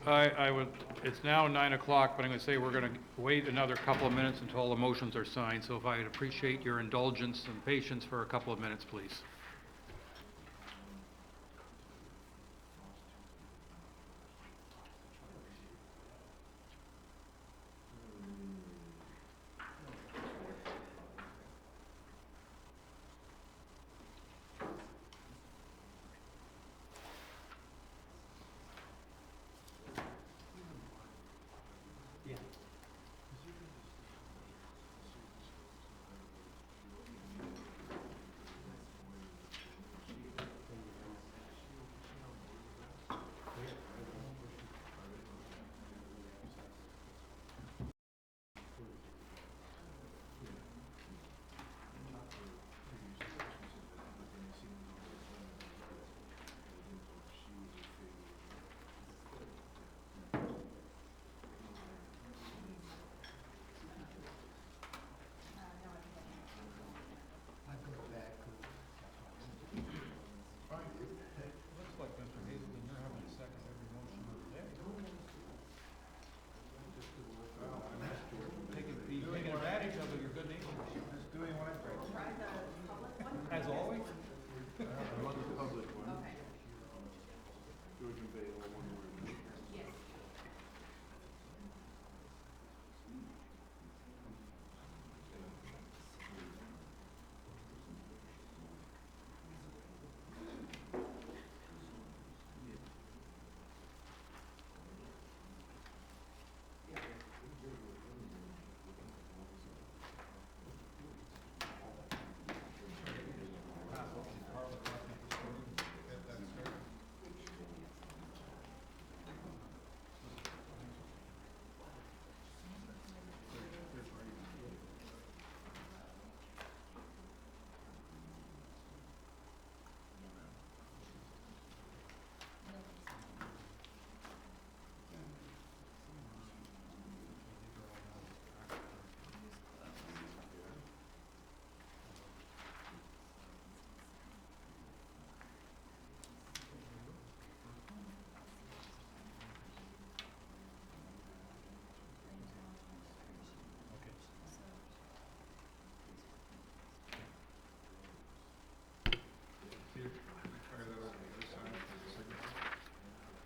I would, it's now 9 o'clock, but I'm going to say we're going to wait another couple of minutes until all the motions are signed. So if I'd appreciate your indulgence and patience for a couple of minutes, please.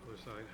Other side.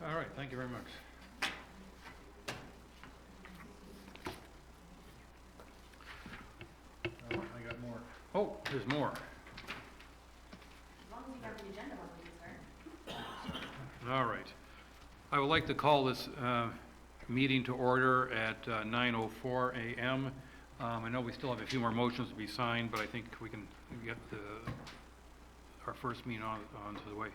All right, thank you very much. I got more. Oh, there's more. As long as you got the agenda one, please, sir. All right. I would like to call this meeting to order at 9:04 a.m. I know we still have a few more motions to be signed, but I think we can get our first meeting on to the way.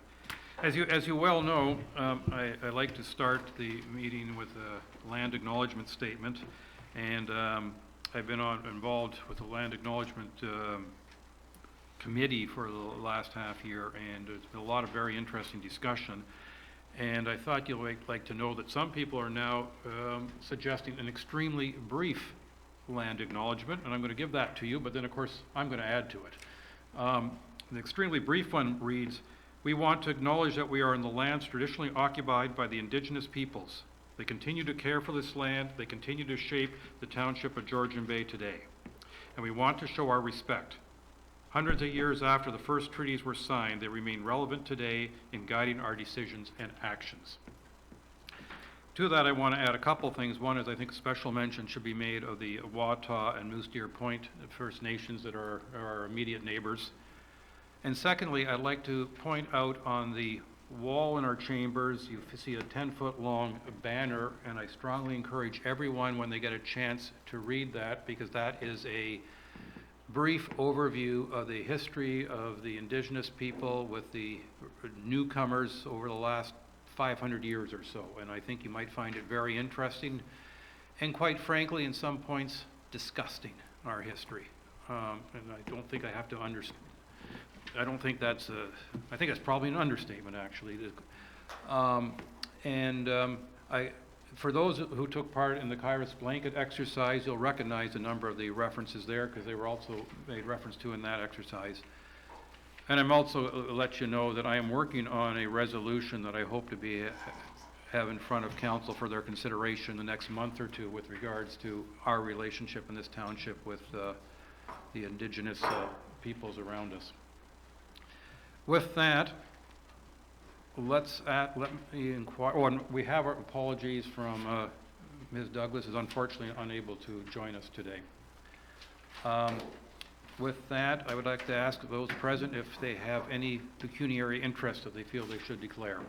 As you well know, I like to start the meeting with a land acknowledgement statement, and I've been involved with the land acknowledgement committee for the last half year, and there's been a lot of very interesting discussion. And I thought you'd like to know that some people are now suggesting an extremely brief land acknowledgement, and I'm going to give that to you, but then of course I'm going to add to it. The extremely brief one reads, "We want to acknowledge that we are in the lands traditionally occupied by the Indigenous peoples. They continue to care for this land. They continue to shape the Township of Georgian Bay today. And we want to show our respect. Hundreds of years after the first treaties were signed, they remain relevant today in guiding our decisions and actions." To that, I want to add a couple things. One is I think special mention should be made of the Wataw and Moose Deer Point First Nations that are our immediate neighbors. And secondly, I'd like to point out on the wall in our chambers, you see a 10-foot-long banner, and I strongly encourage everyone, when they get a chance, to read that, because that is a brief overview of the history of the indigenous people with the newcomers over the last 500 years or so. And I think you might find it very interesting, and quite frankly, in some points, disgusting, our history. And I don't think I have to understand. I don't think that's I think that's probably an understatement, actually. For those who took part in the Kairos blanket exercise, you'll recognize a number of the references there, because they were also made reference to in that exercise. And I'm also let you know that I am working on a resolution that I hope to have in front of council for their consideration the next month or two, with regards to our relationship in this township with the indigenous peoples around us. With that, let me inquire. Oh, and we have our apologies from Ms. Douglas, is unfortunately unable to join us today. With that, I would like to ask those present if they have any pecuniary interest that they feel they should declare.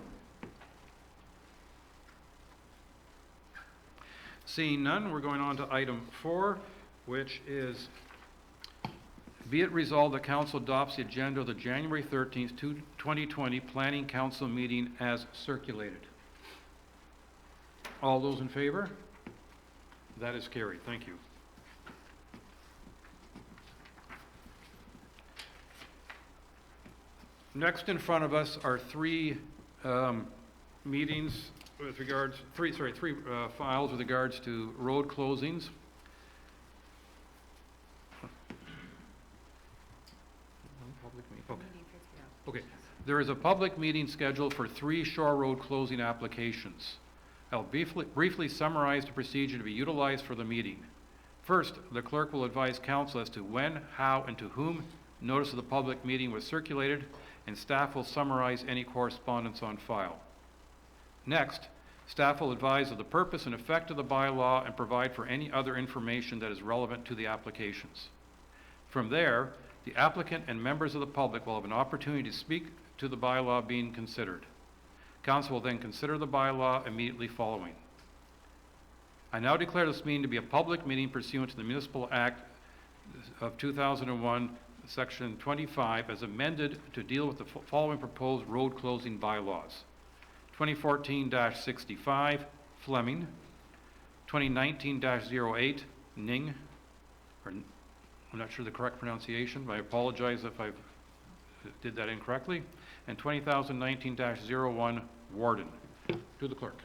Seeing none, we're going on to item 4, which is, be it resolved, the council adopts the agenda of the January 13th, 2020 Planning Council meeting as circulated. All those in favor? That is carried. Thank you. Next in front of us are three meetings with regards, three files with regards to road closings. Okay. There is a public meeting scheduled for 3 Shore Road closing applications. I'll briefly summarize the procedure to be utilized for the meeting. First, the clerk will advise council as to when, how, and to whom notice of the public meeting was circulated, and staff will summarize any correspondence on file. Next, staff will advise of the purpose and effect of the bylaw and provide for any other information that is relevant to the applications. From there, the applicant and members of the public will have an opportunity to speak to the bylaw being considered. Council will then consider the bylaw immediately following. I now declare this meeting to be a public meeting pursuant to the Municipal Act of 2001, Section 25, as amended to deal with the following proposed road closing bylaws. 2014-65, Fleming. 2019-08, Ning, I'm not sure the correct pronunciation, but I apologize if I did that incorrectly. And 2019-01, Warden. To the clerk.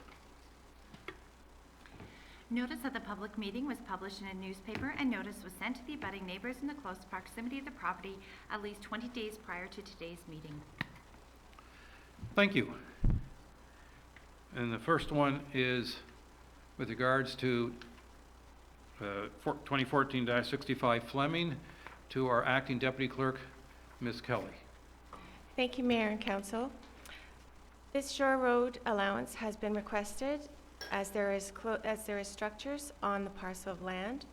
Notice of the public meeting was published in a newspaper, and notice was sent to the abutting neighbors in the close proximity of the property at least 20 days prior to today's meeting. Thank you. And the first one is with regards to 2014-65 Fleming, to our acting deputy clerk, Ms. Kelly. Thank you, Mayor and Council. This Shore Road allowance has been requested as there is structures on the parcel of land.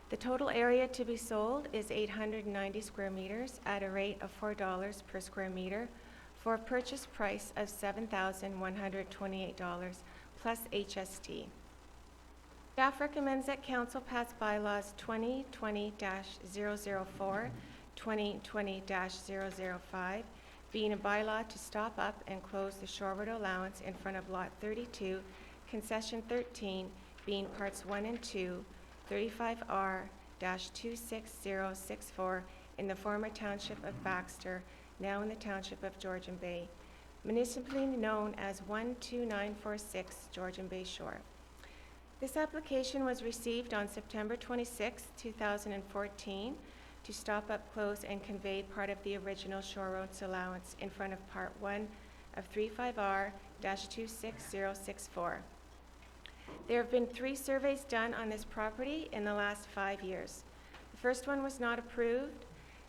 The total area to be sold is 890 square meters at a rate of $4 per square meter for a purchase price of $7,128 plus HST. Staff recommends that Council pass bylaws 2020-004, 2020-005, being a bylaw to stop up and close the Shore Road allowance in front of Lot 32, Concession 13, being Parts 1 and 2, 35R-26064 in the former Township of Baxter, now in the Township of Georgian Bay, municipally known as 12946 Georgian Bay Shore. This application was received on September 26, 2014 to stop up, close, and convey part of the original Shore Roads allowance in front of Part 1 of 35R-26064. There have been 3 surveys done on this property in the last 5 years. The first one was not approved.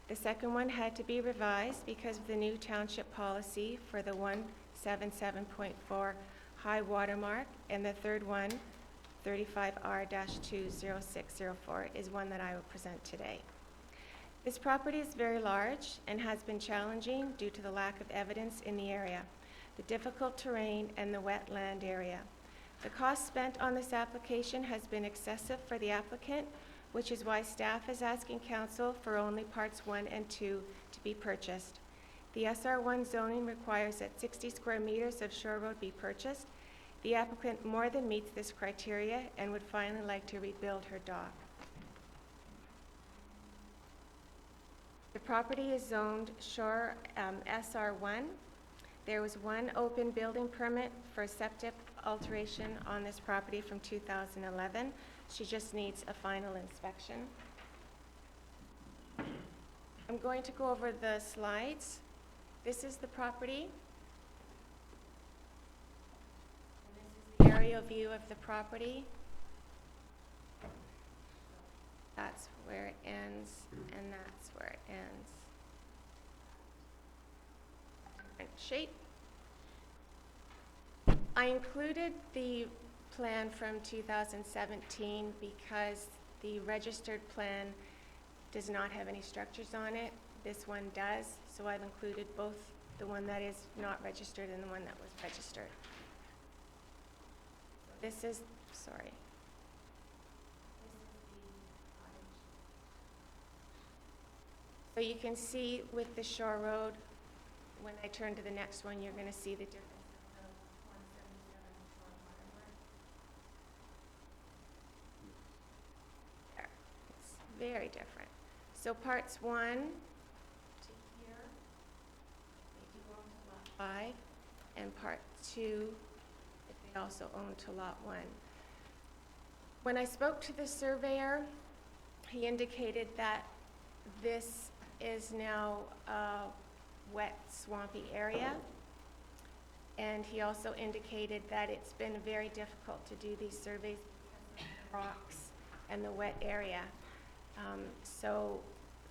The second one had to be revised because of the new township policy for the 177.4 high water mark, and the third one, 35R-20604, is one that I will present today. This property is very large and has been challenging due to the lack of evidence in the area. the difficult terrain, and the wetland area. The cost spent on this application has been excessive for the applicant, which is why staff is asking council for only parts 1 and 2 to be purchased. The SR1 zoning requires that 60 square meters of shore road be purchased. The applicant more than meets this criteria and would finally like to rebuild her dock. The property is zoned shore SR1. There was one open building permit for septic alteration on this property from 2011. She just needs a final inspection. I'm going to go over the slides. This is the property. And this is the aerial view of the property. That's where it ends, and that's where it ends. Different shape. I included the plan from 2017 because the registered plan does not have any structures on it. This one does, so I've included both the one that is not registered and the one that was registered. This is, sorry. So you can see with the shore road, when I turn to the next one, you're going to see the difference of the 177 shore water mark. There. It's very different. So parts 1 to here, they do own to lot 5, and part 2, they also own to lot 1. When I spoke to the surveyor, he indicated that this is now a wet, swampy area. And he also indicated that it's been very difficult to do these surveys because of the rocks and the wet area. So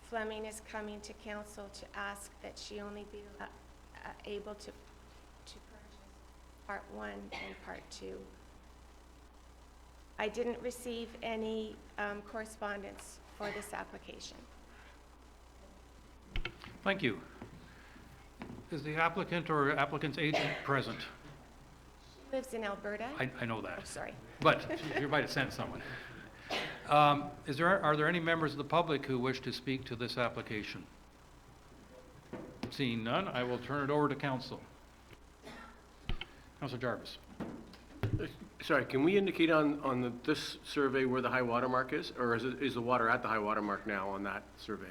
Fleming is coming to council to ask that she only be able to purchase part 1 and part 2. I didn't receive any correspondence for this application. Thank you. Is the applicant or applicant's agent present? She lives in Alberta. I know that. Oh, sorry. But you might have sent someone. Are there any members of the public who wish to speak to this application? Seeing none, I will turn it over to council. Councilor Jarvis. Sorry, can we indicate on this survey where the high water mark is? Or is the water at the high water mark now on that survey?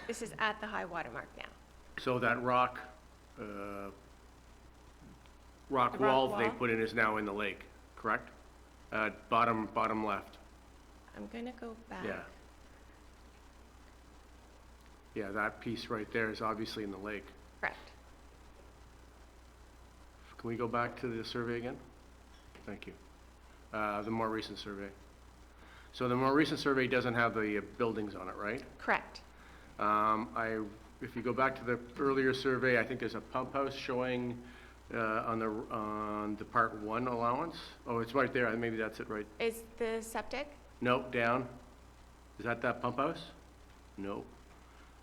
This is at the high water mark now. So that rock rock wall they wall? put in is now in the lake, correct? Bottom left, I'm going to go back. yeah. Yeah, that piece right there is obviously in the lake. Correct. Can we go back to the survey again? Thank you. The more recent survey. So the more recent survey doesn't have the buildings on it, right? Correct. If you go back to the earlier survey, I think there's a pump house showing on the part 1 allowance. Oh, it's right there. Maybe that's it, right? Is the septic? Nope, down. Is that pump house? Nope.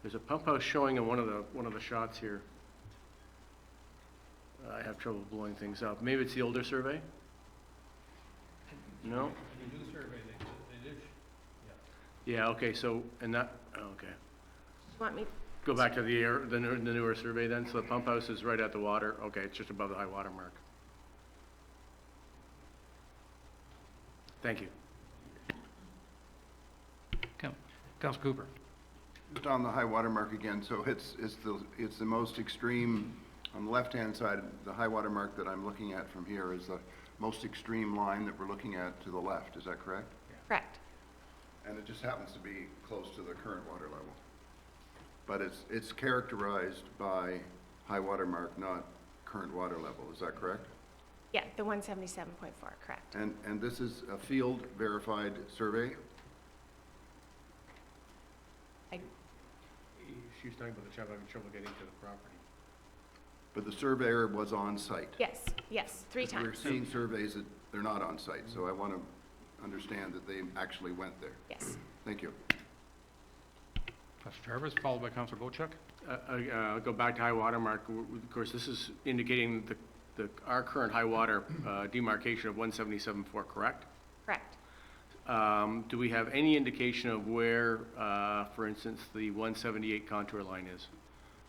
There's a pump house showing in one of the shots here. I have trouble blowing things up. Maybe it's the older survey? No? The new survey, they did. Yeah, okay, so, and that, okay. Want me? Go back to the newer survey then. So the pump house is right at the water. Okay, it's just above the high water mark. Thank you. Councilor Cooper. Just on the high water mark again, so it's the most extreme, on the left-hand side, the high water mark that I'm looking at from here is the most extreme line that we're looking at to the left, is that correct? Correct. And it just happens to be close to the current water level. But it's characterized by high water mark, not current water level, is that correct? Yeah, the 177.4, correct. And this is a field verified survey? She's talking about having trouble getting to the property. But the surveyor was on site? Yes, 3 times. We're seeing surveys that they're not on site, so I want to understand that they actually went there. Yes. Thank you. Councilor Jarvis, followed by Councilor Bochuk. I'll go back to high water mark. Of course, this is indicating the our current high water demarcation of 177.4, correct? Correct. Do we have any indication of where, for instance, the 178 contour line is?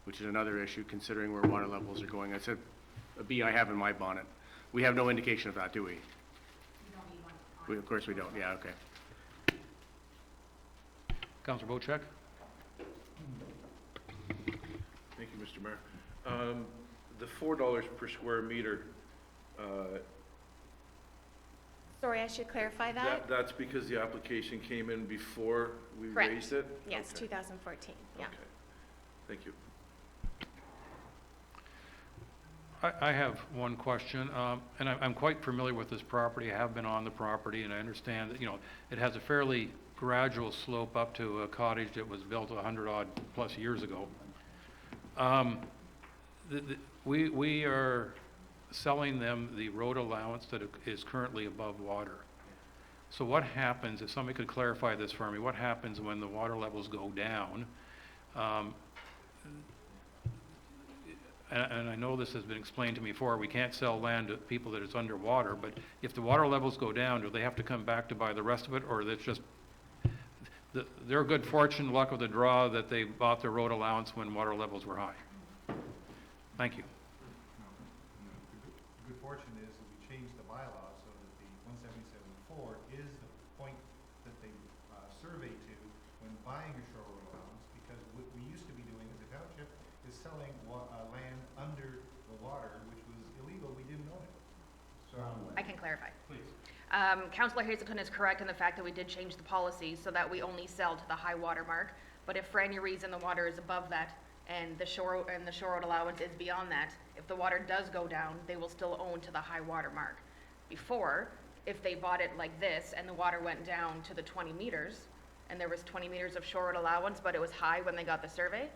Which is another issue considering where water levels are going. I said, a bee I have in my bonnet. We have no indication of that, do we? You don't need one on. Of course we don't, yeah, okay. Councillor Bocek? Thank you, Mr. Mayor. The $4 per square meter, Sorry, I should clarify that. that's because the application came in before we Correct. raised it? Yes, Okay. 2014, yeah. Okay, thank you. I have one question, and I'm quite familiar with this property. I have been on the property, and I understand that, it has a fairly gradual slope up to a cottage that was built 100-odd plus years ago. We are selling them the road allowance that is currently above water. So what happens, if somebody could clarify this for me, what happens when the water levels go down? And I know this has been explained to me before, we can't sell land to people that it's underwater, but if the water levels go down, do they have to come back to buy the rest of it, or that's just their good fortune, luck of the draw, that they bought their road allowance when water levels were high? Thank you. The good fortune is that we changed the bylaw so that the 177.4 is the point that they survey to when buying a shore road allowance, because what we used to be doing as a township is selling land under the water, which was illegal, we didn't own it. So, I can clarify. Please. Councillor Hazelton is correct in the fact that we did change the policy so that we only sell to the high water mark. But if for any reason the water is above that and the shore road allowance is beyond that, if the water does go down, they will still own to the high water mark. Before, if they bought it like this and the water went down to the 20 meters and there was 20 meters of shore road allowance, but it was high when they got the survey,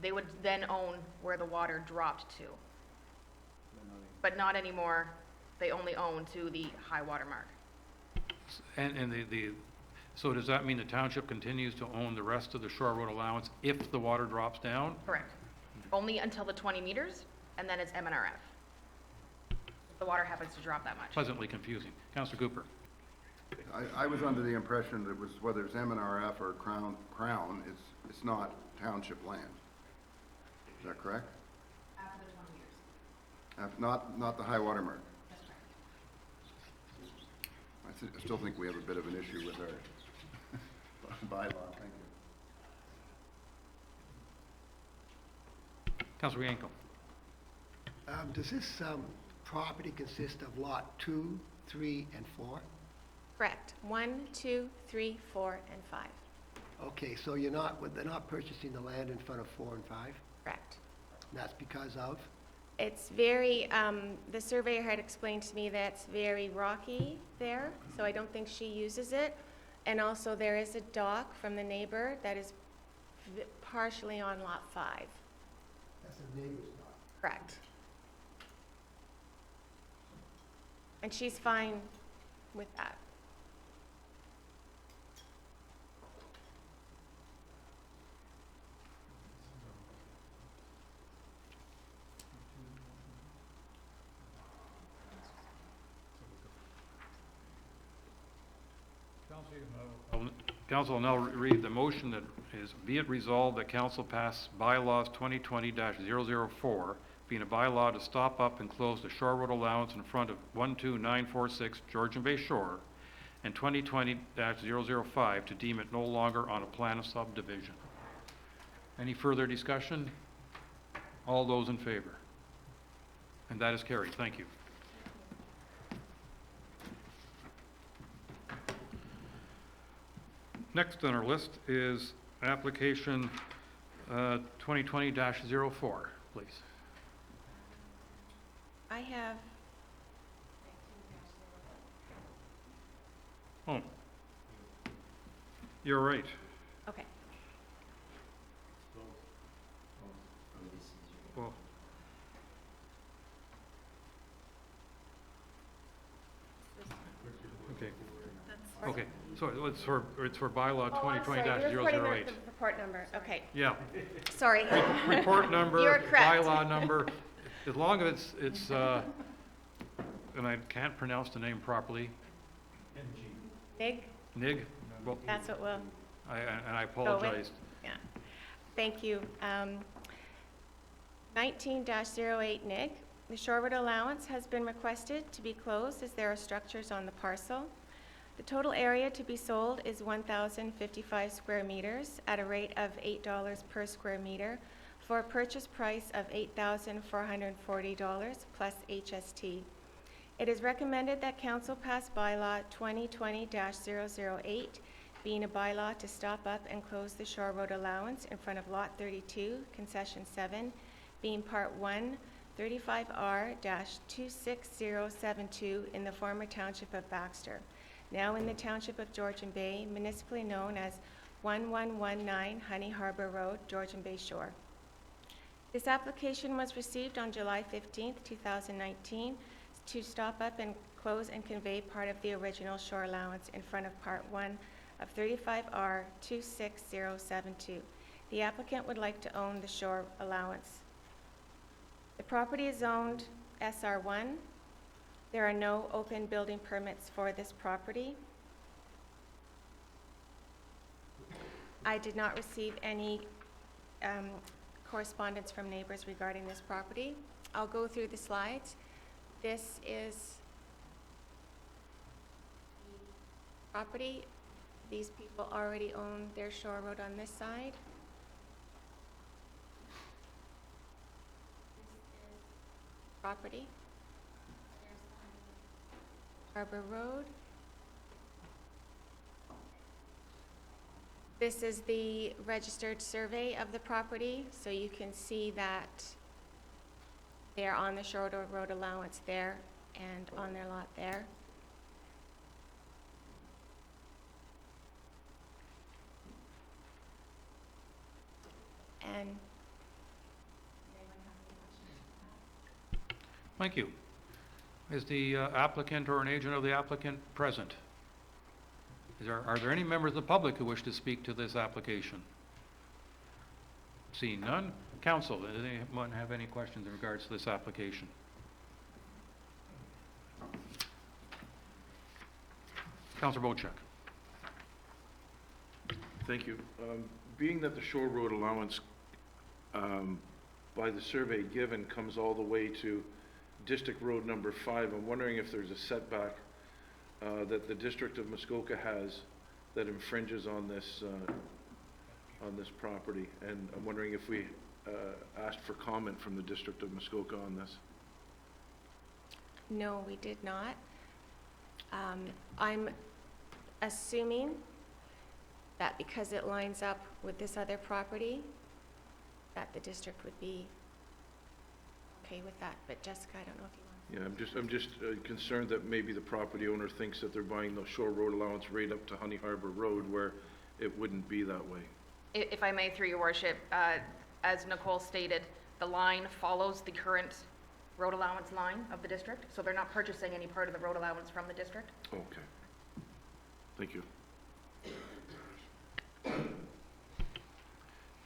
they would then own where the water dropped to. But not anymore. They only own to the high water mark. And so does that mean the township continues to own the rest of the shore road allowance if the water drops down? Correct. Only until the 20 meters, and then it's MNRF. If the water happens to drop that much. Pleasantly confusing. Councillor Cooper? I was under the impression that it was, whether it's MNRF or Crown, it's not township land. Is that correct? After the 20 meters. Not the high water mark. That's correct. I still think we have a bit of an issue with our bylaw, thank you. Councillor Yanko? Does this property consist of lot 2, 3, and 4? Correct. 1, 2, 3, 4, and 5. Okay, so they're not purchasing the land in front of 4 and 5? Correct. And that's because of? It's very, the surveyor had explained to me that it's very rocky there, so I don't think she uses it. And also there is a dock from the neighbor that is partially on lot 5. That's the neighbor's lot. Correct. And she's fine with that. Council will now read the motion that is, be it resolved that council pass bylaws 2020-004, being a bylaw to stop up and close the shore road allowance in front of 12946 Georgian Bay Shore, and 2020-005 to deem it no longer on a plan of subdivision. Any further discussion? All those in favor? And that is carried. Thank you. Next on our list is application 2020-04, please. I have, Oh, you're right. okay. Well, okay. Okay, so it's for bylaw Oh, I'm sorry, 2020-008. you're reporting the report number, okay. Yeah, Sorry. report number, You're correct. bylaw number, as long as it's and I can't pronounce the name properly, Nig, Nig? Well, that's what we'll, and I apologize. yeah. Thank you. 19-08 Nig, the shore road allowance has been requested to be closed as there are structures on the parcel. The total area to be sold is 1,055 square meters at a rate of $8 per square meter for a purchase price of $8,440 plus HST. It is recommended that council pass bylaw 2020-008, being a bylaw to stop up and close the shore road allowance in front of Lot 32, Concession 7, being Part 1, 35R-26072 in the former Township of Baxter, now in the Township of Georgian Bay, municipally known as 1119 Honey Harbor Road, Georgian Bay Shore. This application was received on July 15, 2019, to stop up and close and convey part of the original shore allowance in front of Part 1 of 35R-26072. The applicant would like to own the shore allowance. The property is zoned SR1. There are no open building permits for this property. I did not receive any correspondence from neighbors regarding this property. I'll go through the slides. This is the property. These people already own their shore road on this side. This is property. There's Harbor Road. This is the registered survey of the property, so you can see that they're on the shore road allowance there and on their lot there. And Thank you. Is the applicant or an agent of the applicant present? Are there any members of the public who wish to speak to this application? Seeing none. Council, does anyone have any questions in regards to this application? Councilor Bochek. Thank you. Being that the shore road allowance, by the survey given, comes all the way to District Road number 5, I'm wondering if there's a setback that the District of Muskoka has that infringes on this property. And I'm wondering if we asked for comment from the District of Muskoka on this. no, we did not. I'm assuming that because it lines up with this other property, that the district would be okay with that. But Jessica, I don't know if you want. Yeah, I'm just concerned that maybe the property owner thinks that they're buying the shore road allowance right up to Honey Harbor Road, where it wouldn't be that way. If I may, through your worship, as Nicole stated, the line follows the current road allowance line of the district, so they're not purchasing any part of the road allowance from the district. Okay. Thank you.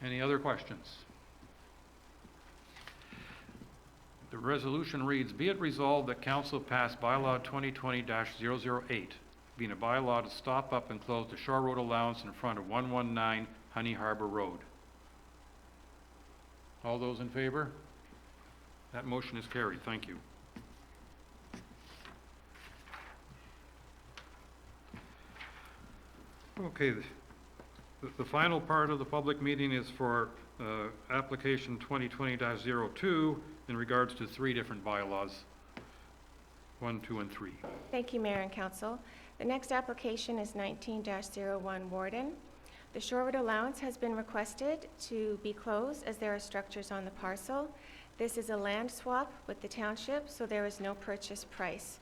Any other questions? The resolution reads, be it resolved that council pass bylaw 2020-008, being a bylaw to stop up and close the shore road allowance in front of 119 Honey Harbor Road. All those in favor? That motion is carried. Thank you. Okay, the final part of the public meeting is for application 2020-02 in regards to 3 different bylaws, 1, 2, and 3. Thank you, Mayor and Council. The next application is 19-01 Warden. The shore road allowance has been requested to be closed as there are structures on the parcel. This is a land swap with the township, so there is no purchase price.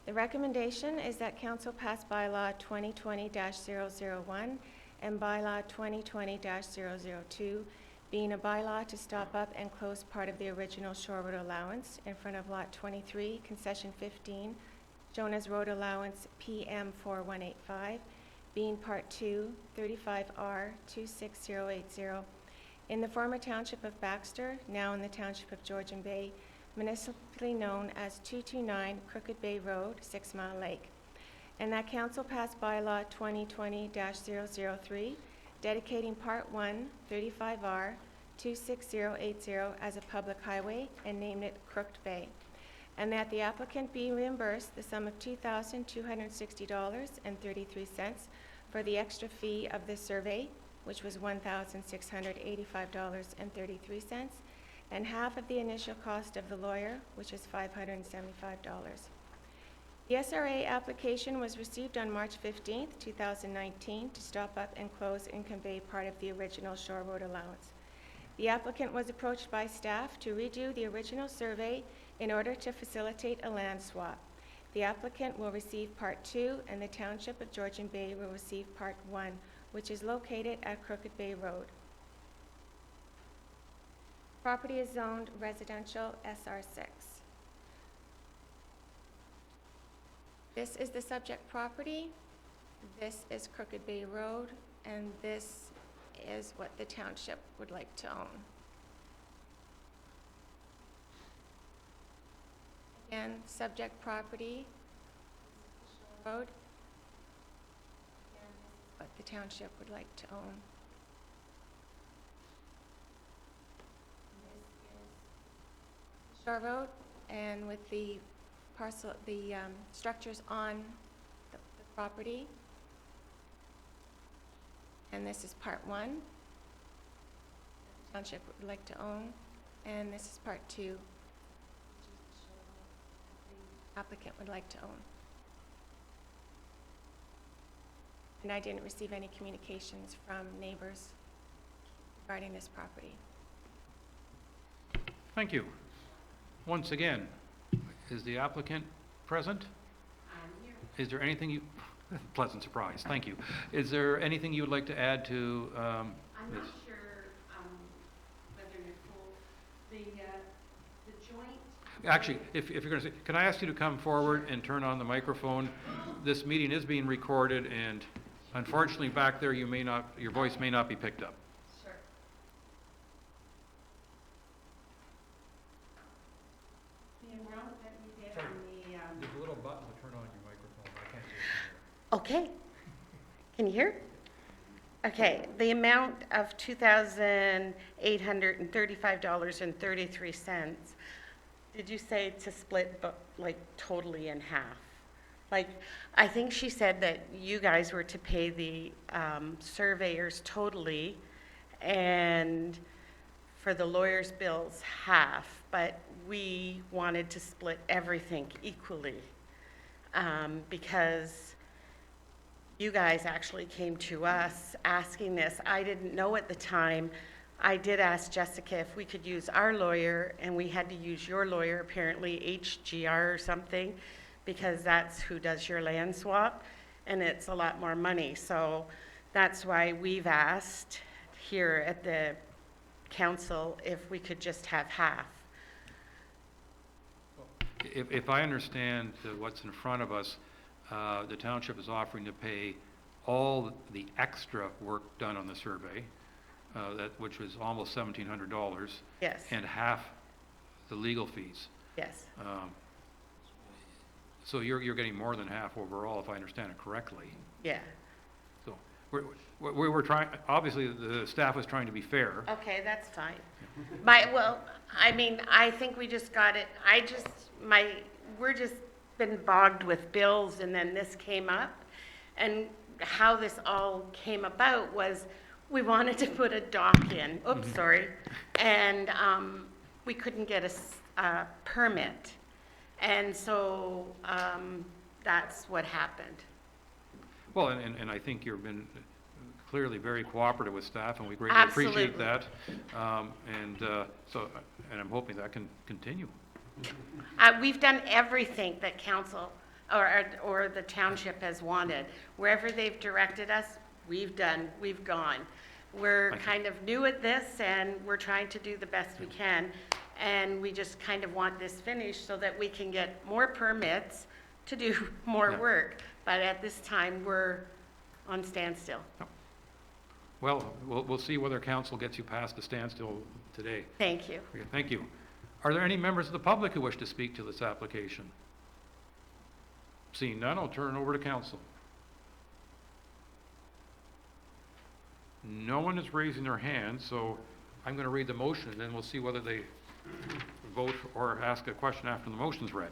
The recommendation is that council pass bylaw 2020-001 and bylaw 2020-002, being a bylaw to stop up and close part of the original shore road allowance in front of lot 23, concession 15, shown as road allowance PM 4185, being part 2, 35R 26080, in the former township of Baxter, now in the township of Georgian Bay, municipally known as 229 Crooked Bay Road, 6 Mile Lake, and that council passed bylaw 2020-003, dedicating Part 1, 35R, 26080 as a public highway and named it Crooked Bay, and that the applicant be reimbursed the sum of $2,260.33 for the extra fee of the survey, which was $1,685.33, and half of the initial cost of the lawyer, which is $575. The SRA application was received on March 15th, 2019 to stop up and close and convey part of the original Shore Road allowance. The applicant was approached by staff to redo the original survey in order to facilitate a land swap. The applicant will receive Part 2 and the Township of Georgian Bay will receive Part 1, which is located at Crooked Bay Road. Property is zoned residential SR6. This is the subject property, this is Crooked Bay Road, and this is what the township would like to own. Again, subject property, road, and this is what the township would like to own. This is Shore Road, and with the parcel, the structures on the property. And this is Part 1, the township would like to own, and this is Part 2, which is the applicant would like to own. And I didn't receive any communications from neighbors regarding this property. Thank you. Once again, is the applicant present? I'm here. Is there anything you, pleasant surprise, thank you. Is there anything you would like to add to I'm this? not sure whether you're full. The joint. Actually, if you're going to say, can I ask you to come forward and turn on the microphone? This meeting is being recorded, and unfortunately back there, your voice may not be picked up. Sure. The amount that we did on the, There's a little button to turn on your microphone, I can't see it okay. Can you hear? Okay, the amount of $2,835.33, did you say to split like totally in half? Like, I think she said that you guys were to pay the surveyors totally and for the lawyer's bills half, but we wanted to split everything equally because you guys actually came to us asking this. I didn't know at the time. I did ask Jessica if we could use our lawyer, and we had to use your lawyer, apparently HGR or something, because that's who does your land swap, and it's a lot more money. So that's why we've asked here at the council if we could just have half. If I understand what's in front of us, the township is offering to pay all the extra work done on the survey, which was almost $1,700. Yes. And half the legal fees. Yes. So you're getting more than half overall, if I understand it correctly. Yeah. So we're trying, obviously, the staff was trying to be fair. Okay, that's fine. Well, I mean, I think we just got it, we're just been bogged with bills, and then this came up. And how this all came about was we wanted to put a dock in, sorry, and we couldn't get a permit. And so that's what happened. Well, and I think you've been clearly very cooperative with staff, and we greatly appreciate that. And I'm hoping that can continue. We've done everything that council or the township has wanted. Wherever they've directed us, we've gone. We're kind of new at this, and we're trying to do the best we can. And we just kind of want this finished so that we can get more permits to do more work. But at this time, we're on standstill. Well, we'll see whether council gets you past the standstill today. Thank you. Okay, thank you. Are there any members of the public who wish to speak to this application? Seeing none, I'll turn it over to council. No one is raising their hand, so I'm going to read the motion, and then we'll see whether they vote or ask a question after the motion's read.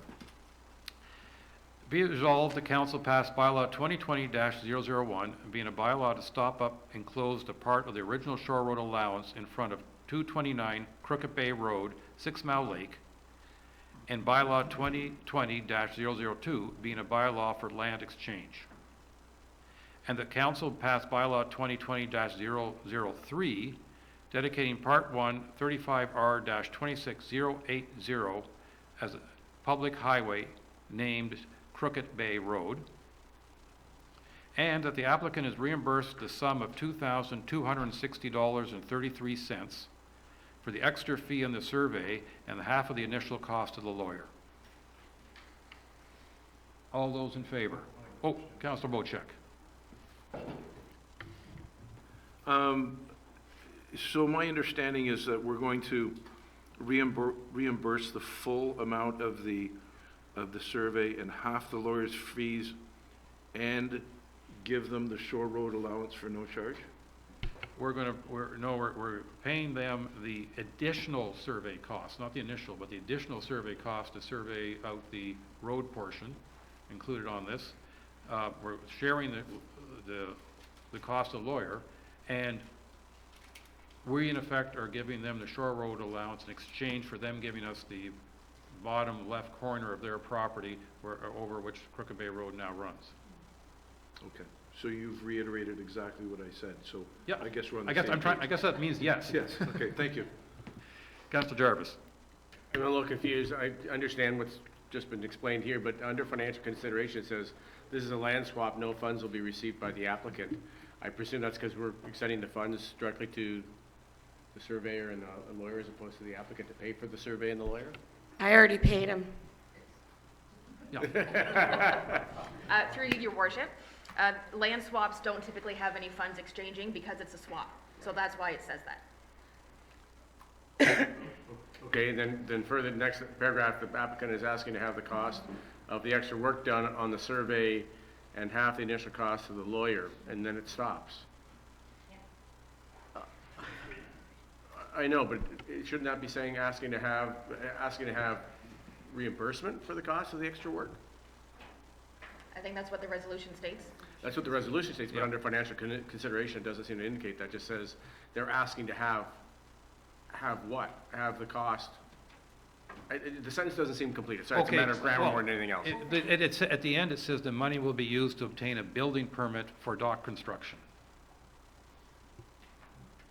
Be it resolved, the council passed bylaw 2020-001, being a bylaw to stop up and close the part of the original Shore Road allowance in front of 229 Crooked Bay Road, 6 Mile Lake, and bylaw 2020-002, being a bylaw for land exchange. And the council passed bylaw 2020-003, dedicating Part 1, 35R-26080 as a public highway named Crooked Bay Road, and that the applicant is reimbursed the sum of $2,260.33 for the extra fee in the survey and half of the initial cost of the lawyer. All those in favor? Oh, Councillor Wojcik. So my understanding is that we're going to reimburse the full amount of the survey and half the lawyer's fees and give them the Shore Road allowance for no charge? We're paying them the additional survey cost, not the initial, but the additional survey cost to survey out the road portion included on this. We're sharing the cost of lawyer, and we in effect are giving them the Shore Road allowance in exchange for them giving us the bottom left corner of their property over which Crooked Bay Road now runs. Okay, so you've reiterated exactly what I said, so Yeah, I guess we're on the same page. I guess that means yes. Yes, okay, thank you. Councillor Jarvis. I'm a little confused. I understand what's just been explained here, but under financial consideration, it says this is a land swap, no funds will be received by the applicant. I presume that's because we're extending the funds directly to the surveyor and the lawyer as opposed to the applicant to pay for the survey and the lawyer? I already paid him. Yeah. Through you, your worship, land swaps don't typically have any funds exchanging because it's a swap. So that's why it says that. Okay, and then further, the next paragraph, the applicant is asking to have the cost of the extra work done on the survey and half the initial cost of the lawyer, and then it stops. I know, but shouldn't that be saying asking to have reimbursement for the cost of the extra work? I think that's what the resolution states. That's what the resolution states, but Yeah. under financial consideration, it doesn't seem to indicate that. It just says they're asking to have what? Have the cost. The sentence doesn't seem complete. Sorry, it's a matter of grammar more than anything else. It's at the end, it says the money will be used to obtain a building permit for dock construction.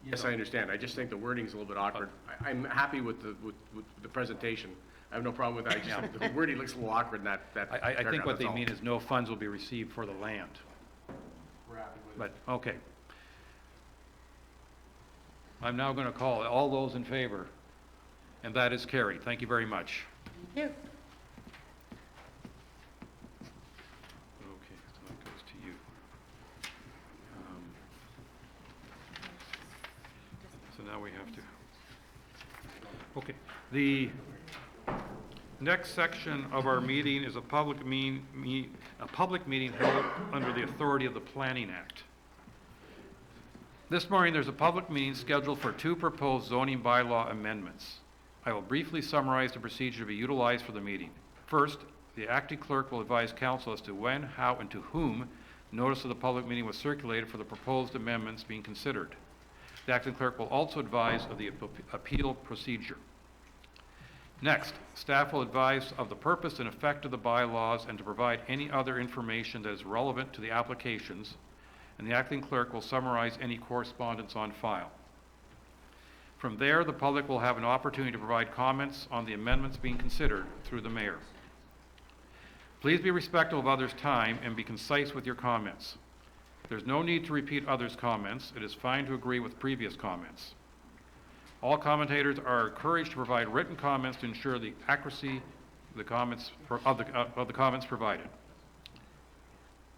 Yes, I understand. I just think the wording's a little bit awkward. I'm happy with the presentation. I have no problem with that. I just think the wording looks a little awkward in that I think paragraph, what they that's all. mean is no funds will be received for the land. We're happy with it. But, okay. I'm now going to call all those in favor, and that is carried. Thank you very much. Thank you. Okay, so that goes to you. So now we have to. Okay, the next section of our meeting is a public meeting held under the authority of the Planning Act. This morning, there's a public meeting scheduled for 2 proposed zoning bylaw amendments. I will briefly summarize the procedure to be utilized for the meeting. First, the acting clerk will advise council as to when, how, and to whom notice of the public meeting was circulated for the proposed amendments being considered. The acting clerk will also advise of the appeal procedure. Next, staff will advise of the purpose and effect of the bylaws and to provide any other information that is relevant to the applications, and the acting clerk will summarize any correspondence on file. From there, the public will have an opportunity to provide comments on the amendments being considered through the mayor. Please be respectful of others' time and be concise with your comments. There's no need to repeat others' comments. It is fine to agree with previous comments. All commentators are encouraged to provide written comments to ensure the accuracy of the comments provided.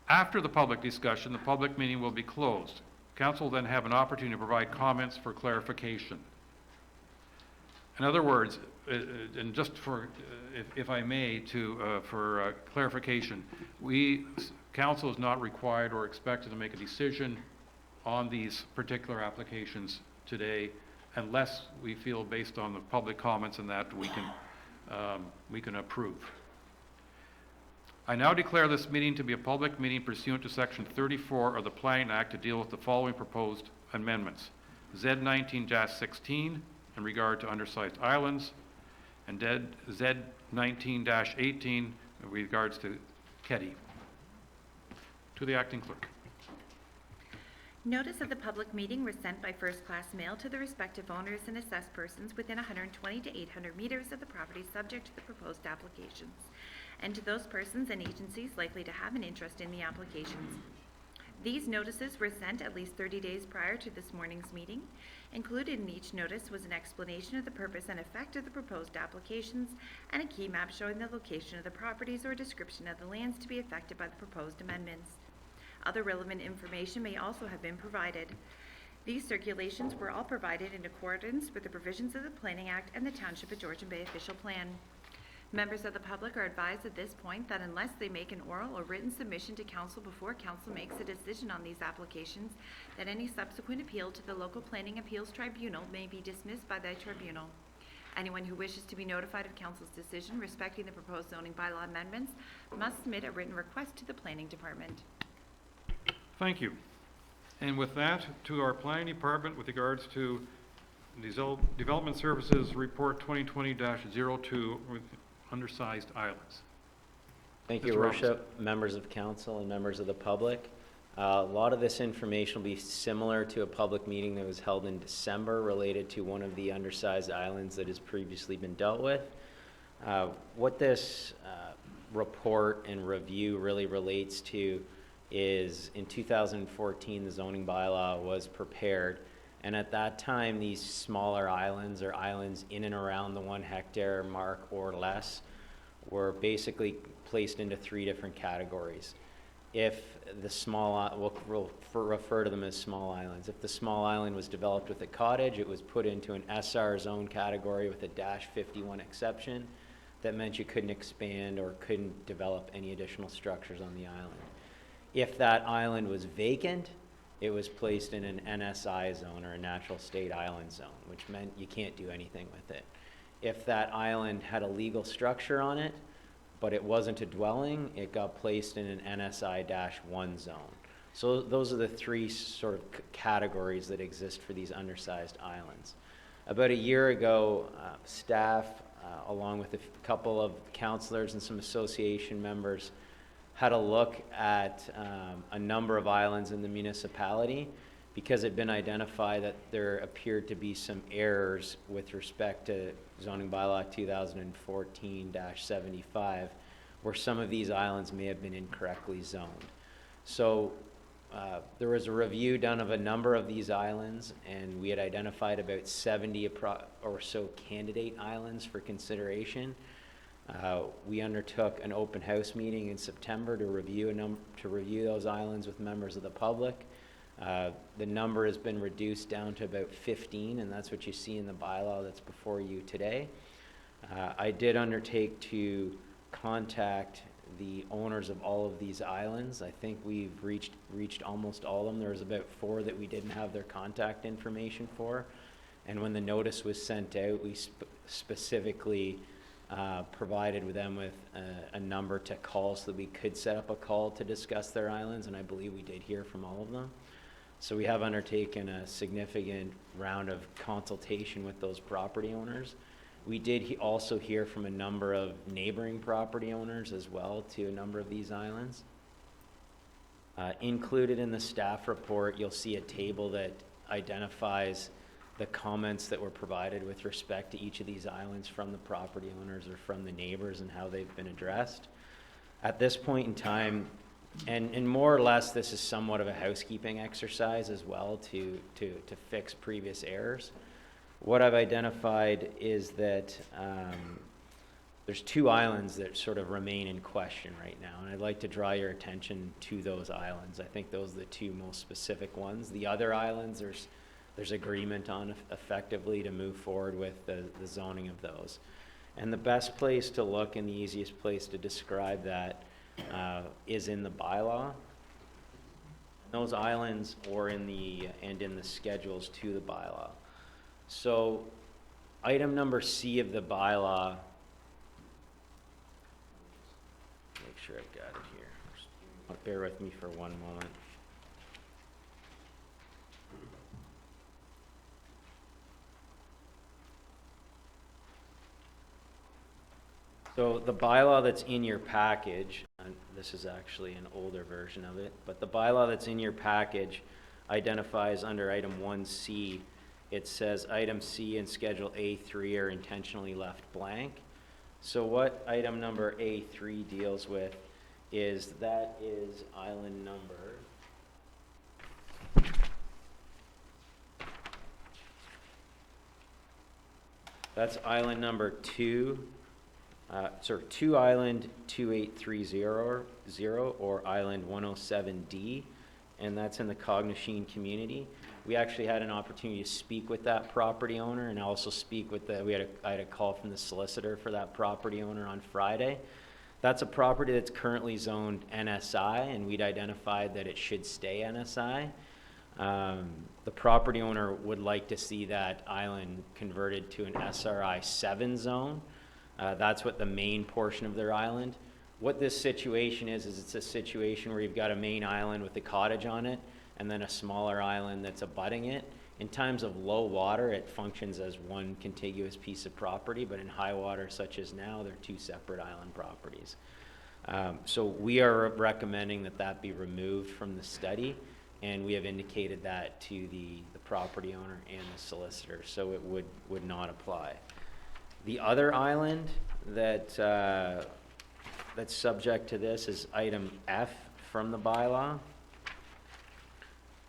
After the public discussion, the public meeting will be closed. Council will then have an opportunity to provide comments for clarification. In other words, and just for, if I may, for clarification, council is not required or expected to make a decision on these particular applications today unless we feel, based on the public comments and that, we can approve. I now declare this meeting to be a public meeting pursuant to Section 34 of the Planning Act to deal with the following proposed amendments. Z19-16 in regard to undersized islands, and Z19-18 in regards to Cheque. To the acting clerk. Notice of the public meeting was sent by first-class mail to the respective owners and assessed persons within 120 to 800 meters of the property subject to the proposed applications, and to those persons and agencies likely to have an interest in the applications. These notices were sent at least 30 days prior to this morning's meeting. Included in each notice was an explanation of the purpose and effect of the proposed applications and a key map showing the location of the properties or description of the lands to be affected by the proposed amendments. Other relevant information may also have been provided. These circulations were all provided in accordance with the provisions of the Planning Act and the Township of Georgian Bay official plan. Members of the public are advised at this point that unless they make an oral or written submission to council before council makes a decision on these applications, that any subsequent appeal to the local planning appeals tribunal may be dismissed by the tribunal. Anyone who wishes to be notified of council's decision respecting the proposed zoning bylaw amendments must submit a written request to the planning department. Thank you. And with that, to our planning department with regards to Development Services Report 2020-02 with undersized islands. Thank you, Mr. Your Robinson. Worship, members of council and members of the public. A lot of this information will be similar to a public meeting that was held in December related to one of the undersized islands that has previously been dealt with. What this report and review really relates to is in 2014 the zoning bylaw was prepared, and at that time these smaller islands or islands in and around the 1 hectare mark or less were basically placed into 3 different categories. If the small, we'll refer to them as small islands. If the small island was developed with a cottage, it was put into an SR zone category with a -51 exception. That meant you couldn't expand or couldn't develop any additional structures on the island. If that island was vacant, it was placed in an NSI zone or a natural state island zone, which meant you can't do anything with it. If that island had a legal structure on it, but it wasn't a dwelling, it got placed in an NSI-1 zone. So those are the 3 sort of categories that exist for these undersized islands. About a year ago, staff, along with a couple of councilors and some association members, had a look at a number of islands in the municipality because it had been identified that there appeared to be some errors with respect to zoning bylaw 2014-75, where some of these islands may have been incorrectly zoned. So there was a review done of a number of these islands, and we had identified about 70 or so candidate islands for consideration. We undertook an open house meeting in September to review those islands with members of the public. The number has been reduced down to about 15, and that's what you see in the bylaw that's before you today. I did undertake to contact the owners of all of these islands. I think we've reached almost all of them. There was about 4 that we didn't have their contact information for, and when the notice was sent out, we specifically provided them with a number to call so that we could set up a call to discuss their islands, and I believe we did hear from all of them. So we have undertaken a significant round of consultation with those property owners. We did also hear from a number of neighboring property owners as well to a number of these islands. Included in the staff report, you'll see a table that identifies the comments that were provided with respect to each of these islands from the property owners or from the neighbors and how they've been addressed. At this point in time, and more or less this is somewhat of a housekeeping exercise as well to fix previous errors. What I've identified is that there's 2 islands that sort of remain in question right now, and I'd like to draw your attention to those islands. I think those are the 2 most specific ones. The other islands, there's agreement on effectively to move forward with the zoning of those. And the best place to look and the easiest place to describe that is in the bylaw. Those islands or in the schedules to the bylaw. So item number C of the bylaw, make sure I've got it here. Bear with me for one moment. So the bylaw that's in your package, and this is actually an older version of it, but the bylaw that's in your package identifies under item 1C, it says item C and schedule A3 are intentionally left blank. So what item number A3 deals with is island number. That's island number 2. 2 Island 2830 or Island 107D, and that's in the Cognoscene community. We actually had an opportunity to speak with that property owner and also speak with I had a call from the solicitor for that property owner on Friday. That's a property that's currently zoned NSI, and we'd identified that it should stay NSI. The property owner would like to see that island converted to an SRI 7 zone. That's what the main portion of their island. What this situation is it's a situation where you've got a main island with a cottage on it and then a smaller island that's abutting it. In times of low water, it functions as one contiguous piece of property, but in high water such as now, they're 2 separate island properties. So we are recommending that be removed from the study, and we have indicated that to the property owner and the solicitor, so it would not apply. The other island that's subject to this is item F from the bylaw.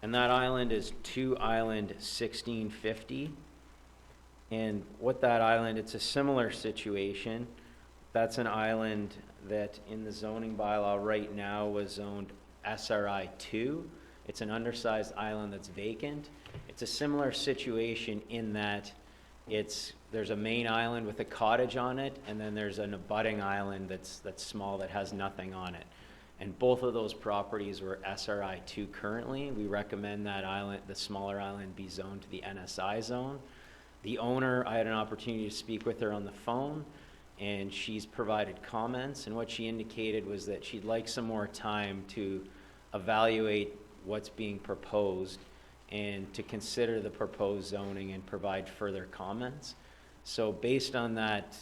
And that island is 2 Island 1650. And what that island, it's a similar situation. That's an island that in the zoning bylaw right now was zoned SRI 2. It's an undersized island that's vacant. It's a similar situation in that there's a main island with a cottage on it, and then there's an abutting island that's small that has nothing on it. And both of those properties were SRI 2 currently. We recommend that island, the smaller island, be zoned to the NSI zone. The owner, I had an opportunity to speak with her on the phone, and she's provided comments, and what she indicated was that she'd like some more time to evaluate what's being proposed and to consider the proposed zoning and provide further comments. So based on that,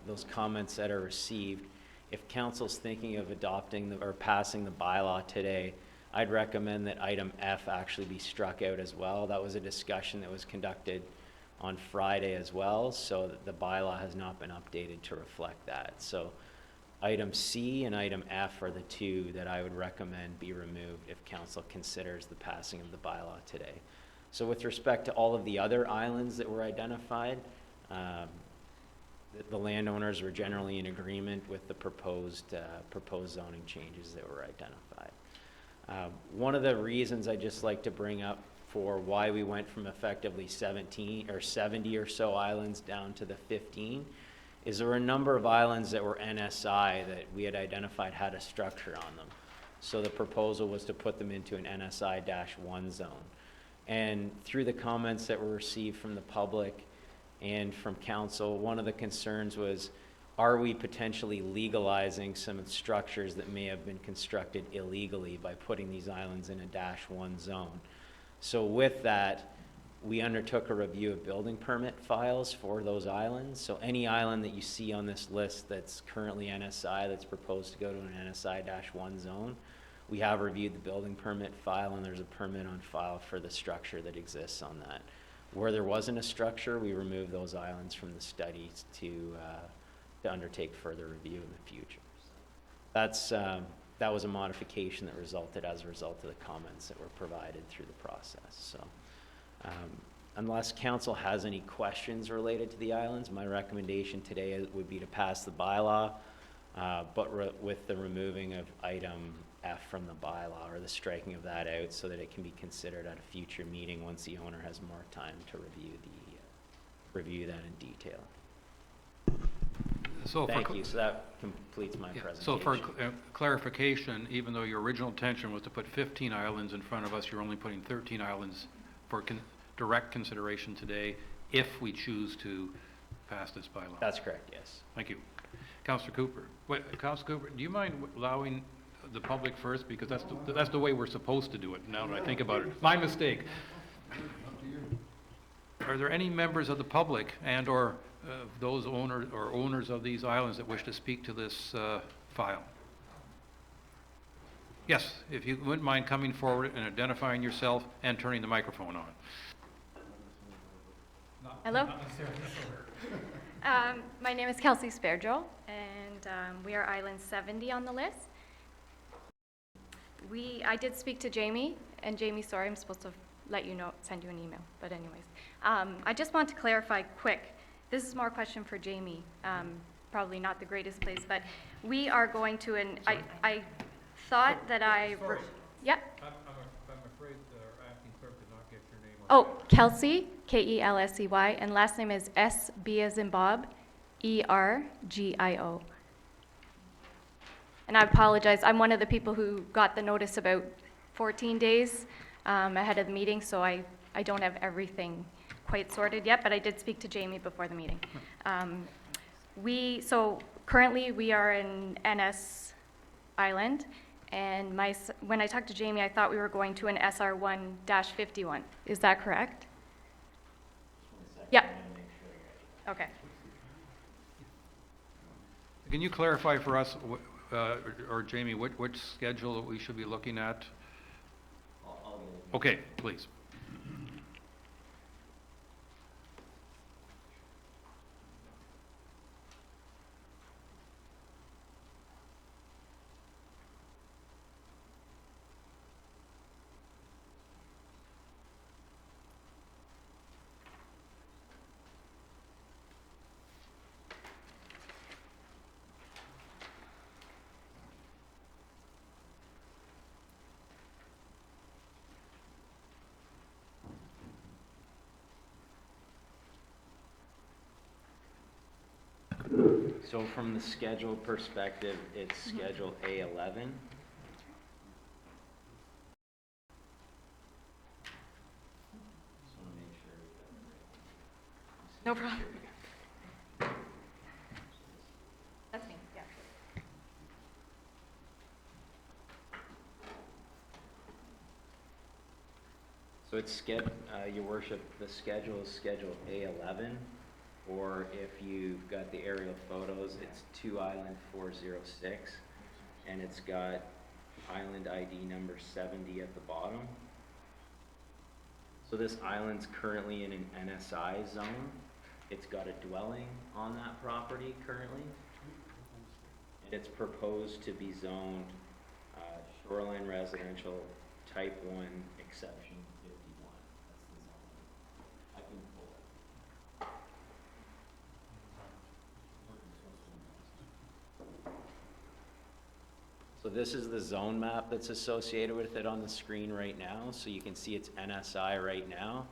those comments that are received, if council's thinking of adopting or passing the bylaw today, I'd recommend that item F actually be struck out as well. That was a discussion that was conducted on Friday as well, so that the bylaw has not been updated to reflect that. So item C and item F are the 2 that I would recommend be removed if council considers the passing of the bylaw today. So with respect to all of the other islands that were identified, the landowners were generally in agreement with the proposed zoning changes that were identified. One of the reasons I'd just like to bring up for why we went from effectively 17 or 70 or so islands down to the 15 is there were a number of islands that were NSI that we had identified had a structure on them. So the proposal was to put them into an NSI-1 zone. And through the comments that were received from the public and from council, one of the concerns was, are we potentially legalizing some structures that may have been constructed illegally by putting these islands in a -1 zone? So with that, we undertook a review of building permit files for those islands. So any island that you see on this list that's currently NSI, that's proposed to go to an NSI-1 zone, we have reviewed the building permit file, and there's a permit on file for the structure that exists on that. Where there wasn't a structure, we removed those islands from the study to undertake further review in the future. That was a modification that resulted as a result of the comments that were provided through the process. So unless council has any questions related to the islands, my recommendation today would be to pass the bylaw, but with the removing of item F from the bylaw, or the striking of that out, so that it can be considered at a future meeting once the owner has more time to review that in detail. So for Thank cl- you, so that completes my yeah, presentation. So for clarification, even though your original intention was to put 15 islands in front of us, you're only putting 13 islands for direct consideration today, if we choose to pass this bylaw. That's correct, yes. Thank you. Councillor Cooper. Wait, Councillor Cooper, do you mind allowing the public first? Because that's the way we're supposed to do it, now that I think about it. My mistake. Are there any members of the public and/or those owners of these islands that wish to speak to this file? Yes, if you wouldn't mind coming forward and identifying yourself and turning the microphone on. Hello. My name is Kelsey Sparedro, and we are Island 70 on the list. I did speak to Jamie, and Jamie, sorry, I'm supposed to let you know, send you an email, but anyways. I just want to clarify quick. This is more a question for Jamie, probably not the greatest place, but we are going to, I thought that yeah. I'm afraid our acting clerk did not get your name on. Oh, Kelsey, Kelsey, and last name is S-B as in Bob, E-R-G-I-O. And I apologize, I'm one of the people who got the notice about 14 days ahead of the meeting, so I don't have everything quite sorted yet, but I did speak to Jamie before the meeting. So currently we are in NS Island, and when I talked to Jamie, I thought we were going to an SR1-51. Is that correct? Yeah. Okay. Can you clarify for us, or Jamie, which schedule that we should be looking at? Okay, please. So from the schedule perspective, it's Schedule A11. No problem. That's me, yeah. So it's Your Worship, the schedule is Schedule A11, or if you've got the aerial photos, it's 2 Island 406, and it's got Island ID number 70 at the bottom. So this island's currently in an NSI zone. It's got a dwelling on that property currently. And it's proposed to be zoned shoreline residential type 1 exception 51. That's the zone. I can pull it. So this is the zone map that's associated with it on the screen right now. So you can see it's NSI right now.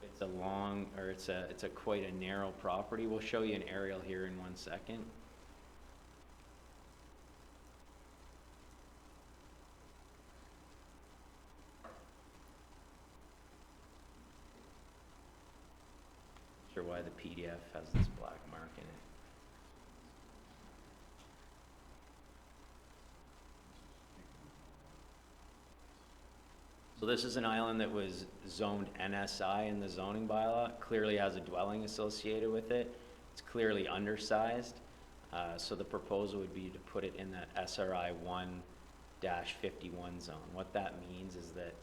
It's a long, or it's a quite a narrow property. We'll show you an aerial here in 1 second. Not sure why the PDF has this black mark in it. So this is an island that was zoned NSI in the zoning bylaw. It clearly has a dwelling associated with it. It's clearly undersized. So the proposal would be to put it in that SRI 1-51 zone. What that means is that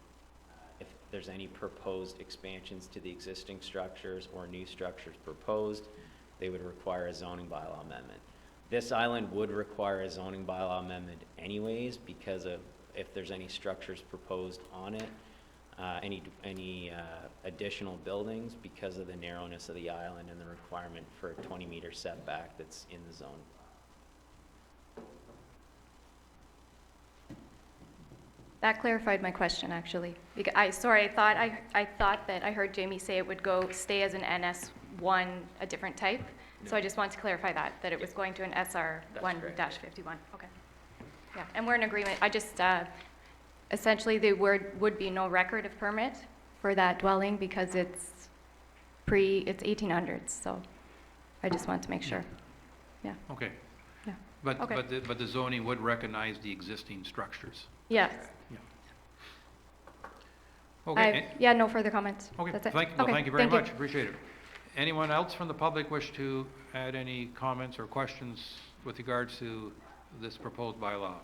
if there's any proposed expansions to the existing structures or new structures proposed, they would require a zoning bylaw amendment. This island would require a zoning bylaw amendment anyways because of if there's any structures proposed on it, any additional buildings because of the narrowness of the island and the requirement for a 20-meter setback that's in the zone. That clarified my question, actually. Sorry, I thought that I heard Jamie say it would stay as an NS1, a different type. So I just wanted to clarify that it was going to an SR1-51. Okay. Yeah, and we're in agreement. I just, essentially, there would be no record of permit for that dwelling because it's 1800s, so I just wanted to make sure. Yeah, Okay. yeah. But, Okay. but the zoning would recognize the existing structures. Yes. Okay. Yeah, no further comments. Okay, That's it. thank Okay, you very thank much, appreciate it. Anyone else from the public wish to add any comments or questions with regards to this proposed bylaw?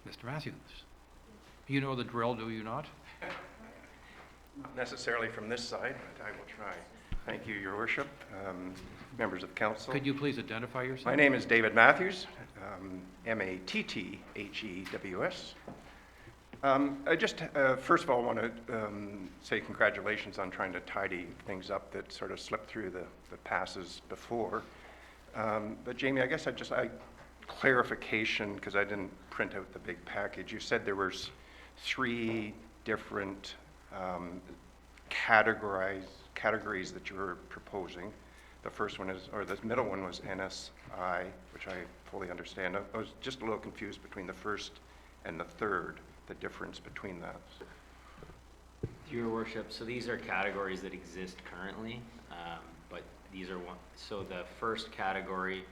Mr. Matthews, you know the drill, do you not? Not necessarily from this side, but I will try. Thank you, Your Worship, members of council. Could you please identify yourself? My name is David Matthews, Matthews. I just, first of all, want to say congratulations on trying to tidy things up that sort of slipped through the passes before. But Jamie, I guess clarification, because I didn't print out the big package. You said there was 3 different categories that you were proposing. The first one is, or the middle one was NSI, which I fully understand. I was just a little confused between the first and the third, the difference between those. Your Worship, so these are categories that exist currently, but these are so the first category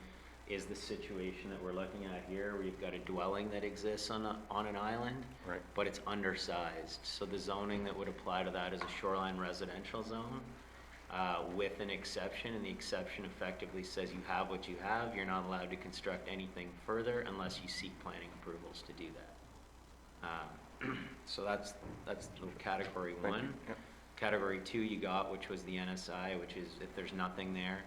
is the situation that we're looking at here, where you've got a dwelling that exists on an island, Right. but it's undersized. So the zoning that would apply to that is a shoreline residential zone, with an exception, and the exception effectively says you have what you have, you're not allowed to construct anything further unless you seek planning approvals to do that. So that's the category 1. Yep. Category 2 you got, which was the NSI, which is if there's nothing there.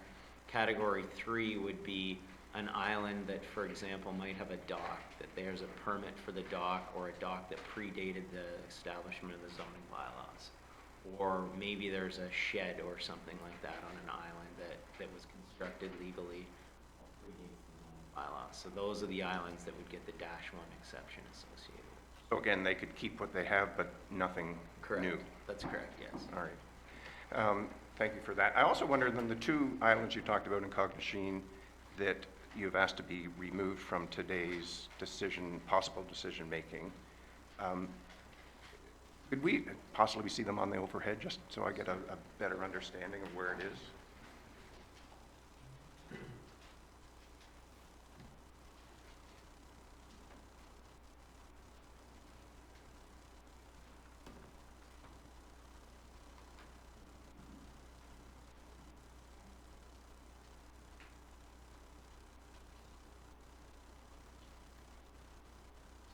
Category 3 would be an island that, for example, might have a dock, that there's a permit for the dock, or a dock that predated the establishment of the zoning bylaws. Or maybe there's a shed or something like that on an island that was constructed legally predating the zoning bylaws. So those are the islands that would get the -1 exception associated. So again, they could keep what they have, but nothing Correct. new. That's correct, yes. All right. Thank you for that. I also wondered, on the 2 islands you talked about in Cognition that you've asked to be removed from today's possible decision-making, could we possibly see them on the overhead, just so I get a better understanding of where it is?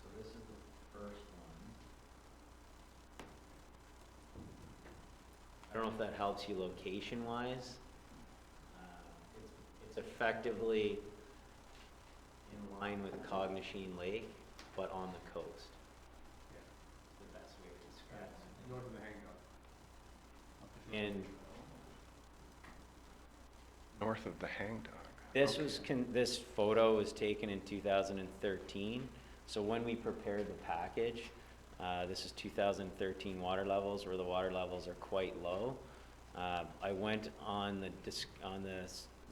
So this is the first one. I don't know if that helps you location-wise. It's effectively in line with Cognition Lake, but on the coast. The best way to describe it. North of the hang dog. And North of the hang dog. this was, this photo was taken in 2013. So when we prepared the package, this is 2013 water levels, where the water levels are quite low. I went on the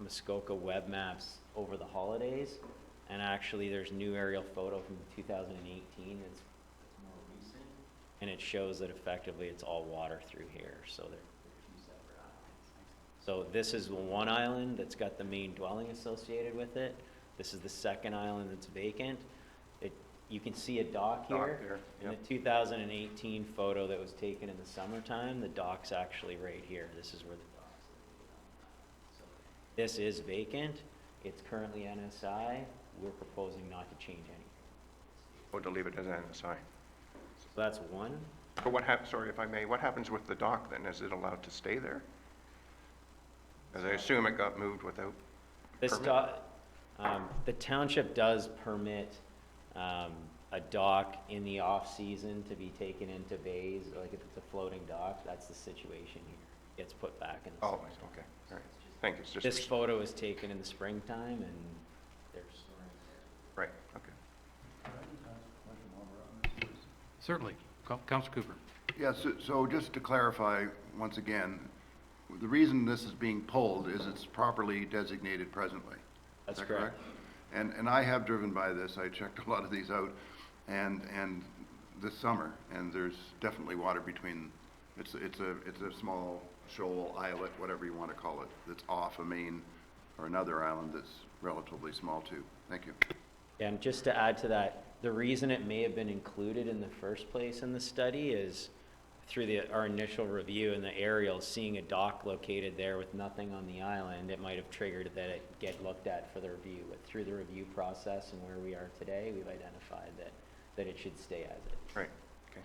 Muskoka web maps over the holidays, and actually there's new aerial photo from 2018 that's more recent, and it shows that effectively it's all water through here, so they're 2 separate islands. So this is one island that's got the main dwelling associated with it. This is the second island that's vacant. You can see a dock here. Dock there, In yep. the 2018 photo that was taken in the summertime, the dock's actually right here. This is where the dock's located. So this is vacant. It's currently NSI. We're proposing not to change anything. Or to leave it as NSI. So that's one. But sorry if I may, what happens with the dock then? Is it allowed to stay there? As I assume it got moved without This permit? the township does permit a dock in the off-season to be taken into bays, like if it's a floating dock, that's the situation here. It gets put back in the Oh, summer. okay, all right. Thank you. It's just This photo was taken in the springtime, and they're storing there. right, okay. Certainly. Councilor Cooper. Yes, so just to clarify, once again, the reason this is being pulled is it's properly designated presently. That's Is that correct. And I have driven by this, I checked a lot of these out, and this summer, and there's definitely water between, it's a small shoal, islet, whatever you want to call it, that's off a main or another island that's relatively small too. Thank you. And just to add to that, the reason it may have been included in the first place in the study is through our initial review and the aerial, seeing a dock located there with nothing on the island, it might have triggered that it get looked at for the review. But through the review process and where we are today, we've identified that it should stay as is. Right, okay.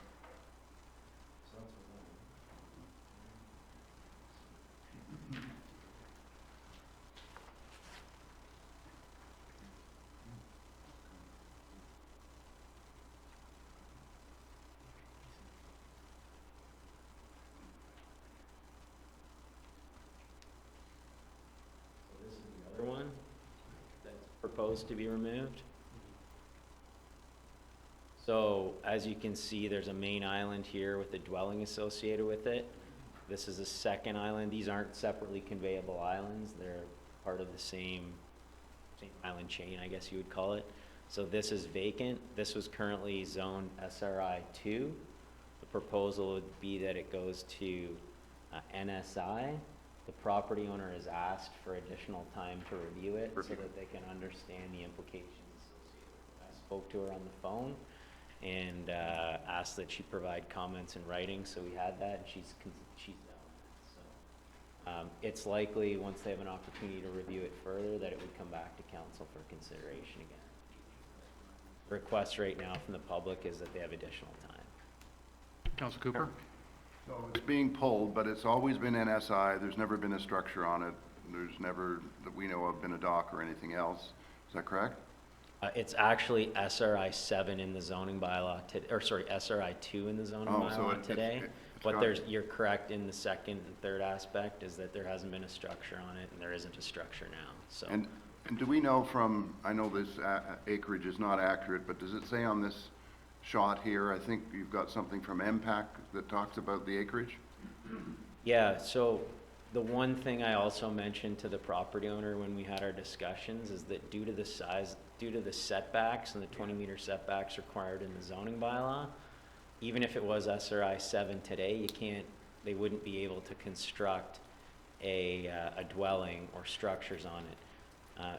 This is the other one that's proposed to be removed. So as you can see, there's a main island here with a dwelling associated with it. This is a second island. These aren't separately conveyable islands. They're part of the same island chain, I guess you would call it. So this is vacant. This was currently zoned SRI 2. The proposal would be that it goes to NSI. The property owner has asked for additional time to review it so that they can understand the implications associated with it. I spoke to her on the phone and asked that she provide comments in writing, so we had that, and she's done that. So it's likely, once they have an opportunity to review it further, that it would come back to council for consideration again. The request right now from the public is that they have additional time. Councilor Cooper. So it's being pulled, but it's always been NSI. There's never been a structure on it. There's never, that we know of, been a dock or anything else. Is that correct? It's actually SRI 7 in the zoning bylaw, SRI 2 in the zoning bylaw today. But you're correct in the second and third aspect is that there hasn't been a structure on it, and there isn't a structure now, so. And do we know from, I know this acreage is not accurate, but does it say on this shot here, I think you've got something from MPAC that talks about the acreage? Yeah, so the one thing I also mentioned to the property owner when we had our discussions is that due to the setbacks and the 20-meter setbacks required in the zoning bylaw, even if it was SRI 7 today, they wouldn't be able to construct a dwelling or structures on it.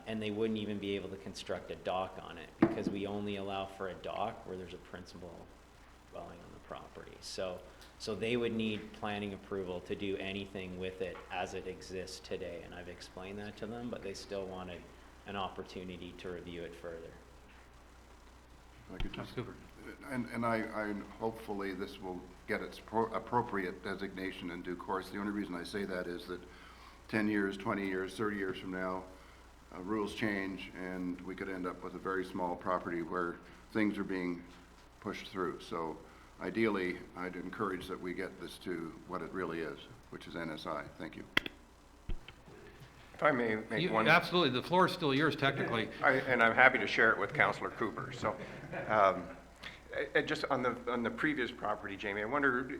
And they wouldn't even be able to construct a dock on it because we only allow for a dock where there's a principal dwelling on the property. So they would need planning approval to do anything with it as it exists today. And I've explained that to them, but they still wanted an opportunity to review it further. And I hopefully this will get its appropriate designation in due course. The only reason I say that is that 10 years, 20 years, 30 years from now, rules change and we could end up with a very small property where things are being pushed through. So ideally, I'd encourage that we get this to what it really is, which is NSI. Thank you. If I may make one... Absolutely, the floor is still yours technically. And I'm happy to share it with Councillor Cooper. So just on the previous property, Jamie, I wonder,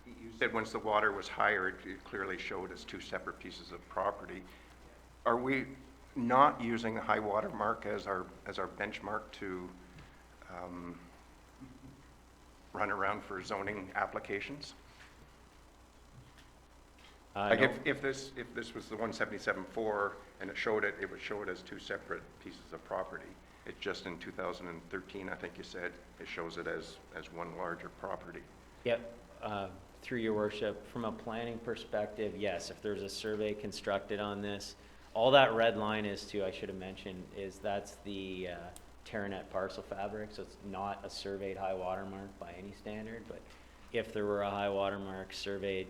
you said once the water was higher, it clearly showed as two separate pieces of property. Are we not using the high water mark as our benchmark to run around for zoning applications? Like if this was the 177.4 and it would show it as two separate pieces of property. It's just in 2013, I think you said, it shows it as one larger property. Yep, through your worship, from a planning perspective, yes, if there's a survey constructed on this, all that red line is too, I should have mentioned, is that's the Terranet parcel fabric, so it's not a surveyed high water mark by any standard, but if there were a high water mark surveyed,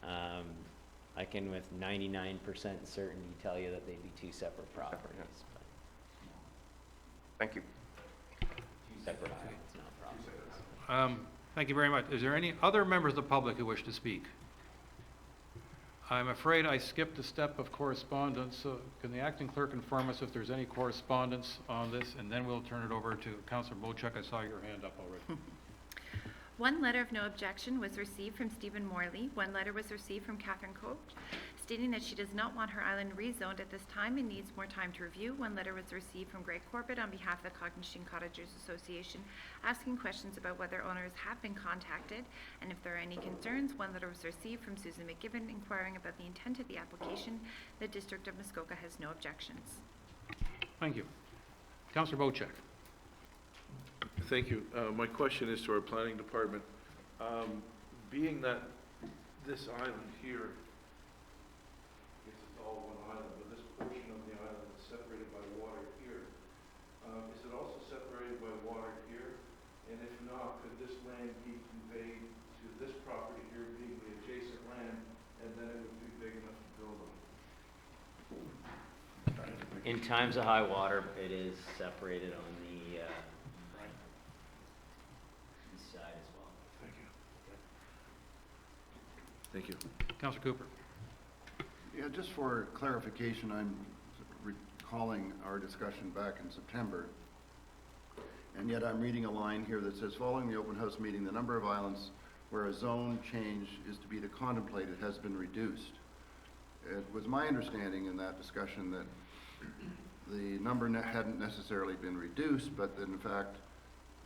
I can with 99% certainty tell you that they'd be two separate properties. But thank you. Two separate islands, not properties. Thank you very much. Is there any other members of the public who wish to speak? I'm afraid I skipped a step of correspondence. So can the acting clerk inform us if there's any correspondence on this, and then we'll turn it over to Councillor Bochek. I saw your hand up already. One letter of no objection was received from Stephen Morley. One letter was received from Catherine Coach, stating that she does not want her island rezoned at this time and needs more time to review. One letter was received from Greg Corbett on behalf of the Cognition Cottagers Association, asking questions about whether owners have been contacted and if there are any concerns. One letter was received from Susan McGibbon inquiring about the intent of the application. The District of Muskoka has no objections. Thank you. Councillor Bocek. Thank you. My question is to our planning department. Being that this island here, it's all one island, but this portion of the island is separated by water here. Is it also separated by water here? And if not, could this land be conveyed to this property here being the adjacent land, and then it would be big enough to build on? In times of high water, it is separated on the east side as well. Thank you. Thank you. Councillor Cooper. Yeah, just for clarification, I'm recalling our discussion back in September, and yet I'm reading a line here that says, following the open house meeting, the number of islands where a zone change is to be contemplated has been reduced. It was my understanding in that discussion that the number hadn't necessarily been reduced, but that in fact,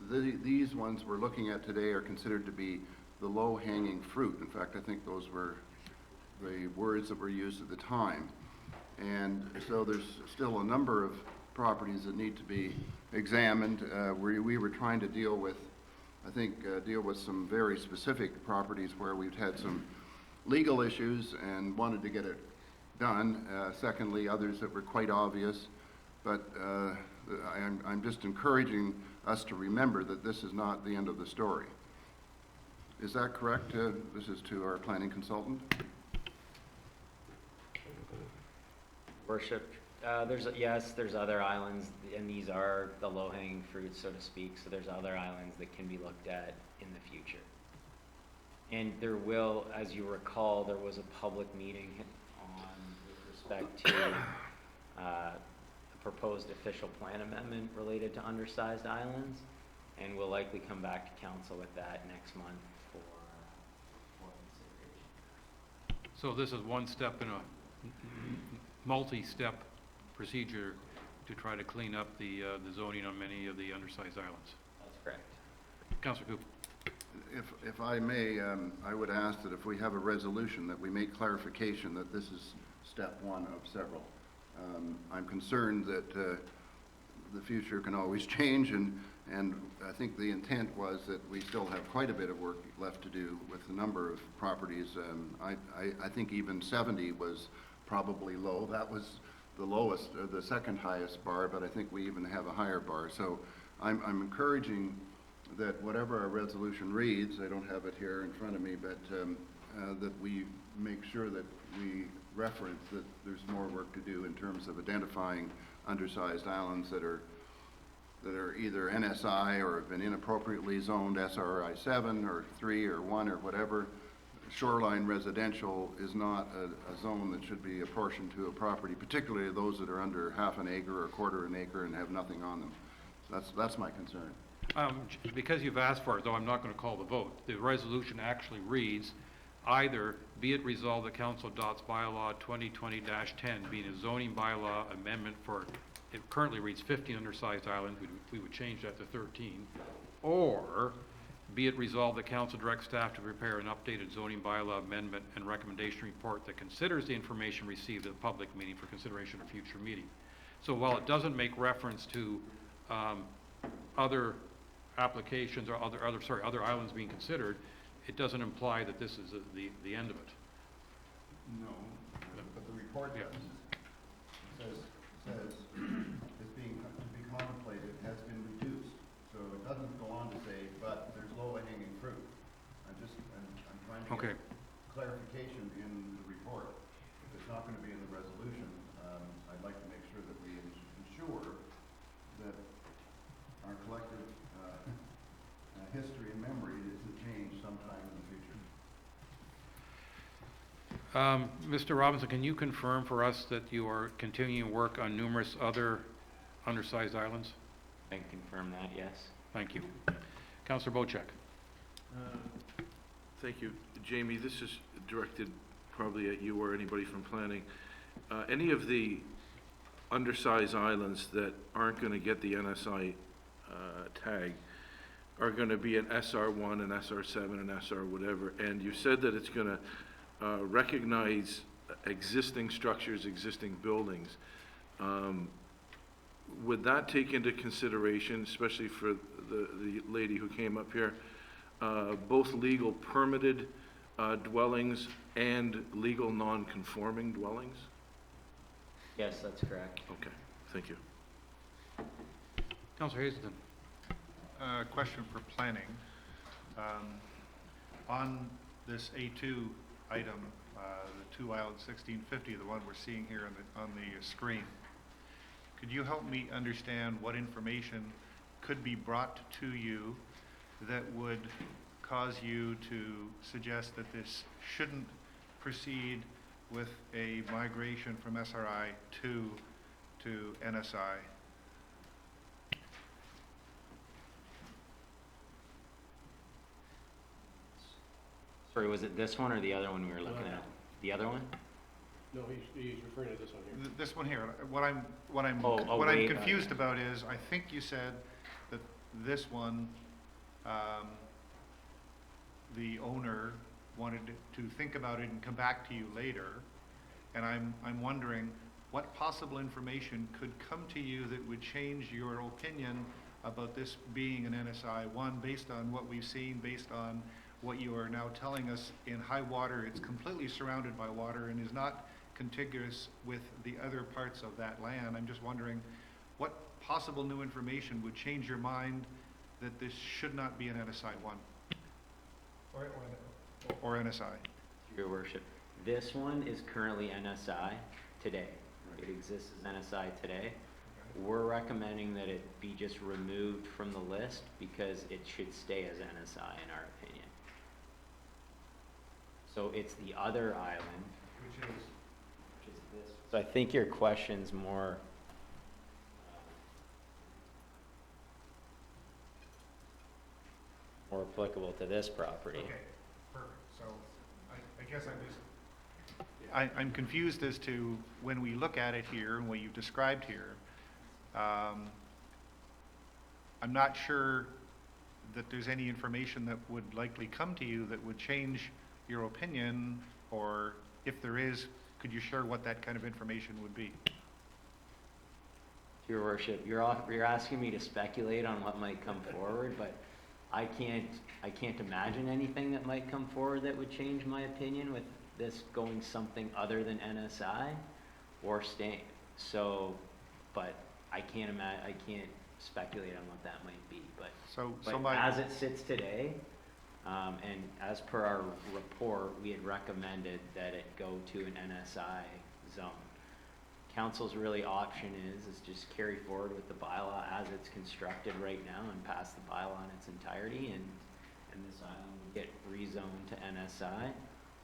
these ones we're looking at today are considered to be the low-hanging fruit. In fact, I think those were the words that were used at the time. And so there's still a number of properties that need to be examined. We were trying to deal with, I think, deal with some very specific properties where we've had some legal issues and wanted to get it done. Secondly, others that were quite obvious. But I'm just encouraging us to remember that this is not the end of the story. Is that correct? This is to our planning consultant. Worship, there's other islands, and these are the low-hanging fruits, so to speak, so there's other islands that can be looked at in the future. And there will, as you recall, there was a public meeting with respect to a proposed official plan amendment related to undersized islands, and we'll likely come back to council with that next month for consideration. So this is one step in a multi-step procedure to try to clean up the zoning on many of the undersized islands. That's correct. Councillor Cooper. If I may, I would ask that if we have a resolution that we make clarification that this is step one of several. I'm concerned that the future can always change, and I think the intent was that we still have quite a bit of work left to do with the number of properties. I think even 70 was probably low. That was the lowest, or the second highest bar, but I think we even have a higher bar. So I'm encouraging that whatever our resolution reads, I don't have it here in front of me, but that we make sure that we reference that there's more work to do in terms of identifying undersized islands that are either NSI or have been inappropriately zoned SRI 7 or 3 or 1 or whatever. Shoreline residential is not a zone that should be apportioned to a property, particularly those that are under half an acre or a quarter an acre and have nothing on them. That's my concern. Because you've asked for it, though I'm not going to call the vote, the resolution actually reads, either be it resolved that Council adopts bylaw 2020-10 being a zoning bylaw amendment for, it currently reads 15 undersized islands, we would change that to 13, or be it resolved that Council directs staff to prepare an updated zoning bylaw amendment and recommendation report that considers the information received at the public meeting for consideration at a future meeting. So while it doesn't make reference to other applications or other islands being considered, it doesn't imply that this is the end of it. No, but the report says is being to be contemplated has been reduced. So it doesn't go on to say, but there's low-hanging fruit. I'm trying to get clarification in the report. If it's not going to be in the resolution, I'd like to make sure that we ensure that our collective history and memory isn't changed sometime in the future. Mr. Robinson, can you confirm for us that you are continuing work on numerous other undersized islands? I can confirm that, yes. Thank you. Councillor Bocek. Thank you. Jamie, this is directed probably at you or anybody from planning. Any of the undersized islands that aren't going to get the NSI tag are going to be an SR1, an SR7, an SR whatever, and you said that it's going to recognize existing structures, existing buildings. Would that take into consideration, especially for the lady who came up here, both legal permitted dwellings and legal non-conforming dwellings? Yes, that's correct. Okay, thank you. Councillor Hazelton. Question for planning. On this A2 item, the 2 island 1650, the one we're seeing here on the screen, could you help me understand what information could be brought to you that would cause you to suggest that this shouldn't proceed with a migration from SRI to NSI? Sorry, was it this one or the other one we were looking at? The other one? No, he's referring to this one here. This one here, what I'm Oh, what I'm wait, confused about is, I think you said that this one, the owner wanted to think about it and come back to you later, and I'm wondering what possible information could come to you that would change your opinion about this being an NSI 1, based on what we've seen, based on what you are now telling us. In high water, it's completely surrounded by water and is not contiguous with the other parts of that land. I'm just wondering what possible new information would change your mind that this should not be an NSI 1 or NSI. Your worship, this one is currently NSI today. It exists as NSI today. We're recommending that it be just removed from the list because it should stay as NSI in our opinion. So it's the other island, Which is? this. So I think your question's more more applicable to this property. Okay, perfect. So I guess I'm confused as to, when we look at it here and what you've described here, I'm not sure that there's any information that would likely come to you that would change your opinion, or if there is, could you share what that kind of information would be? Your worship, you're asking me to speculate on what might come forward, but I can't imagine anything that might come forward that would change my opinion with this going something other than NSI or staying. So, but I can't speculate on what that might be. But as it sits today, and as per our report, we had recommended that it go to an NSI zone. Council's really option is just carry forward with the bylaw as it's constructed right now and pass the bylaw in its entirety, and this island would get rezoned to NSI,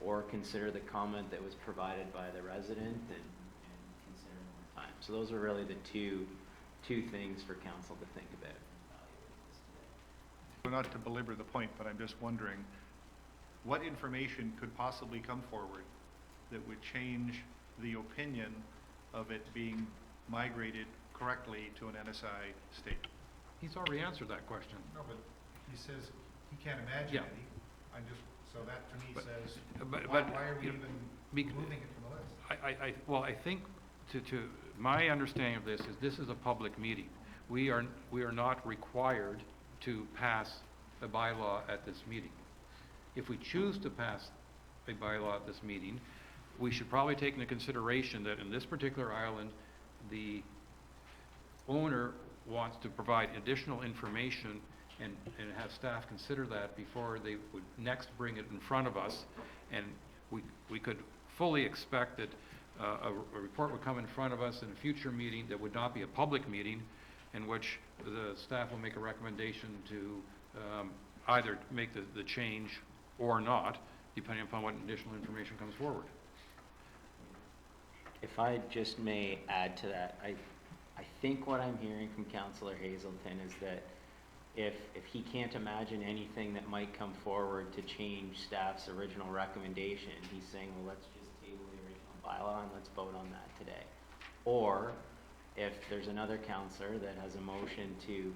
or consider the comment that was provided by the resident and consider more time. So those are really the two things for council to think about. Not to belabor the point, but I'm just wondering, what information could possibly come forward that would change the opinion of it being migrated correctly to an NSI state? He's already answered that question. No, but he says he can't imagine Yeah. any. I'm just, so that to me But- says, but- why but, are we you know, even moving it from the list? Well, I think my understanding of this is a public meeting. We are not required to pass a bylaw at this meeting. If we choose to pass a bylaw at this meeting, we should probably take into consideration that in this particular island, the owner wants to provide additional information and have staff consider that before they would next bring it in front of us. And we could fully expect that a report would come in front of us in a future meeting that would not be a public meeting, in which the staff will make a recommendation to either make the change or not, depending upon what additional information comes forward. If I just may add to that, I think what I'm hearing from Councillor Hazelton is that if he can't imagine anything that might come forward to change staff's original recommendation, he's saying, well, let's just table the original bylaw and let's vote on that today. Or if there's another counselor that has a motion to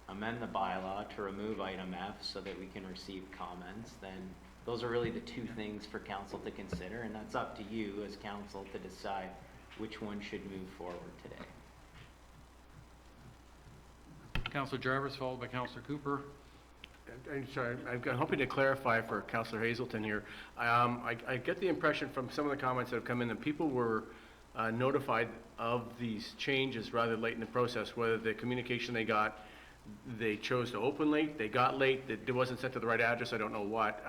amend the bylaw to remove item F so that we can receive comments, then those are really the two things for council to consider, and that's up to you as council to decide which one should move forward today. Councillor Jarvis, followed by Councillor Cooper. I'm sorry, I'm hoping to clarify for Councillor Hazelton here. I get the impression from some of the comments that have come in that people were notified of these changes rather late in the process, whether the communication they got, they chose to open late, they got late, it wasn't sent to the right address, I don't know what.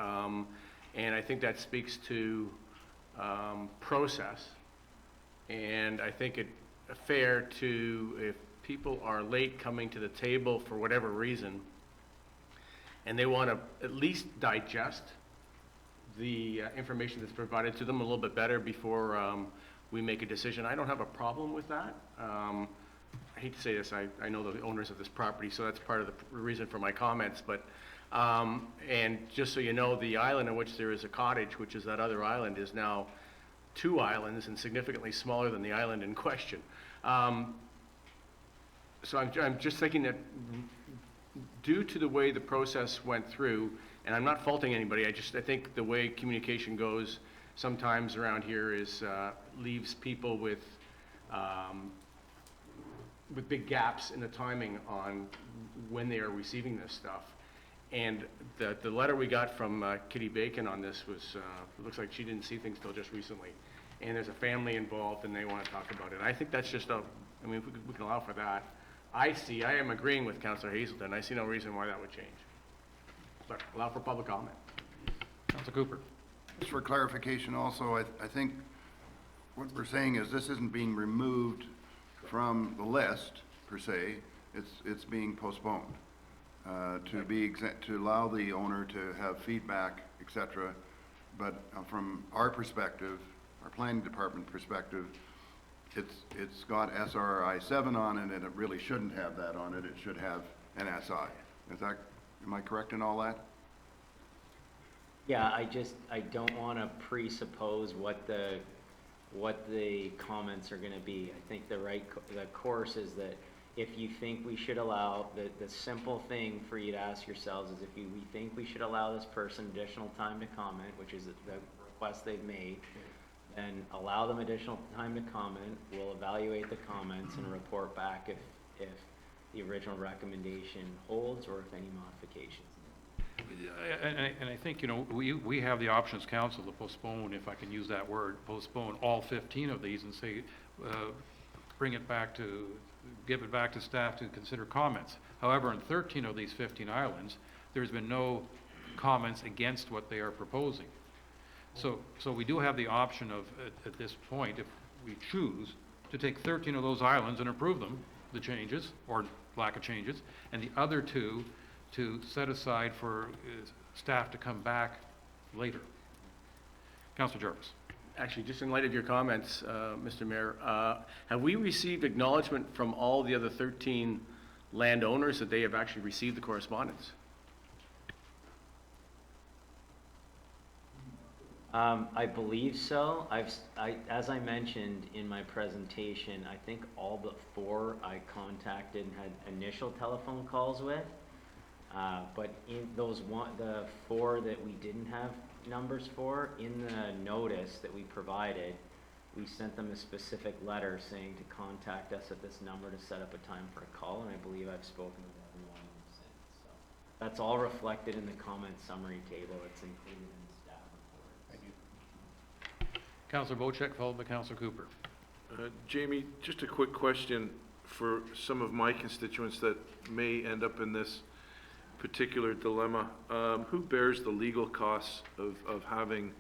And I think that speaks to process. And I think it's fair to, if people are late coming to the table for whatever reason, and they want to at least digest the information that's provided to them a little bit better before we make a decision. I don't have a problem with that. I hate to say this, I know the owners of this property, so that's part of the reason for my comments, but, and just so you know, the island in which there is a cottage, which is that other island, is now 2 islands and significantly smaller than the island in question. So I'm just thinking that due to the way the process went through, and I'm not faulting anybody, I think the way communication goes sometimes around here is leaves people with big gaps in the timing on when they are receiving this stuff. And the letter we got from Kitty Bacon on this was, it looks like she didn't see things till just recently. And there's a family involved and they want to talk about it. I think that's just I mean, we can allow for that. I am agreeing with Councillor Hazelton. I see no reason why that would change. But allow for public comment. Councillor Cooper. Just for clarification also, I think what we're saying is this isn't being removed from the list, per se. It's being postponed to allow the owner to have feedback, et cetera. But from our perspective, our planning department perspective, it's got SRI 7 on it, and it really shouldn't have that on it. It should have an SI. Am I correct in all that? Yeah, I don't want to presuppose what the comments are going to be. I think the course is that if you think we should allow, the simple thing for you to ask yourselves is if we think we should allow this person additional time to comment, which is the request they've made, then allow them additional time to comment. We'll evaluate the comments and report back if the original recommendation holds or if any modifications. And I think, you know, we have the option as council to postpone, if I can use that word, postpone all 15 of these and say, give it back to staff to consider comments. However, in 13 of these 15 islands, there's been no comments against what they are proposing. So we do have the option of, at this point, if we choose, to take 13 of those islands and approve them, the changes, or lack of changes, and the other 2 to set aside for staff to come back later. Councillor Jarvis. Actually, just in light of your comments, Mr. Mayor, have we received acknowledgement from all the other 13 landowners that they have actually received the correspondence? I believe so. As I mentioned in my presentation, I think all but 4 I contacted and had initial telephone calls with. But in the 4 that we didn't have numbers for, in the notice that we provided, we sent them a specific letter saying to contact us at this number to set up a time for a call, and I believe I've spoken with everyone since. So that's all reflected in the comment summary table. It's included in the staff report. Thank you. Councillor Bocek, followed by Councillor Cooper. Jamie, just a quick question for some of my constituents that may end up in this particular dilemma. Who bears the legal costs of having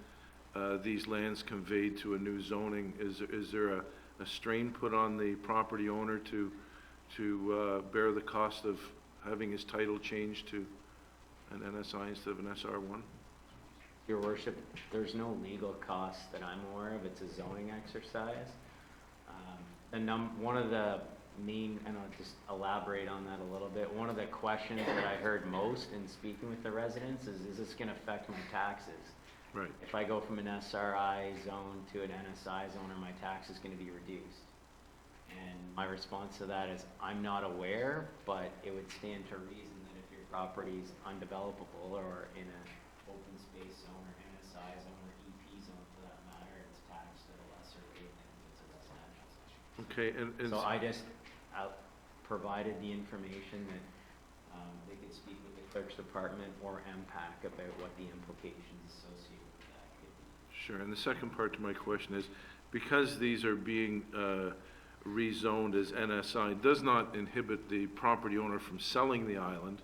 these lands conveyed to a new zoning? Is there a strain put on the property owner to bear the cost of having his title changed to an NSI instead of an SR1? Your Worship, there's no legal cost that I'm aware of. It's a zoning exercise. One of the and I'll just elaborate on that a little bit. One of the questions that I heard most in speaking with the residents is this gonna affect my taxes? Right. If I go from an SRI zone to an NSI zone, are my taxes gonna be reduced? And my response to that is, I'm not aware, but it would stand to reason that if your property is undevelopable or in an open space zone or NSI zone or EP zone for that matter, it's taxed at a lesser rate than if it's a residential section. Okay, and So I just provided the information that they could speak with the clerk's department or MPAC about what the implications associated with that could be. sure, and the second part to my question is, because these are being rezoned as NSI, does not inhibit the property owner from selling the island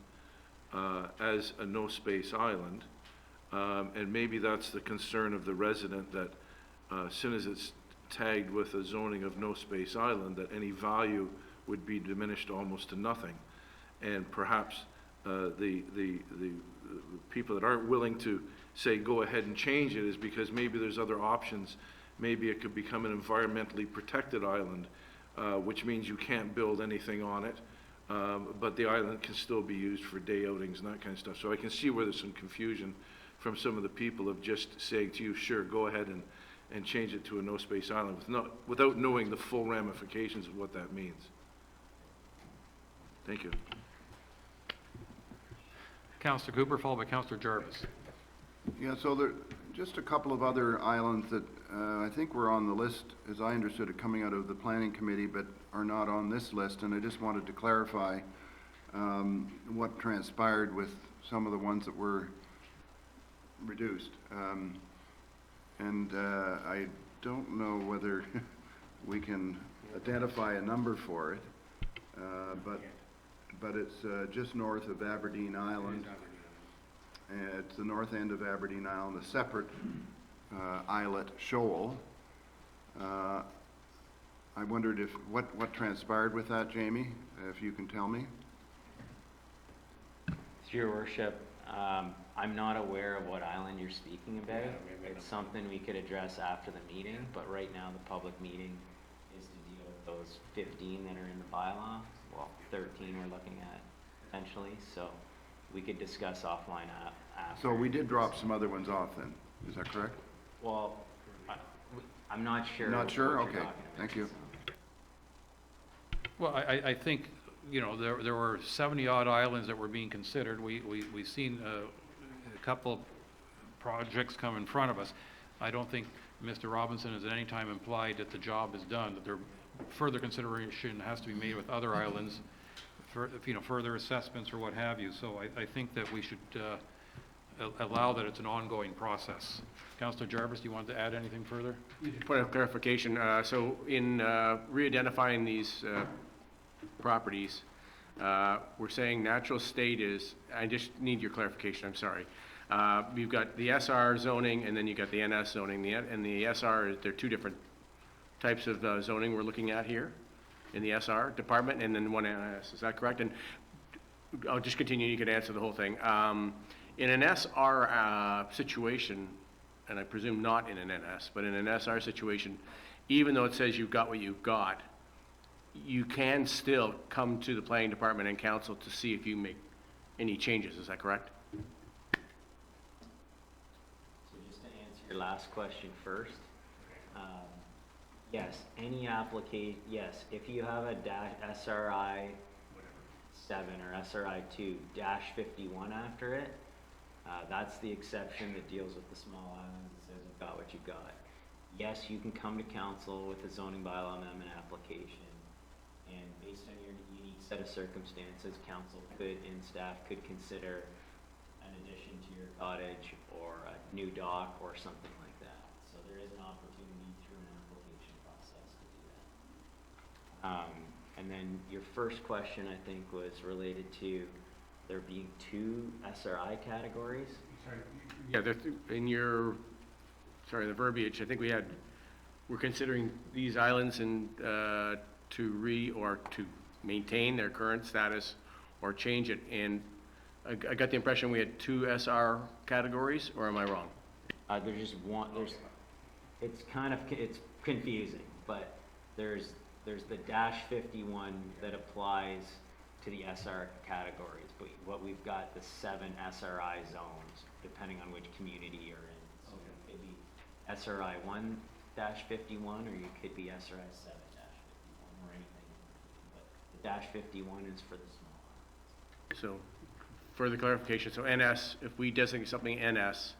as a no-space island, and maybe that's the concern of the resident, that as soon as it's tagged with a zoning of no-space island, that any value would be diminished almost to nothing. And perhaps the people that aren't willing to say, go ahead and change it, is because maybe there's other options. Maybe it could become an environmentally protected island, which means you can't build anything on it, but the island can still be used for day outings and that kind of stuff. So I can see where there's some confusion from some of the people of just saying to you, sure, go ahead and change it to a no-space island without knowing the full ramifications of what that means. Thank you. Councillor Cooper, followed by Councillor Jarvis. Yeah, so there, just a couple of other islands that I think were on the list, as I understood it, coming out of the planning committee, but are not on this list, and I just wanted to clarify what transpired with some of the ones that were reduced. I don't know whether we can identify a number for it, but it's just north of Aberdeen Island. It's the north end of Aberdeen Island, a separate islet shoal. I wondered if what transpired with that, Jamie, if you can tell me. Through your worship, I'm not aware of what island you're speaking about. It's something we could address after the meeting, but right now the public meeting is to deal with those 15 that are in the bylaw. Well, 13 we're looking at potentially, so we could discuss offline after. So we did drop some other ones off then, is that correct? Well, I'm not sure. Not sure? what you're Okay, talking about, thank you. so. Well, I think, you know, there were 70-odd islands that were being considered. We've seen a couple of projects come in front of us. I don't think Mr. Robinson has at any time implied that the job is done, that there further consideration has to be made with other islands, for, you know, further assessments or what have you. So I think that we should allow that it's an ongoing process. Councillor Jarvis, do you want to add anything further? Point of clarification, so in re-identifying these properties, we're saying natural state is, I just need your clarification, I'm sorry. You've got the SR zoning and then you've got the NS zoning, and the SR, they're two different types of zoning we're looking at here in the SR department, and then one NS, is that correct? And I'll just continue, you can answer the whole thing. In an SR situation, and I presume not in an NS, but in an SR situation, even though it says you've got what you've got, you can still come to the planning department and council to see if you make any changes, is that correct? So just to answer your last question first, yes, any yes, if you have a SRI 7 or SRI 2 -51 after it, that's the exception that deals with the small islands and says you've got what you've got. Yes, you can come to council with a zoning bylaw amendment application, and based on your unique set of circumstances, council could and staff could consider an addition to your cottage or a new dock or something like that. So there is an opportunity through an application process to do that. And then your first question, I think, was related to there being 2 SRI categories. Yeah, in your, sorry, the verbiage, I think we're considering these islands and to maintain their current status or change it, and I got the impression we had 2 SR categories, or am I wrong? There's just one, it's confusing, but there's there's the -51 that applies to the SR categories, but what we've got the 7 SRI zones, depending on which community you're in. So it could be SRI 1-51, or you could be SRI 7-51, or anything. But the -51 is for the small islands. So, further clarification, so NS, if we designate something NS,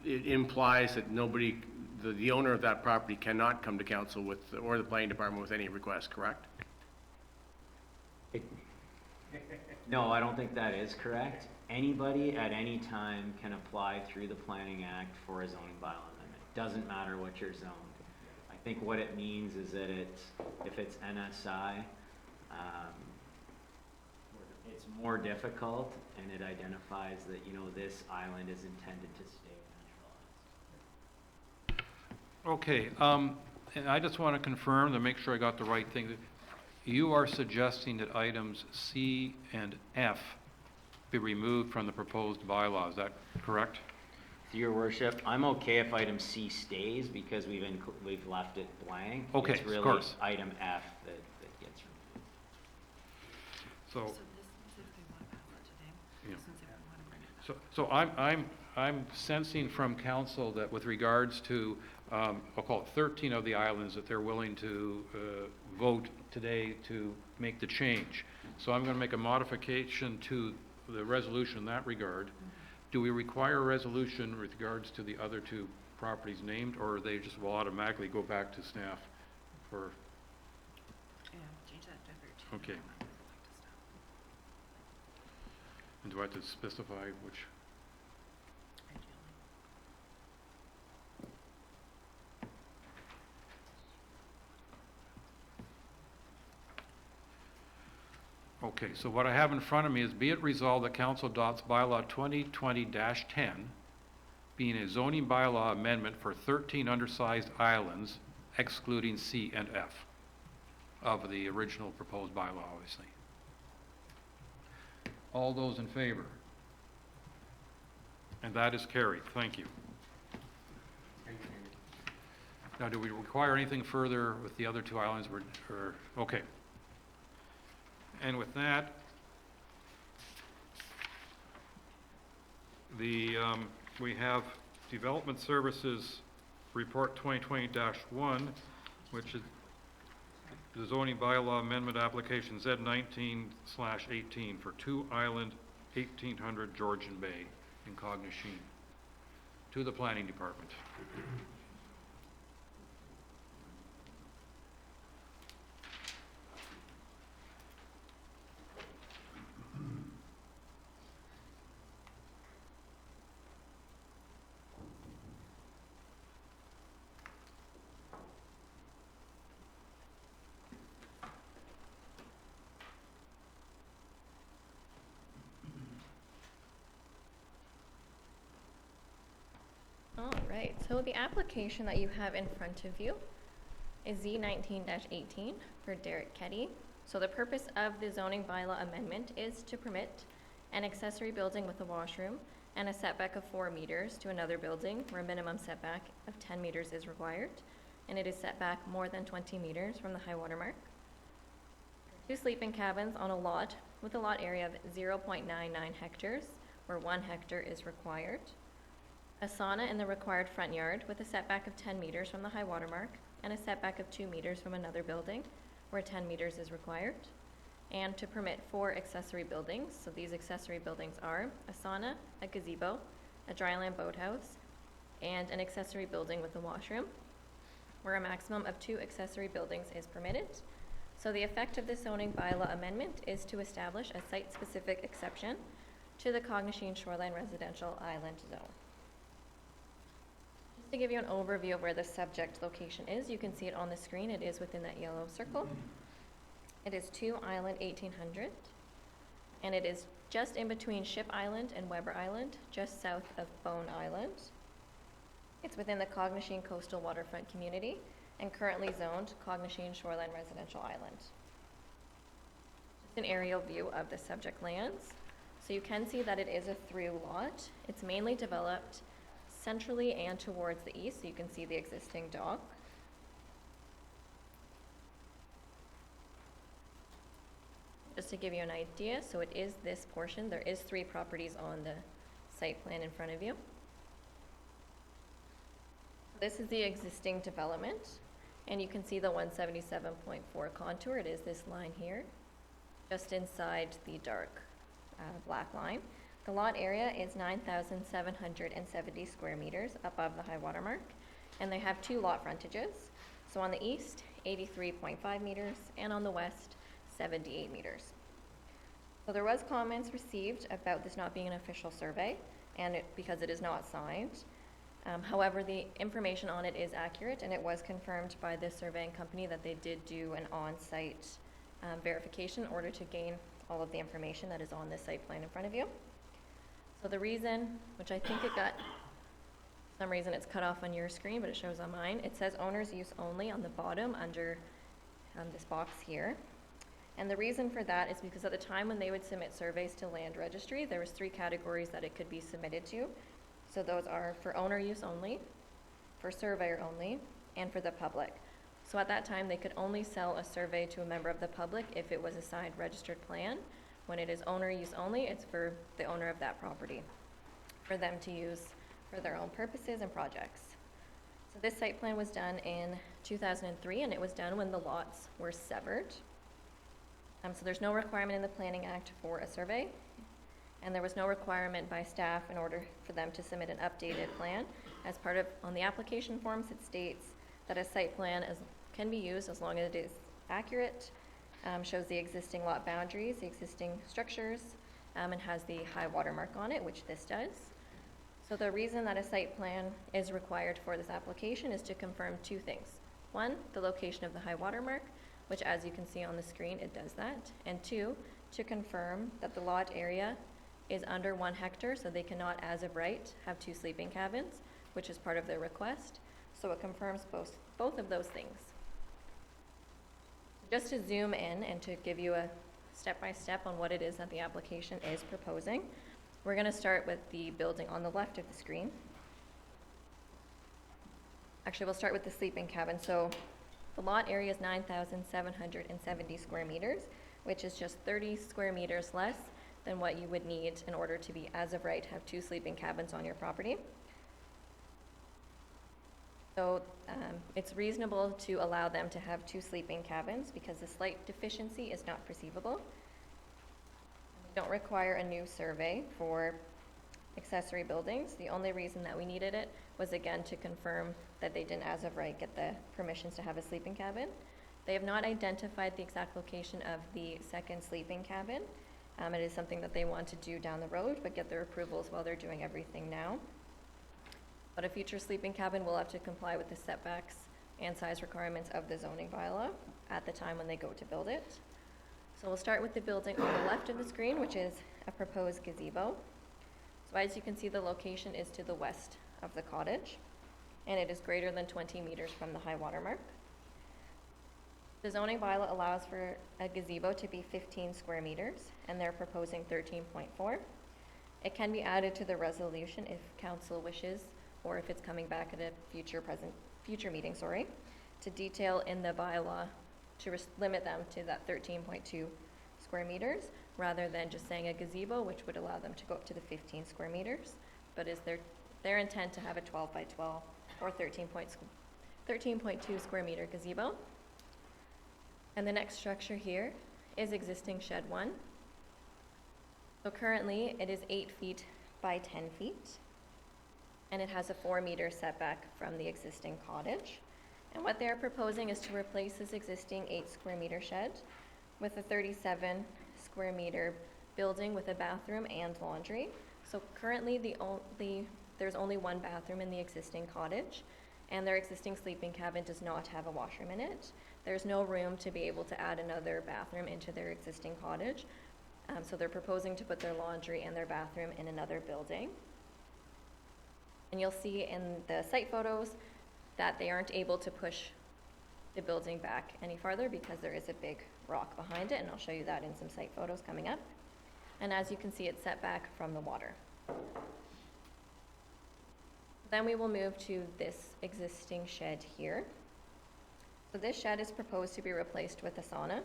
it implies that nobody, the owner of that property cannot come to council with, or the planning department with any request, correct? No, I don't think that is correct. Anybody at any time can apply through the Planning Act for a zoning bylaw amendment. Doesn't matter what you're zoned. I think what it means is that if it's NSI, it's more difficult, and it identifies that, you know, this island is intended to stay naturalized. Okay, and I just want to confirm to make sure I got the right thing. You are suggesting that items C and F be removed from the proposed bylaw, is that correct? Your worship, I'm okay if item C stays because we've left it blank. Okay, It's of really course. item F that gets removed. So, this is if they want to pass that today. Yeah. This one's if they want to bring it back. so I'm sensing from council that with regards to, I'll call it 13 of the islands, that they're willing to vote today to make the change. So I'm going to make a modification to the resolution in that regard. Do we require a resolution with regards to the other 2 properties named, or they just will automatically go back to staff for, Yeah, change that to 13. Okay. and do I have to specify which? Okay, so what I have in front of me is, be it resolved that council adopts bylaw 2020-10, being a zoning bylaw amendment for 13 undersized islands, excluding C and F of the original proposed bylaw, obviously. All those in favor? And that is carried. Thank you. Now, do we require anything further with the other 2 islands? Okay. And with that, we have Development Services Report 2020-1, which is the zoning bylaw amendment application Z19/18 for 2 Island 1800 Georgian Bay in Cognisheen, to the Planning Department. All right, so the application that you have in front of you is Z19-18 for Derek Ketty. So the purpose of the zoning bylaw amendment is to permit an accessory building with a washroom and a setback of 4 meters to another building where a minimum setback of 10 meters is required, and it is set back more than 20 meters from the high water mark. 2 sleeping cabins on a lot with a lot area of 0.99 hectares, where 1 hectare is required. A sauna in the required front yard with a setback of 10 meters from the high water mark and a setback of 2 meters from another building where 10 meters is required. And to permit 4 accessory buildings. So these accessory buildings are a sauna, a gazebo, a dryland boathouse, and an accessory building with a washroom, where a maximum of 2 accessory buildings is permitted. So the effect of this zoning bylaw amendment is to establish a site-specific exception to the Cognisheen Shoreline Residential Island Zone. To give you an overview of where the subject location is, you can see it on the screen. It is within that yellow circle. It is 2 Island 1800, and it is just in between Ship Island and Weber Island, just south of Bone Island. It's within the Cognisheen Coastal Waterfront Community and currently zoned Cognisheen Shoreline Residential Island. Just an aerial view of the subject lands. So you can see that it is a through lot. It's mainly developed centrally and towards the east, so you can see the existing dock. just to give you an idea, so it is this portion. There is 3 properties on the site plan in front of you. This is the existing development, and you can see the 177.4 contour. It is this line here, just inside the dark black line. The lot area is 9,770 square meters above the high water mark, and they have 2 lot frontages. So on the east, 83.5 meters, and on the west, 78 meters. So there was comments received about this not being an official survey, and because it is not signed. However, the information on it is accurate, and it was confirmed by the surveying company that they did do an on-site verification in order to gain all of the information that is on this site plan in front of you. So the reason, which I think it got, for some reason it's cut off on your screen, but it shows on mine, it says owner's use only on the bottom under this box here. And the reason for that is because at the time when they would submit surveys to land registry, there was 3 categories that it could be submitted to. So those are for owner use only, for surveyor only, and for the public. So at that time, they could only sell a survey to a member of the public if it was a signed registered plan. When it is owner use only, it's for the owner of that property, for them to use for their own purposes and projects. So this site plan was done in 2003, and it was done when the lots were severed. So there's no requirement in the Planning Act for a survey, and there was no requirement by staff in order for them to submit an updated plan. As part of, on the application forms, it states that a site plan can be used as long as it is accurate, shows the existing lot boundaries, the existing structures, and has the high water mark on it, which this does. So the reason that a site plan is required for this application is to confirm 2 things. 1, the location of the high water mark, which as you can see on the screen, it does that. And 2, to confirm that the lot area is under 1 hectare, so they cannot, as of right, have 2 sleeping cabins, which is part of their request. So it confirms both of those things. Just to zoom in and to give you a step-by-step on what it is that the application is proposing, we're going to start with the building on the left of the screen. Actually, we'll start with the sleeping cabin. So the lot area is 9,770 square meters, which is just 30 square meters less than what you would need in order to be, as of right, have 2 sleeping cabins on your property. So it's reasonable to allow them to have 2 sleeping cabins because the slight deficiency is not perceivable. We don't require a new survey for accessory buildings. The only reason that we needed it was, again, to confirm that they didn't, as of right, get the permissions to have a sleeping cabin. They have not identified the exact location of the second sleeping cabin. It is something that they want to do down the road, but get their approvals while they're doing everything now. But a future sleeping cabin will have to comply with the setbacks and size requirements of the zoning bylaw at the time when they go to build it. So we'll start with the building on the left of the screen, which is a proposed gazebo. So as you can see, the location is to the west of the cottage, and it is greater than 20 meters from the high water mark. The zoning bylaw allows for a gazebo to be 15 square meters, and they're proposing 13.4. It can be added to the resolution if council wishes, or if it's coming back at a future meeting, to detail in the bylaw to limit them to that 13.2 square meters, rather than just saying a gazebo, which would allow them to go up to the 15 square meters, but is their intent to have a 12 by 12 or 13.2 square meter gazebo. And the next structure here is existing shed 1. So currently it is 8 feet by 10 feet, and it has a 4-meter setback from the existing cottage. And what they're proposing is to replace this existing 8 square meter shed with a 37 square meter building with a bathroom and laundry. So currently there's only 1 bathroom in the existing cottage, and their existing sleeping cabin does not have a washroom in it. There's no room to be able to add another bathroom into their existing cottage. So they're proposing to put their laundry and their bathroom in another building. And you'll see in the site photos that they aren't able to push the building back any farther because there is a big rock behind it, and I'll show you that in some site photos coming up. And as you can see, it's set back from the water. Then we will move to this existing shed here. So this shed is proposed to be replaced with a sauna.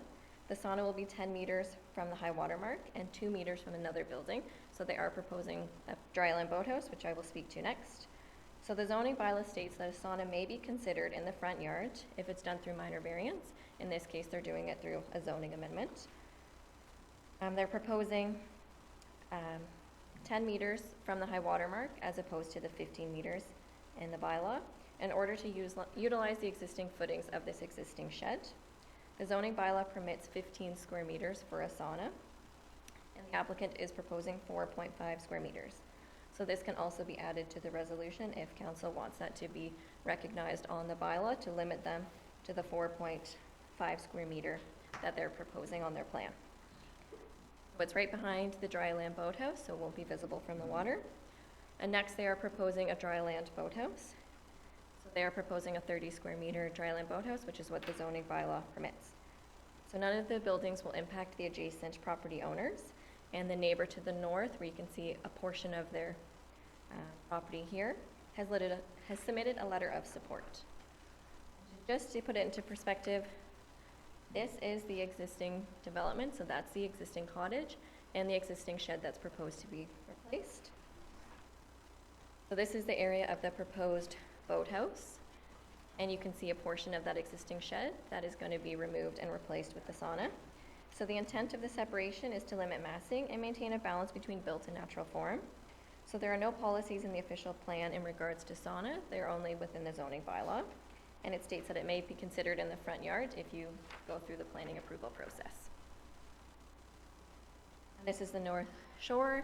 The sauna will be 10 meters from the high water mark and 2 meters from another building. So they are proposing a dryland boathouse, which I will speak to next. So the zoning bylaw states that a sauna may be considered in the front yard if it's done through minor variance. In this case, they're doing it through a zoning amendment. They're proposing 10 meters from the high water mark as opposed to the 15 meters in the bylaw in order to utilize the existing footings of this existing shed. The zoning bylaw permits 15 square meters for a sauna, and the applicant is proposing 4.5 square meters. So this can also be added to the resolution if council wants that to be recognized on the bylaw to limit them to the 4.5 square meter that they're proposing on their plan. So it's right behind the dryland boathouse, so it won't be visible from the water. And next they are proposing a dryland boathouse. So they are proposing a 30 square meter dryland boathouse, which is what the zoning bylaw permits. So none of the buildings will impact the adjacent property owners, and the neighbor to the north, where you can see a portion of their property here, has submitted a letter of support. Just to put it into perspective, this is the existing development, so that's the existing cottage and the existing shed that's proposed to be replaced. So this is the area of the proposed boathouse, and you can see a portion of that existing shed that is going to be removed and replaced with the sauna. So the intent of the separation is to limit massing and maintain a balance between built and natural form. So there are no policies in the official plan in regards to sauna. They're only within the zoning bylaw. And it states that it may be considered in the front yard if you go through the planning approval process. And this is the north shore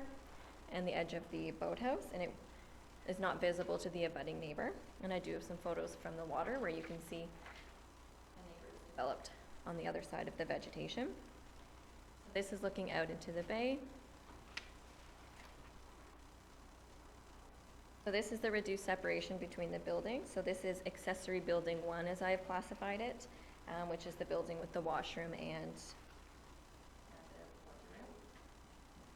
and the edge of the boathouse, and it is not visible to the abutting neighbor. And I do have some photos from the water where you can see the neighbors developed on the other side of the vegetation. This is looking out into the bay. So this is the reduced separation between the buildings. So this is accessory building 1, as I have classified it, which is the building with the washroom and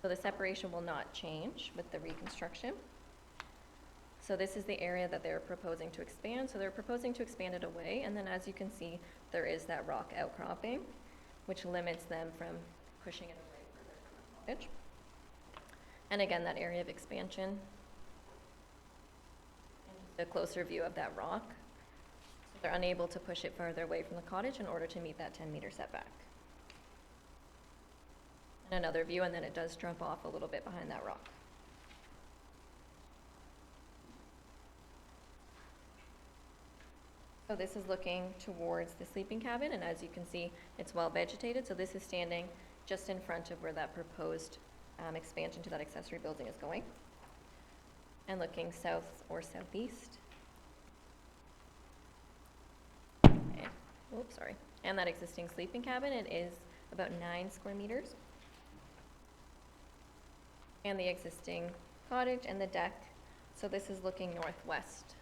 so the separation will not change with the reconstruction. So this is the area that they're proposing to expand. So they're proposing to expand it away, and then as you can see, there is that rock outcropping, which limits them from pushing it away further from the cottage. And again, that area of expansion. A closer view of that rock. So they're unable to push it farther away from the cottage in order to meet that 10-meter setback. And another view, and then it does drop off a little bit behind that rock. So this is looking towards the sleeping cabin, and as you can see, it's well vegetated. So this is standing just in front of where that proposed expansion to that accessory building is going. And looking south or southeast. And that existing sleeping cabin, it is about 9 square meters. And the existing cottage and the deck, so this is looking northwest.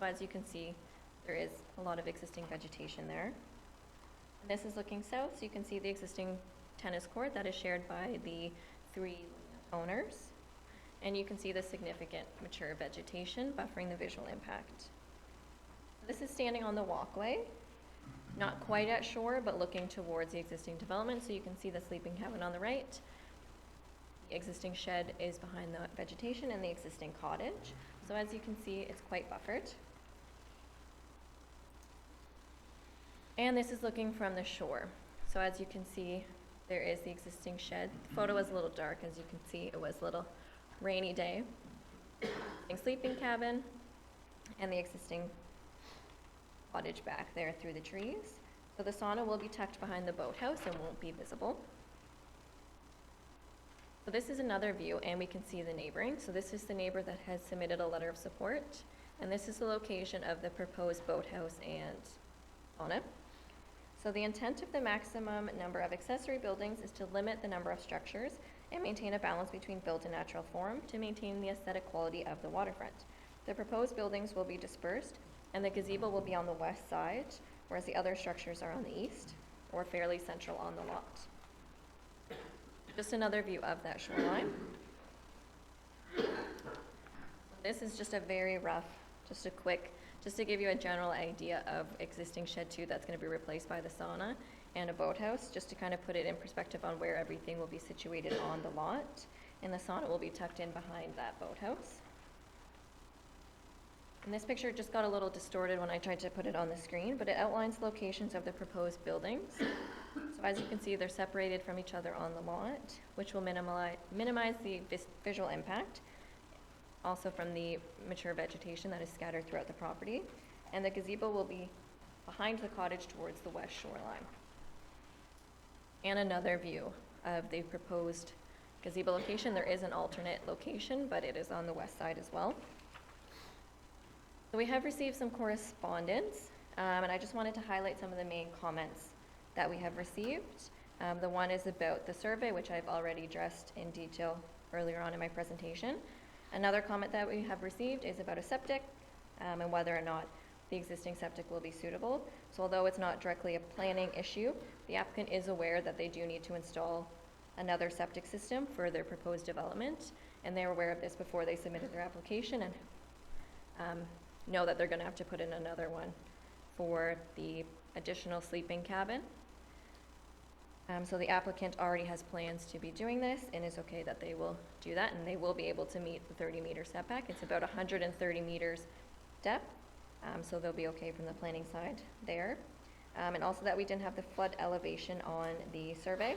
So as you can see, there is a lot of existing vegetation there. And this is looking south, so you can see the existing tennis court that is shared by the 3 owners. And you can see the significant mature vegetation buffering the visual impact. This is standing on the walkway, not quite at shore, but looking towards the existing development. So you can see the sleeping cabin on the right. The existing shed is behind the vegetation and the existing cottage. So as you can see, it's quite buffered. And this is looking from the shore. So as you can see, there is the existing shed. The photo was a little dark, as you can see, it was a little rainy day. Sleeping cabin and the existing cottage back there through the trees. So the sauna will be tucked behind the boathouse and won't be visible. So this is another view, and we can see the neighboring. So this is the neighbor that has submitted a letter of support, and this is the location of the proposed boathouse and sauna. So the intent of the maximum number of accessory buildings is to limit the number of structures and maintain a balance between built and natural form to maintain the aesthetic quality of the waterfront. The proposed buildings will be dispersed, and the gazebo will be on the west side, whereas the other structures are on the east, or fairly central on the lot. Just another view of that shoreline. This is just a very rough just to give you a general idea of existing shed 2 that's going to be replaced by the sauna and a boathouse, just to kind of put it in perspective on where everything will be situated on the lot. And the sauna will be tucked in behind that boathouse. And this picture just got a little distorted when I tried to put it on the screen, but it outlines locations of the proposed buildings. So as you can see, they're separated from each other on the lot, which will minimize the visual impact, also from the mature vegetation that is scattered throughout the property. And the gazebo will be behind the cottage towards the west shoreline. And another view of the proposed gazebo location. There is an alternate location, but it is on the west side as well. So we have received some correspondence, and I just wanted to highlight some of the main comments that we have received. The one is about the survey, which I've already addressed in detail earlier on in my presentation. Another comment that we have received is about a septic, and whether or not the existing septic will be suitable. So although it's not directly a planning issue, the applicant is aware that they do need to install another septic system for their proposed development, and they're aware of this before they submitted their application, and know that they're going to have to put in another one for the additional sleeping cabin. So the applicant already has plans to be doing this and is okay that they will do that, and they will be able to meet the 30-meter setback. It's about 130 meters depth, so they'll be okay from the planning side there. And also that we didn't have the flood elevation on the survey.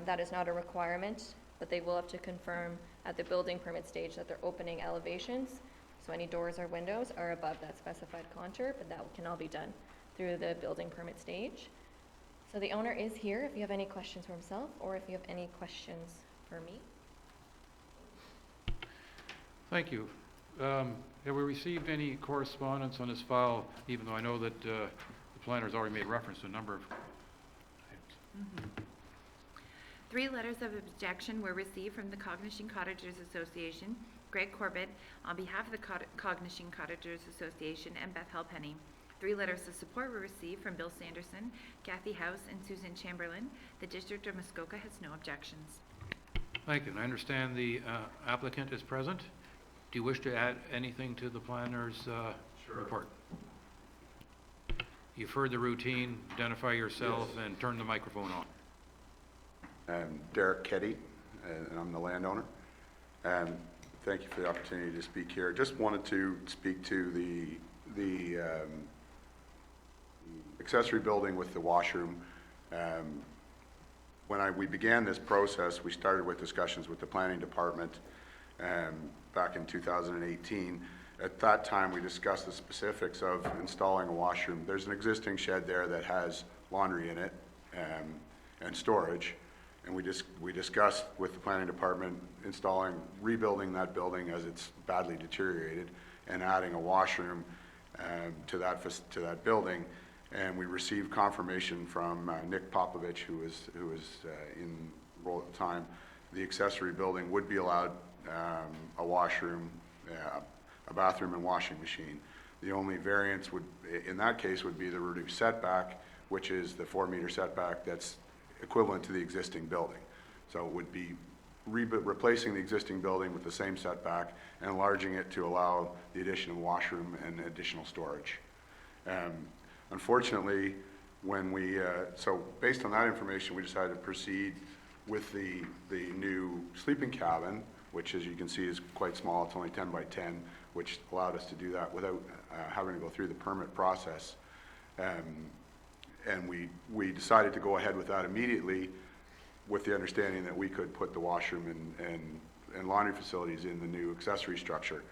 That is not a requirement, but they will have to confirm at the building permit stage that their opening elevations, so any doors or windows, are above that specified contour, but that can all be done through the building permit stage. So the owner is here if you have any questions for himself, or if you have any questions for me. Thank you. Have we received any correspondence on this file, even though I know that the planner's already made reference to a number of items? 3 letters of objection were received from the Cognishing Cottagers Association, Greg Corbett, on behalf of the Cognishing Cottagers Association, and Beth Halpenny. 3 letters of support were received from Bill Sanderson, Kathy House, and Susan Chamberlain. The District of Muskoka has no objections. Thank you. And I understand the applicant is present. Do you wish to add anything to the planner's report? You've heard the routine. Identify yourself and turn the microphone on. I'm Derek Cheque, and I'm the landowner. Thank you for the opportunity to speak here. Just wanted to speak to the accessory building with the washroom. When we began this process, we started with discussions with the planning department back in 2018. At that time, we discussed the specifics of installing a washroom. There's an existing shed there that has laundry in it and storage. And we discussed with the planning department rebuilding that building as it's badly deteriorated, and adding a washroom to that building. And we received confirmation from Nick Popovich, who was in role at the time. The accessory building would be allowed a washroom, a bathroom and washing machine. The only variance in that case would be the reduced setback, which is the 4-meter setback that's equivalent to the existing building. So it would be replacing the existing building with the same setback and enlarging it to allow the addition of washroom and additional storage. Unfortunately, so based on that information, we decided to proceed with the new sleeping cabin, which, as you can see, is quite small. It's only 10 by 10, which allowed us to do that without having to go through the permit process. And we decided to go ahead with that immediately, with the understanding that we could put the washroom and laundry facilities in the new accessory structure.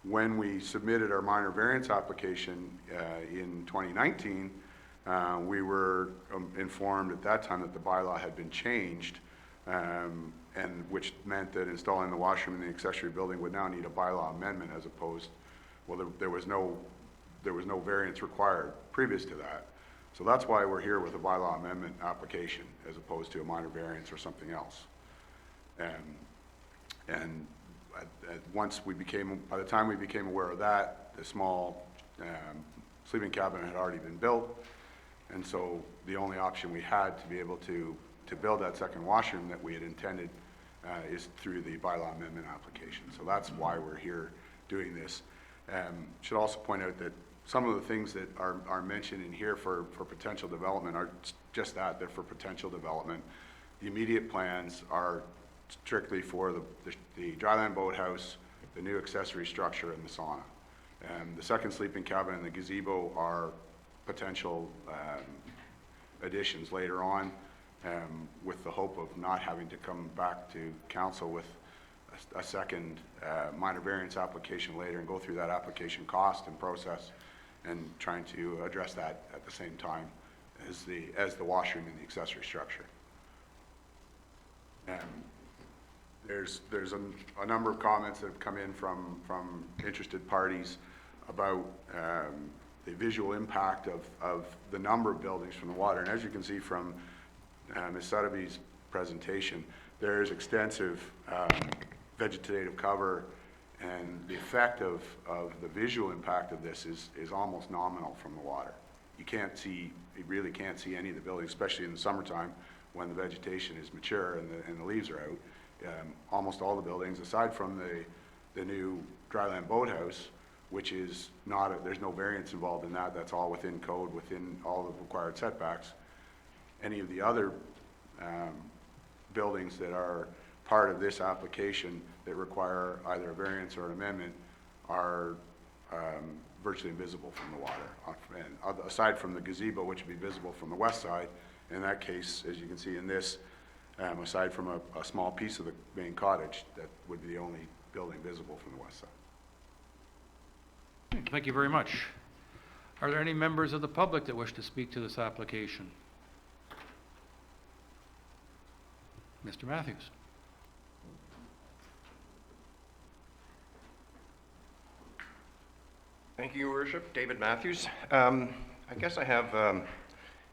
When we submitted our minor variance application in 2019, we were informed at that time that the bylaw had been changed, and which meant that installing the washroom in the accessory building would now need a bylaw amendment, as opposed, well, there was no variance required previous to that. So that's why we're here with a bylaw amendment application, as opposed to a minor variance or something else. And by the time we became aware of that, the small sleeping cabin had already been built. And so the only option we had to be able to build that second washroom that we had intended is through the bylaw amendment application. So that's why we're here doing this. Should also point out that some of the things that are mentioned in here for potential development are just that, they're for potential development. The immediate plans are strictly for the dryland boathouse, the new accessory structure, and the sauna. The second sleeping cabin and the gazebo are potential additions later on, with the hope of not having to come back to council with a second minor variance application later and go through that application cost and process, and trying to address that at the same time as the washroom and the accessory structure. There's a number of comments that have come in from interested parties about the visual impact of the number of buildings from the water. And as you can see from Ms. Sotheby's presentation, there is extensive vegetative cover, and the effect of the visual impact of this is almost nominal from the water. You really can't see any of the buildings, especially in the summertime when the vegetation is mature and the leaves are out. Almost all the buildings, aside from the new dryland boathouse, which is not, there's no variance involved in that, that's all within code, within all the required setbacks. Any of the other buildings that are part of this application that require either a variance or an amendment are virtually invisible from the water. And aside from the gazebo, which would be visible from the west side, in that case, as you can see in this, aside from a small piece of the main cottage, that would be the only building visible from the west side. Thank you very much. Are there any members of the public that wish to speak to this application? Mr. Matthews. Thank you, Your Worship. David Matthews. I guess I have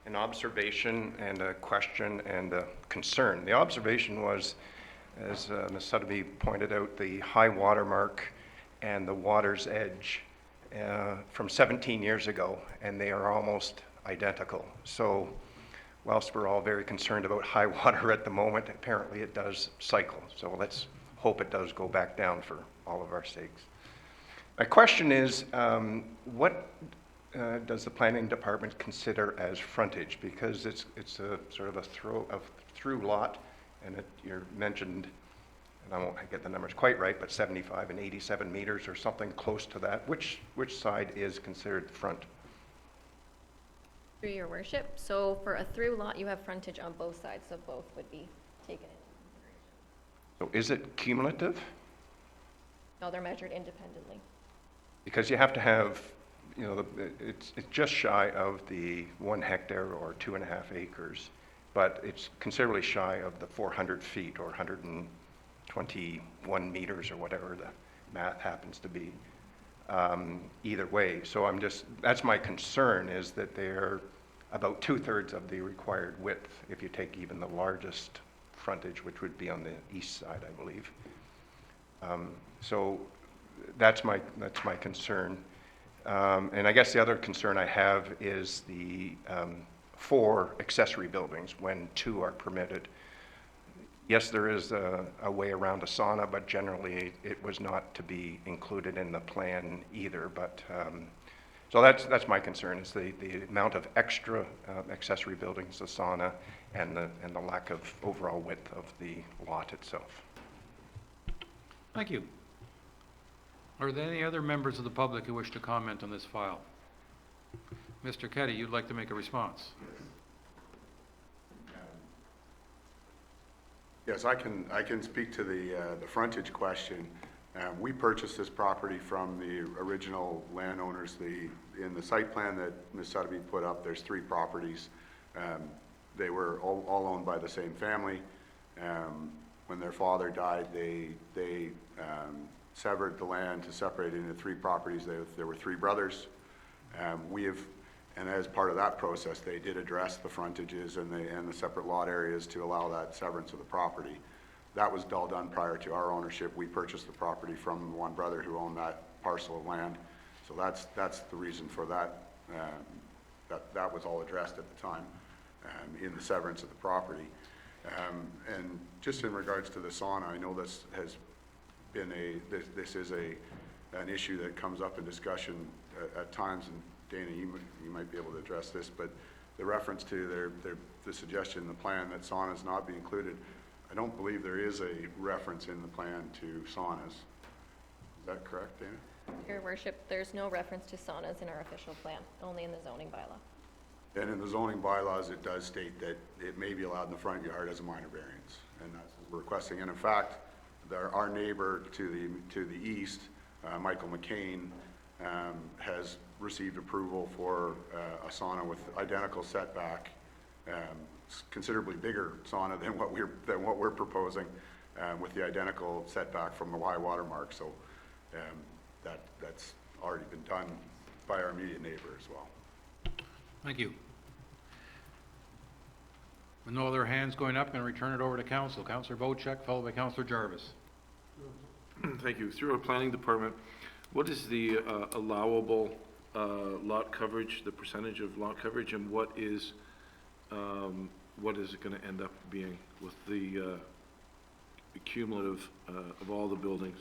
an observation and a question and a concern. The observation was, as Ms. Sotheby pointed out, the high water mark and the water's edge from 17 years ago, and they are almost identical. So whilst we're all very concerned about high water at the moment, apparently it does cycle. So let's hope it does go back down for all of our sakes. My question is, what does the planning department consider as frontage? Because it's a sort of a through lot, and you're mentioned, and I won't get the numbers quite right, but 75 and 87 meters or something close to that. Which side is considered front? Through your worship. So for a through lot, you have frontage on both sides, so both would be taken into consideration. So is it cumulative? No, they're measured independently. Because you have to have, you know, it's just shy of the 1 hectare or 2.5 acres, but it's considerably shy of the 400 feet or 121 meters or whatever the math happens to be. Either way, so that's my concern, is that they're about 2/3 of the required width if you take even the largest frontage, which would be on the east side, I believe. So that's my concern. And I guess the other concern I have is the 4 accessory buildings when 2 are permitted. Yes, there is a way around a sauna, but generally it was not to be included in the plan either. But so that's my concern, is the amount of extra accessory buildings, the sauna, and the lack of overall width of the lot itself. Thank you. Are there any other members of the public who wish to comment on this file? Mr. Cheque, you'd like to make a response? Yes, I can speak to the frontage question. We purchased this property from the original landowners. In the site plan that Ms. Sotheby put up, there's 3 properties. They were all owned by the same family. When their father died, they severed the land to separate it into 3 properties. There were 3 brothers. And as part of that process, they did address the frontages and the separate lot areas to allow that severance of the property. That was all done prior to our ownership. We purchased the property from one brother who owned that parcel of land. So that's the reason for that. That was all addressed at the time in the severance of the property. And just in regards to the sauna, I know this has been this is a an issue that comes up in discussion at times, and Dana, you might be able to address this, but the reference to the suggestion in the plan that saunas not be included, I don't believe there is a reference in the plan to saunas. Is that correct, Dana? Your worship, there's no reference to saunas in our official plan, only in the zoning bylaw. And in the zoning bylaws, it does state that it may be allowed in the front yard as a minor variance, and that's what we're requesting. And in fact, our neighbor to the east, Michael McCain, has received approval for a sauna with identical setback, considerably bigger sauna than what we're proposing, with the identical setback from the high water mark. So that's already been done by our immediate neighbor as well. Thank you. With no other hands going up, I'm going to return it over to council. Councillor Bocek, followed by Councillor Jarvis. Thank you. Through our planning department, what is the allowable lot coverage, the percentage of lot coverage, and what is it going to end up being with the cumulative of all the buildings?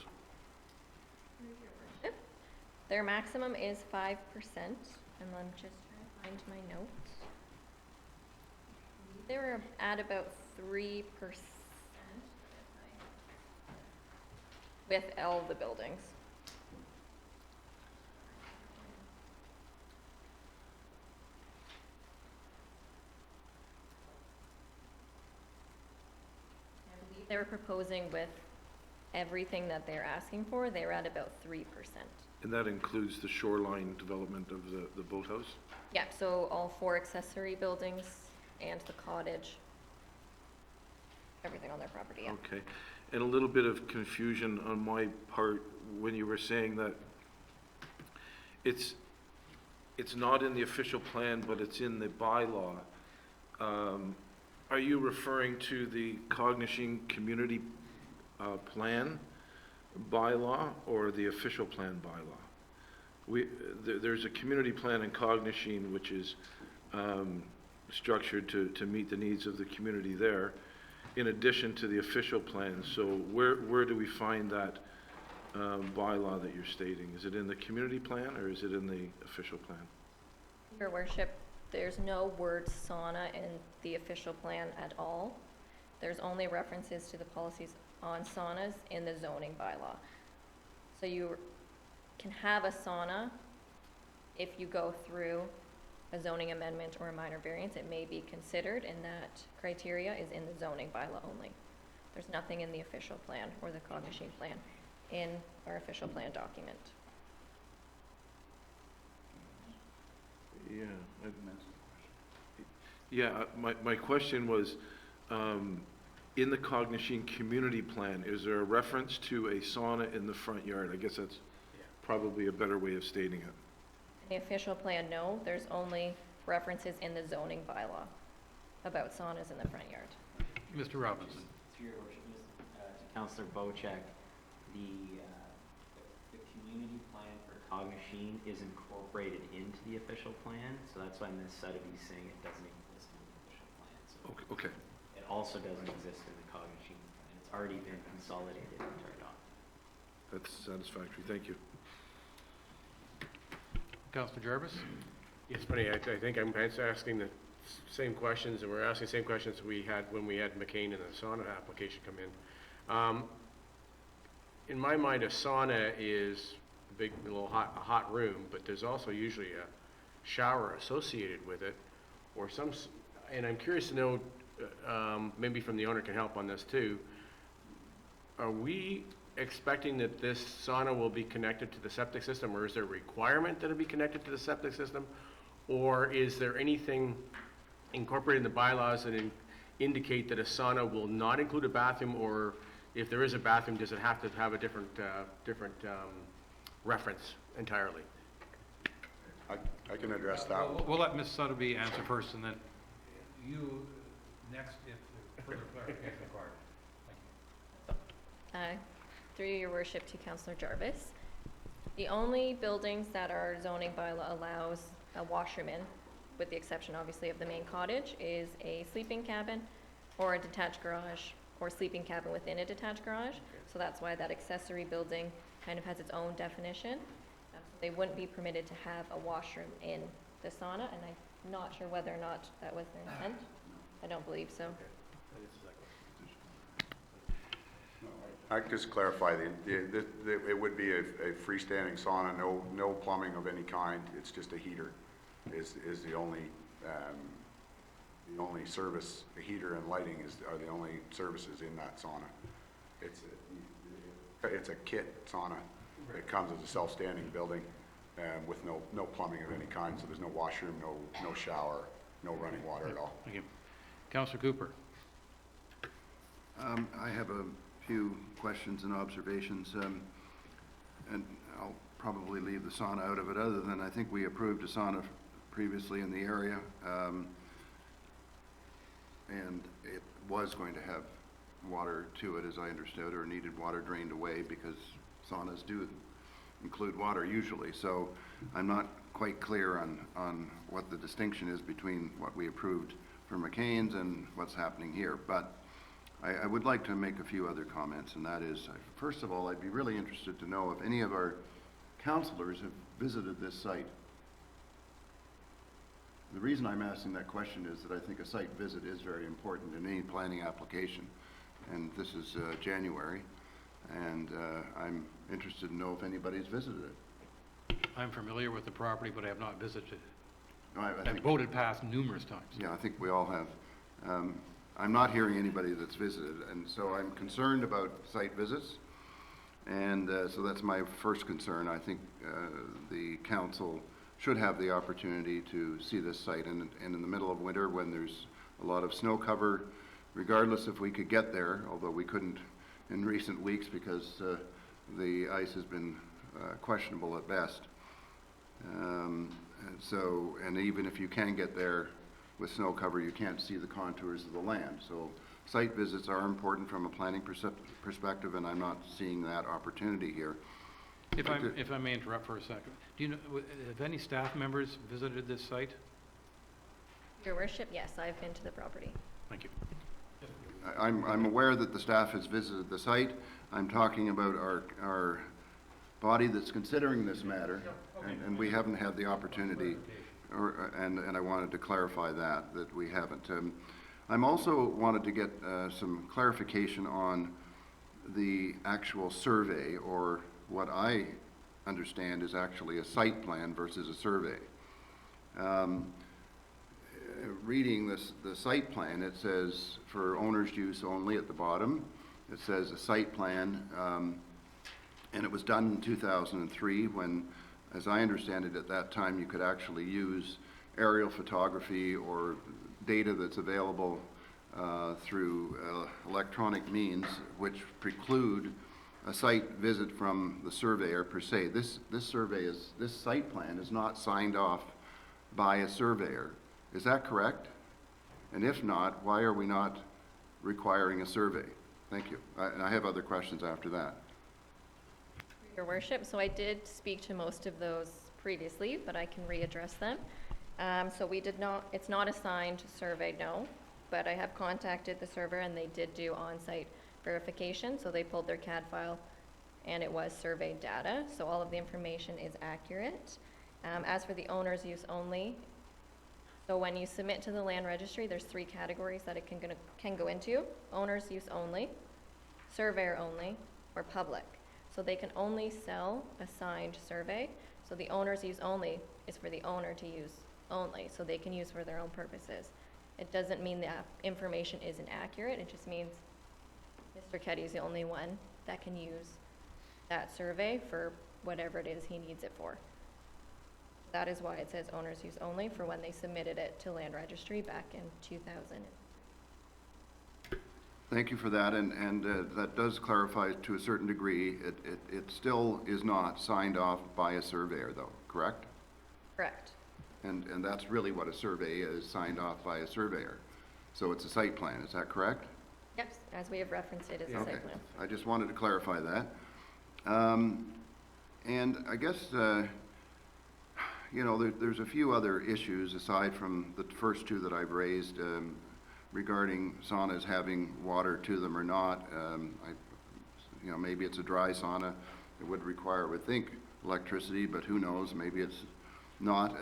Their maximum is 5%, and I'm just trying to find my notes. They were at about 3% with all the buildings. I believe they were proposing with everything that they're asking for, they were at about 3%. And that includes the shoreline development of the boathouse? Yeah, so all 4 accessory buildings and the cottage, everything on their property, yeah. Okay. And a little bit of confusion on my part when you were saying that it's not in the official plan, but it's in the bylaw. Are you referring to the Cognition Community Plan bylaw or the official plan bylaw? There's a community plan in Cognition which is structured to meet the needs of the community there, in addition to the official plan. So where do we find that bylaw that you're stating? Is it in the community plan or is it in the official plan? Your worship, there's no word sauna in the official plan at all. There's only references to the policies on saunas in the zoning bylaw. So you can have a sauna if you go through a zoning amendment or a minor variance. It may be considered, and that criteria is in the zoning bylaw only. There's nothing in the official plan or the Cognition plan in our official plan document. Yeah, my question was, in the Cognition Community Plan, is there a reference to a sauna in the front yard? I guess that's probably a better way of stating it. In the official plan, no, there's only references in the zoning bylaw about saunas in the front yard. Mr. Robinson. Through your worship, to Councillor Bocek, the community plan for Cognition is incorporated into the official plan, so that's why Ms. Sotheby's saying it doesn't exist in the official plan. So Okay. it also doesn't exist in the Cognition plan. It's already been consolidated into our document. That's satisfactory. Thank you. Councillor Jarvis? It's funny, I think I'm asking the same questions, and we're asking the same questions we had when we had McCain and the sauna application come in. In my mind, a sauna is a big, little hot room, but there's also usually a shower associated with it, or and I'm curious to know, maybe from the owner can help on this too. Are we expecting that this sauna will be connected to the septic system, or is there a requirement that it be connected to the septic system? Or is there anything incorporated in the bylaws that indicate that a sauna will not include a bathroom, or if there is a bathroom, does it have to have a different reference entirely? I can address that. We'll let Ms. Sotheby answer first, and then you next if further clarification is required. Thank you. Through your worship to Councillor Jarvis, the only buildings that our zoning bylaw allows a washroom in, with the exception obviously of the main cottage, is a sleeping cabin or a detached garage or sleeping cabin within a detached garage. So that's why that accessory building kind of has its own definition. So they wouldn't be permitted to have a washroom in the sauna, and I'm not sure whether or not that was their intent. I don't believe so. I could just clarify, it would be a freestanding sauna, no plumbing of any kind, it's just a heater is the only service, the heater and lighting are the only services in that sauna. It's a kit sauna. It comes as a self-standing building with no plumbing of any kind, so there's no washroom, no shower, no running water at all. Thank you. Councillor Cooper. I have a few questions and observations, and I'll probably leave the sauna out of it, other than I think we approved a sauna previously in the area, and it was going to have water to it, as I understood, or needed water drained away, because saunas do include water usually. So I'm not quite clear on what the distinction is between what we approved for McCain's and what's happening here. But I would like to make a few other comments, and that is, first of all, I'd be really interested to know if any of our councillors have visited this site. The reason I'm asking that question is that I think a site visit is very important in any planning application, and this is January, and I'm interested to know if anybody's visited it. I'm familiar with the property, but I have not visited. I've voted past numerous times. Yeah, I think we all have. I'm not hearing anybody that's visited, and so I'm concerned about site visits, and so that's my first concern. I think the council should have the opportunity to see this site, and in the middle of winter when there's a lot of snow cover, regardless if we could get there, although we couldn't in recent weeks because the ice has been questionable at best. And even if you can get there with snow cover, you can't see the contours of the land. So site visits are important from a planning perspective, and I'm not seeing that opportunity here. If I may interrupt for a second, do you know, have any staff members visited this site? Your worship, yes, I've been to the property. Thank you. I'm aware that the staff has visited the site. I'm talking about our body that's considering this matter, and we haven't had the opportunity, and I wanted to clarify that we haven't. I'm also wanted to get some clarification on the actual survey, or what I understand is actually a site plan versus a survey. Reading the site plan, it says for owner's use only at the bottom. It says a site plan, and it was done in 2003 when, as I understand it, at that time you could actually use aerial photography or data that's available through electronic means, which preclude a site visit from the surveyor per se. This site plan is not signed off by a surveyor. Is that correct? And if not, why are we not requiring a survey? Thank you. And I have other questions after that. Your worship, so I did speak to most of those previously, but I can readdress them. So we did not, it's not a signed survey, no, but I have contacted the surveyor and they did do on-site verification. So they pulled their CAD file and it was survey data. So all of the information is accurate. As for the owner's use only, so when you submit to the land registry, there's 3 categories that it can go into: owner's use only, surveyor only, or public. So they can only sell a signed survey. So the owner's use only is for the owner to use only, so they can use for their own purposes. It doesn't mean the information isn't accurate. It just means Mr. Keddy is the only one that can use that survey for whatever it is he needs it for. That is why it says owner's use only for when they submitted it to land registry back in 2000. Thank you for that, and that does clarify to a certain degree. It still is not signed off by a surveyor, though, correct? Correct. And that's really what a survey is, signed off by a surveyor. So it's a site plan, is that correct? Yes, as we have referenced it as a site plan. I just wanted to clarify that. And I guess, you know, there's a few other issues aside from the first 2 that I've raised regarding saunas having water to them or not. You know, maybe it's a dry sauna, it would require, I would think, electricity, but who knows, maybe it's not.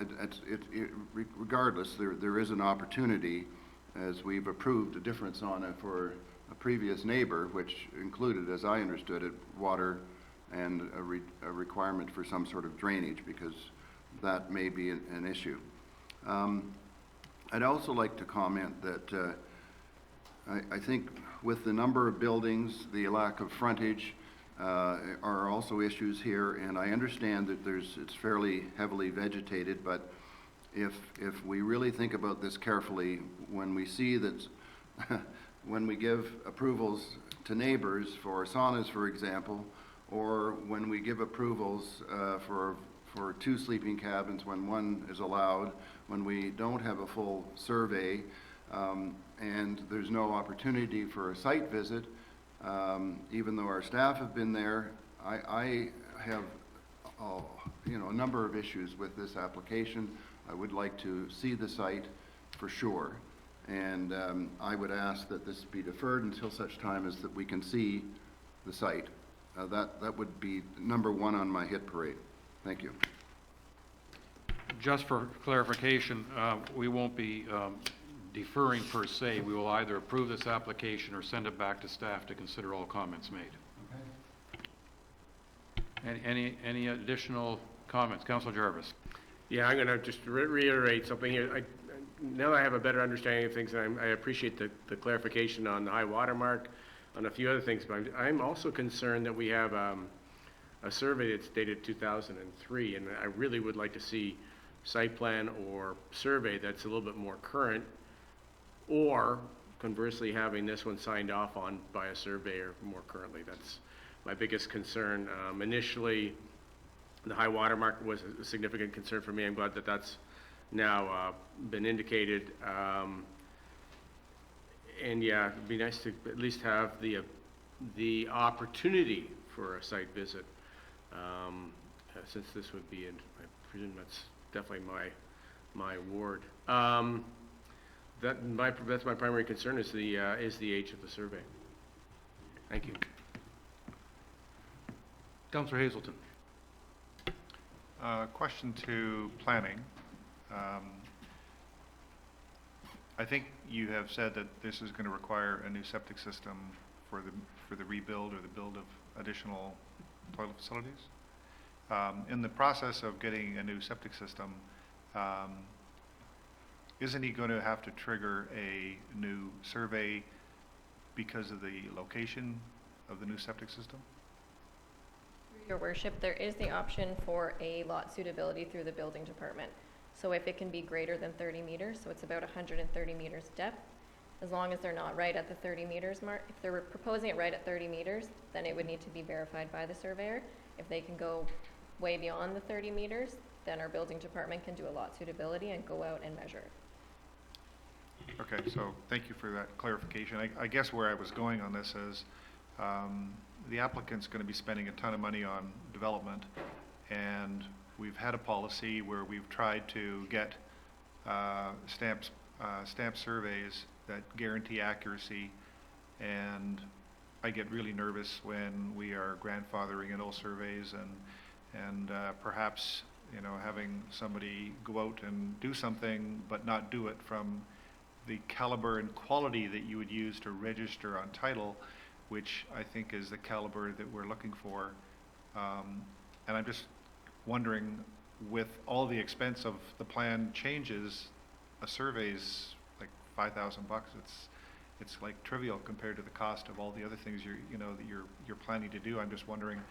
Regardless, there is an opportunity, as we've approved a difference on it for a previous neighbor, which included, as I understood it, water and a requirement for some sort of drainage, because that may be an issue. I'd also like to comment that I think with the number of buildings, the lack of frontage are also issues here, and I understand that it's fairly heavily vegetated, but if we really think about this carefully, when we see that when we give approvals to neighbors for saunas, for example, or when we give approvals for 2 sleeping cabins when one is allowed, when we don't have a full survey, and there's no opportunity for a site visit, even though our staff have been there, I have a number of issues with this application. I would like to see the site for sure, and I would ask that this be deferred until such time as that we can see the site. That would be number 1 on my hit parade. Thank you. Just for clarification, we won't be deferring per se. We will either approve this application or send it back to staff to consider all comments made. Okay. Any additional comments? Councilor Jarvis. Yeah, I'm going to just reiterate something here. Now that I have a better understanding of things, and I appreciate the clarification on the high water mark, on a few other things, but I'm also concerned that we have a survey that's dated 2003, and I really would like to see site plan or survey that's a little bit more current, or conversely having this one signed off on by a surveyor more currently. That's my biggest concern. Initially, the high water mark was a significant concern for me. I'm glad that that's now been indicated. And yeah, it'd be nice to at least have the opportunity for a site visit, since this would be in, I presume that's definitely my ward. That's my primary concern is the age of the survey. Thank you. Councilor Hazelton. Question to planning. I think you have said that this is going to require a new septic system for the rebuild or the build of additional toilet facilities. In the process of getting a new septic system, isn't he going to have to trigger a new survey because of the location of the new septic system? Your worship, there is the option for a lot suitability through the building department. So if it can be greater than 30 meters, so it's about 130 meters depth, as long as they're not right at the 30 meters mark. If they're proposing it right at 30 meters, then it would need to be verified by the surveyor. If they can go way beyond the 30 meters, then our building department can do a lot suitability and go out and measure it. Okay, so thank you for that clarification. I guess where I was going on this is the applicant's going to be spending a ton of money on development, and we've had a policy where we've tried to get stamp surveys that guarantee accuracy, and I get really nervous when we are grandfathering in old surveys and perhaps having somebody go out and do something but not do it from the caliber and quality that you would use to register on title, which I think is the caliber that we're looking for. And I'm just wondering, with all the expense of the plan changes, a survey's like $5,000. It's like trivial compared to the cost of all the other things that you're planning to do. I'm just wondering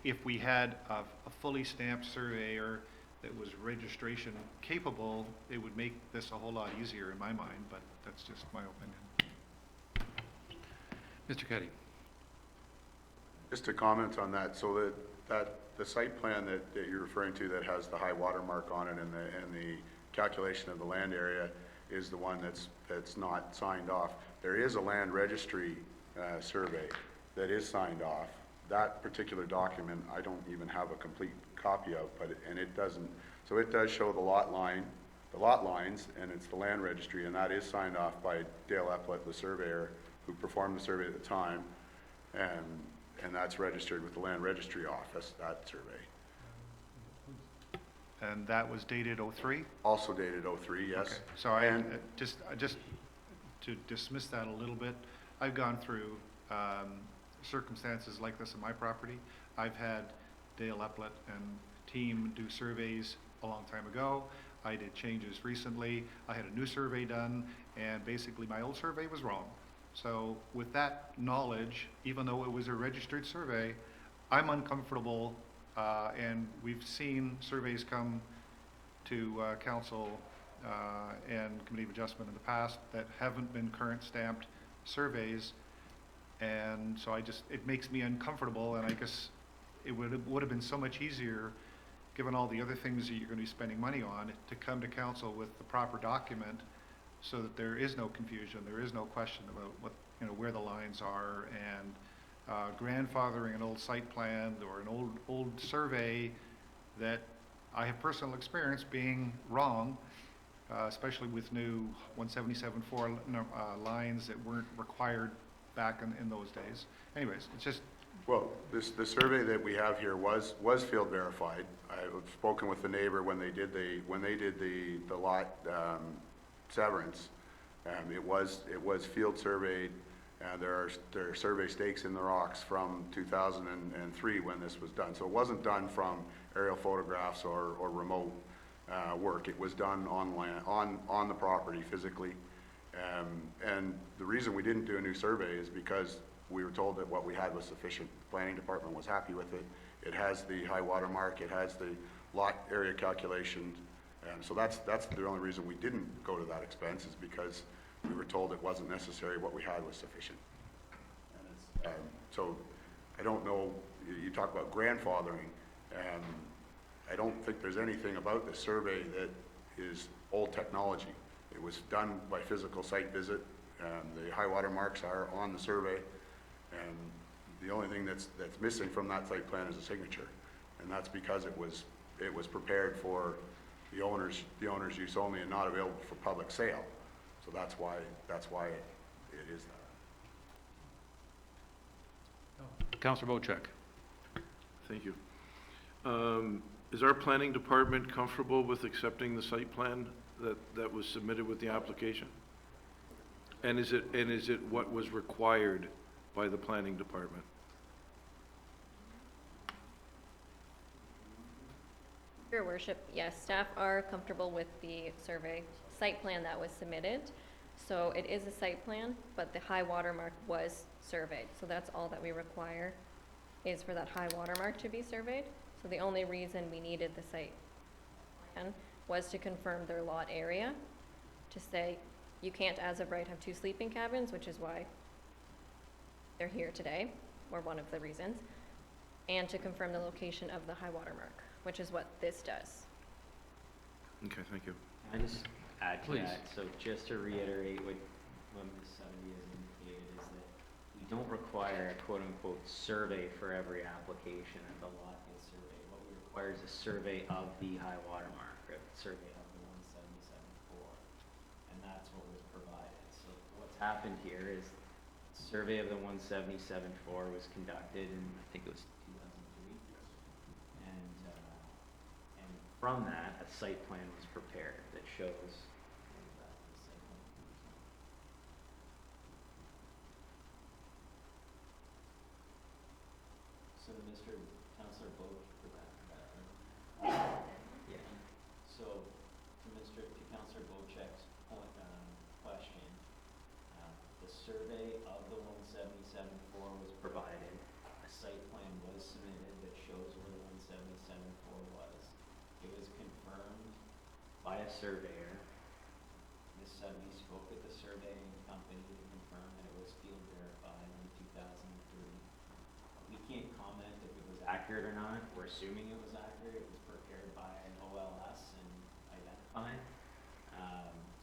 if we had a fully stamped surveyor that was registration capable, it would make this a whole lot easier in my mind, but that's just my opinion. Mr. Cheque. Just to comment on that, so that the site plan that you're referring to that has the high water mark on it and the calculation of the land area is the one that's not signed off. There is a land registry survey that is signed off. That particular document I don't even have a complete copy of, and it doesn't. So it does show the lot lines, and it's the land registry, and that is signed off by Dale Eplett, the surveyor who performed the survey at the time. and that's registered with the Land Registry Office, that survey. And that was dated '03? Also dated '03, yes. Okay. So I And- just to dismiss that a little bit, I've gone through circumstances like this on my property. I've had Dale Epplett and team do surveys a long time ago. I did changes recently. I had a new survey done, and basically my old survey was wrong. So with that knowledge, even though it was a registered survey, I'm uncomfortable, and we've seen surveys come to council and Committee of Adjustment in the past that haven't been current stamped surveys. And so it makes me uncomfortable, and I guess it would have been so much easier, given all the other things that you're going to be spending money on, to come to council with the proper document so that there is no confusion, there is no question about what, where the lines are, and grandfathering an old site plan or an old survey that I have personal experience being wrong, especially with new 177.4 lines that weren't required back in those days. Anyways, it's just... Well, the survey that we have here was field verified. I've spoken with the neighbor when they did the lot severance. It was field surveyed, and there are survey stakes in the rocks from 2003 when this was done. So it wasn't done from aerial photographs or remote work. It was done on land, on the property physically. And the reason we didn't do a new survey is because we were told that what we had was sufficient. The planning department was happy with it. It has the high water mark, it has the lot area calculations. And so that's the only reason we didn't go to that expense, is because we were told it wasn't necessary, what we had was sufficient. And so I don't know, you talk about grandfathering, I don't think there's anything about this survey that is old technology. It was done by physical site visit. The high water marks are on the survey, and the only thing that's missing from that site plan is a signature, and that's because it was prepared for the owner's use only and not available for public sale. So that's why it is that. Councillor Bocheck. Thank you. Is our planning department comfortable with accepting the site plan that was submitted with the application? And is it what was required by the planning department? Your worship, yes, staff are comfortable with the survey site plan that was submitted. So it is a site plan, but the high water mark was surveyed. So that's all that we require, is for that high water mark to be surveyed. So the only reason we needed the site plan was to confirm their lot area, to say you can't as of right have 2 sleeping cabins, which is why they're here today, or one of the reasons, and to confirm the location of the high water mark, which is what this does. Okay, thank you. Can I just add to Please. that? So just to reiterate what Ms. Sutton has indicated, is that we don't require a quote-unquote survey for every application that the lot is surveyed. What we require is a survey of the high water mark, or a survey of the 177.4, and that's what was provided. So what's happened here is survey of the 177.4 was conducted in, I think it was 2003, and from that, a site plan was prepared that shows the site plan. So Mr. Councillor Boak, for that, yeah. So to Councillor Bocheck's point, question, the survey of the 177.4 was provided. A site plan was submitted that shows where the 177.4 was. It was confirmed by a surveyor. Ms. Sutton spoke with the surveying company to confirm that it was field verified in 2003. We can't comment if it was accurate or not. We're assuming it was accurate. It was prepared by an OLS and identified.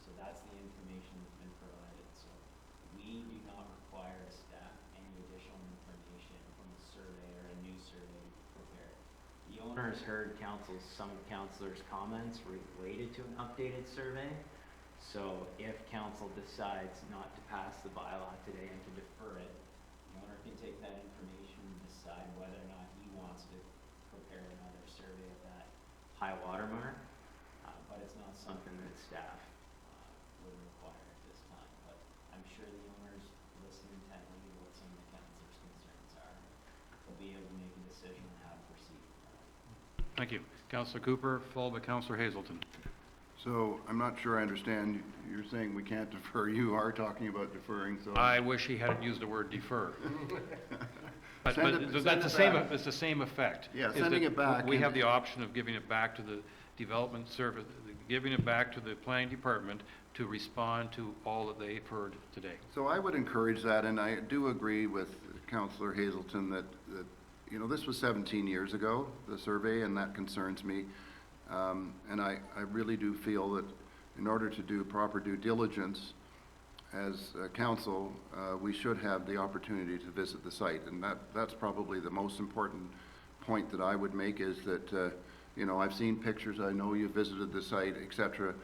So that's the information that's been provided. So we do not require staff any additional information from the survey or a new survey prepared. The owner has heard some councilors' comments related to an updated survey. So if council decides not to pass the bylaw today and to defer it, the owner can take that information, the decide whether or not he wants to prepare another survey of that high water mark. But it's not something that staff would require at this time. But I'm sure the owners listen intently to what some of the councilors' concerns are. They'll be able to make a decision on how to proceed. Thank you. Councillor Cooper, followed by Councillor Hazelton. So I'm not sure I understand. You're saying we can't defer. You are talking about deferring, so. I wish he hadn't used the word defer. But Send it that's the same, back. it's the same effect. Yeah, is sending that it back We and- have the option of giving it back to the development service, giving it back to the planning department to respond to all that they've heard today. So I would encourage that, and I do agree with Councillor Hazelton that, you know, this was 17 years ago, the survey, and that concerns me. And I really do feel that in order to do proper due diligence as a council, we should have the opportunity to visit the site. And that's probably the most important point that I would make is that, you know, I've seen pictures, I know you visited the site, et cetera.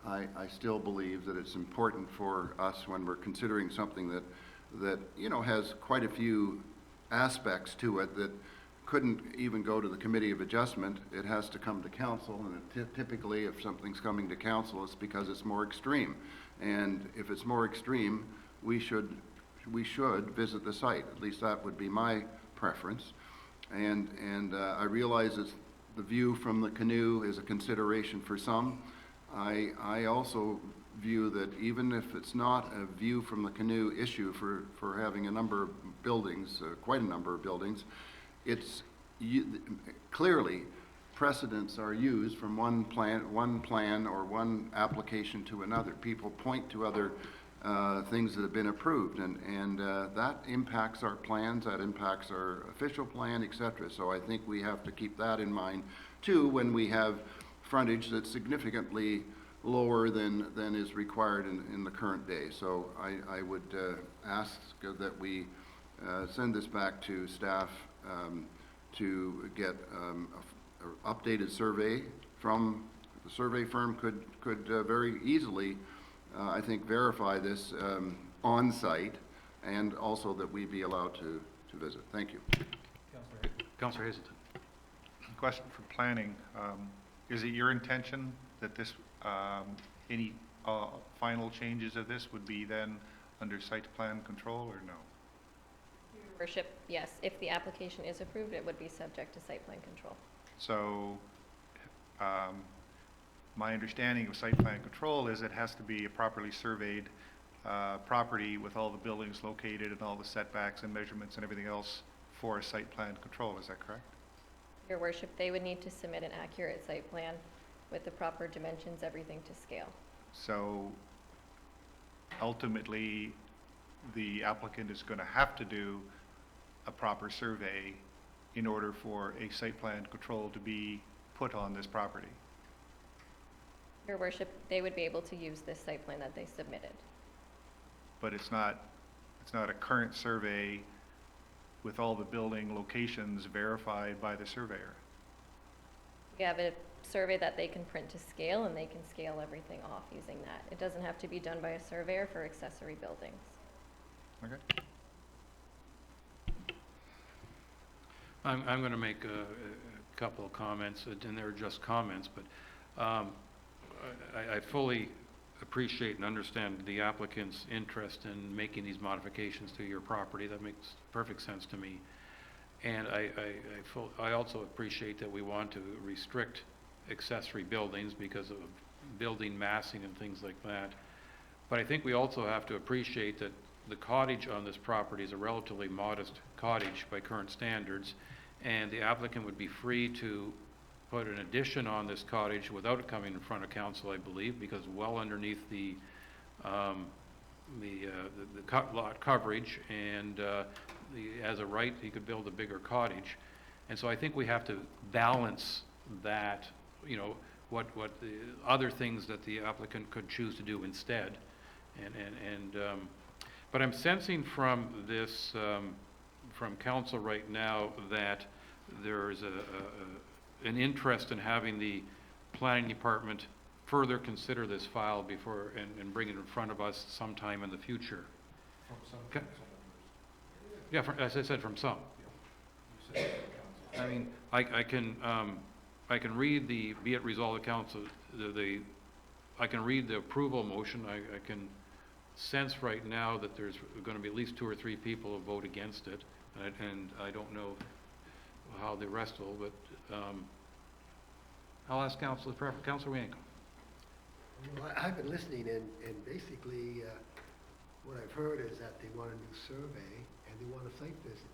I still believe that it's important for us when we're considering something that, you know, has quite a few aspects to it that couldn't even go to the Committee of Adjustment. It has to come to council, and typically if something's coming to council, it's because it's more extreme. And if it's more extreme, we should visit the site. At least that would be my preference. And I realize that the view from the canoe is a consideration for some. I also view that even if it's not a view from the canoe issue for having a number of buildings, quite a number of buildings, it's clearly precedents are used from one plan or one application to another. People point to other things that have been approved, and that impacts our plans, that impacts our official plan, et cetera. So I think we have to keep that in mind too when we have frontage that's significantly lower than is required in the current day. So I would ask that we send this back to staff to get an updated survey from the survey firm. Could very easily, I think, verify this on site, and also that we be allowed to visit. Thank you. Councillor Hazelton. Question for planning. Is it your intention that this, any final changes of this would be then under site plan control, or no? Your worship, yes. If the application is approved, it would be subject to site plan control. So, my understanding of site plan control is it has to be a properly surveyed property with all the buildings located and all the setbacks and measurements and everything else for a site plan control. Is that correct? Your worship, they would need to submit an accurate site plan with the proper dimensions, everything to scale. So, ultimately, the applicant is going to have to do a proper survey in order for a site plan control to be put on this property. Your worship, they would be able to use this site plan that they submitted. But it's not a current survey with all the building locations verified by the surveyor. We have a survey that they can print to scale, and they can scale everything off using that. It doesn't have to be done by a surveyor for accessory buildings. Okay. I'm going to make a couple of comments, and they're just comments, but I fully appreciate and understand the applicant's interest in making these modifications to your property. That makes perfect sense to me. And I also appreciate that we want to restrict accessory buildings because of building massing and things like that. But I think we also have to appreciate that the cottage on this property is a relatively modest cottage by current standards, and the applicant would be free to put an addition on this cottage without it coming in front of council, I believe, because well underneath the lot coverage, and as a right, he could build a bigger cottage. And so I think we have to balance that, you know, what the other things that the applicant could choose to do instead. But I'm sensing from this, from council right now, that there's an interest in having the planning department further consider this file before, and bring it in front of us sometime in the future. From some Okay. Yeah, as I said, from some. You council. I mean, I can read the, be it resolved the council, I can read the approval motion. I can sense right now that there's going to be at least 2 or 3 people who vote against it, and I don't know how the rest will, but I'll ask Councilor Prefer. Councilor Wienko. Well, I've been listening, and basically, what I've heard is that they want a new survey and they want a site visit.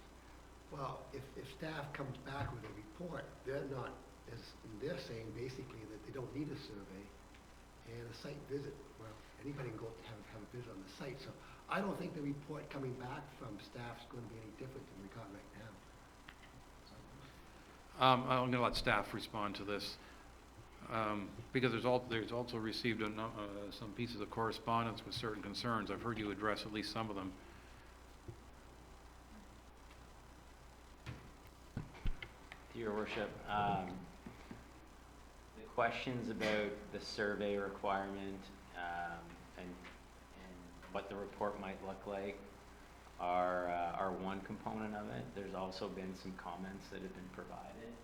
Well, if staff comes back with a report, they're saying basically that they don't need a survey and a site visit. Well, anybody can go have a visit on the site, so I don't think the report coming back from staff is going to be any different than we got right now. I'm going to let staff respond to this, because there's also received some pieces of correspondence with certain concerns. I've heard you address at least some of them. Your Worship, the questions about the survey requirement and what the report might look like are one component of it. There's also been some comments that have been provided.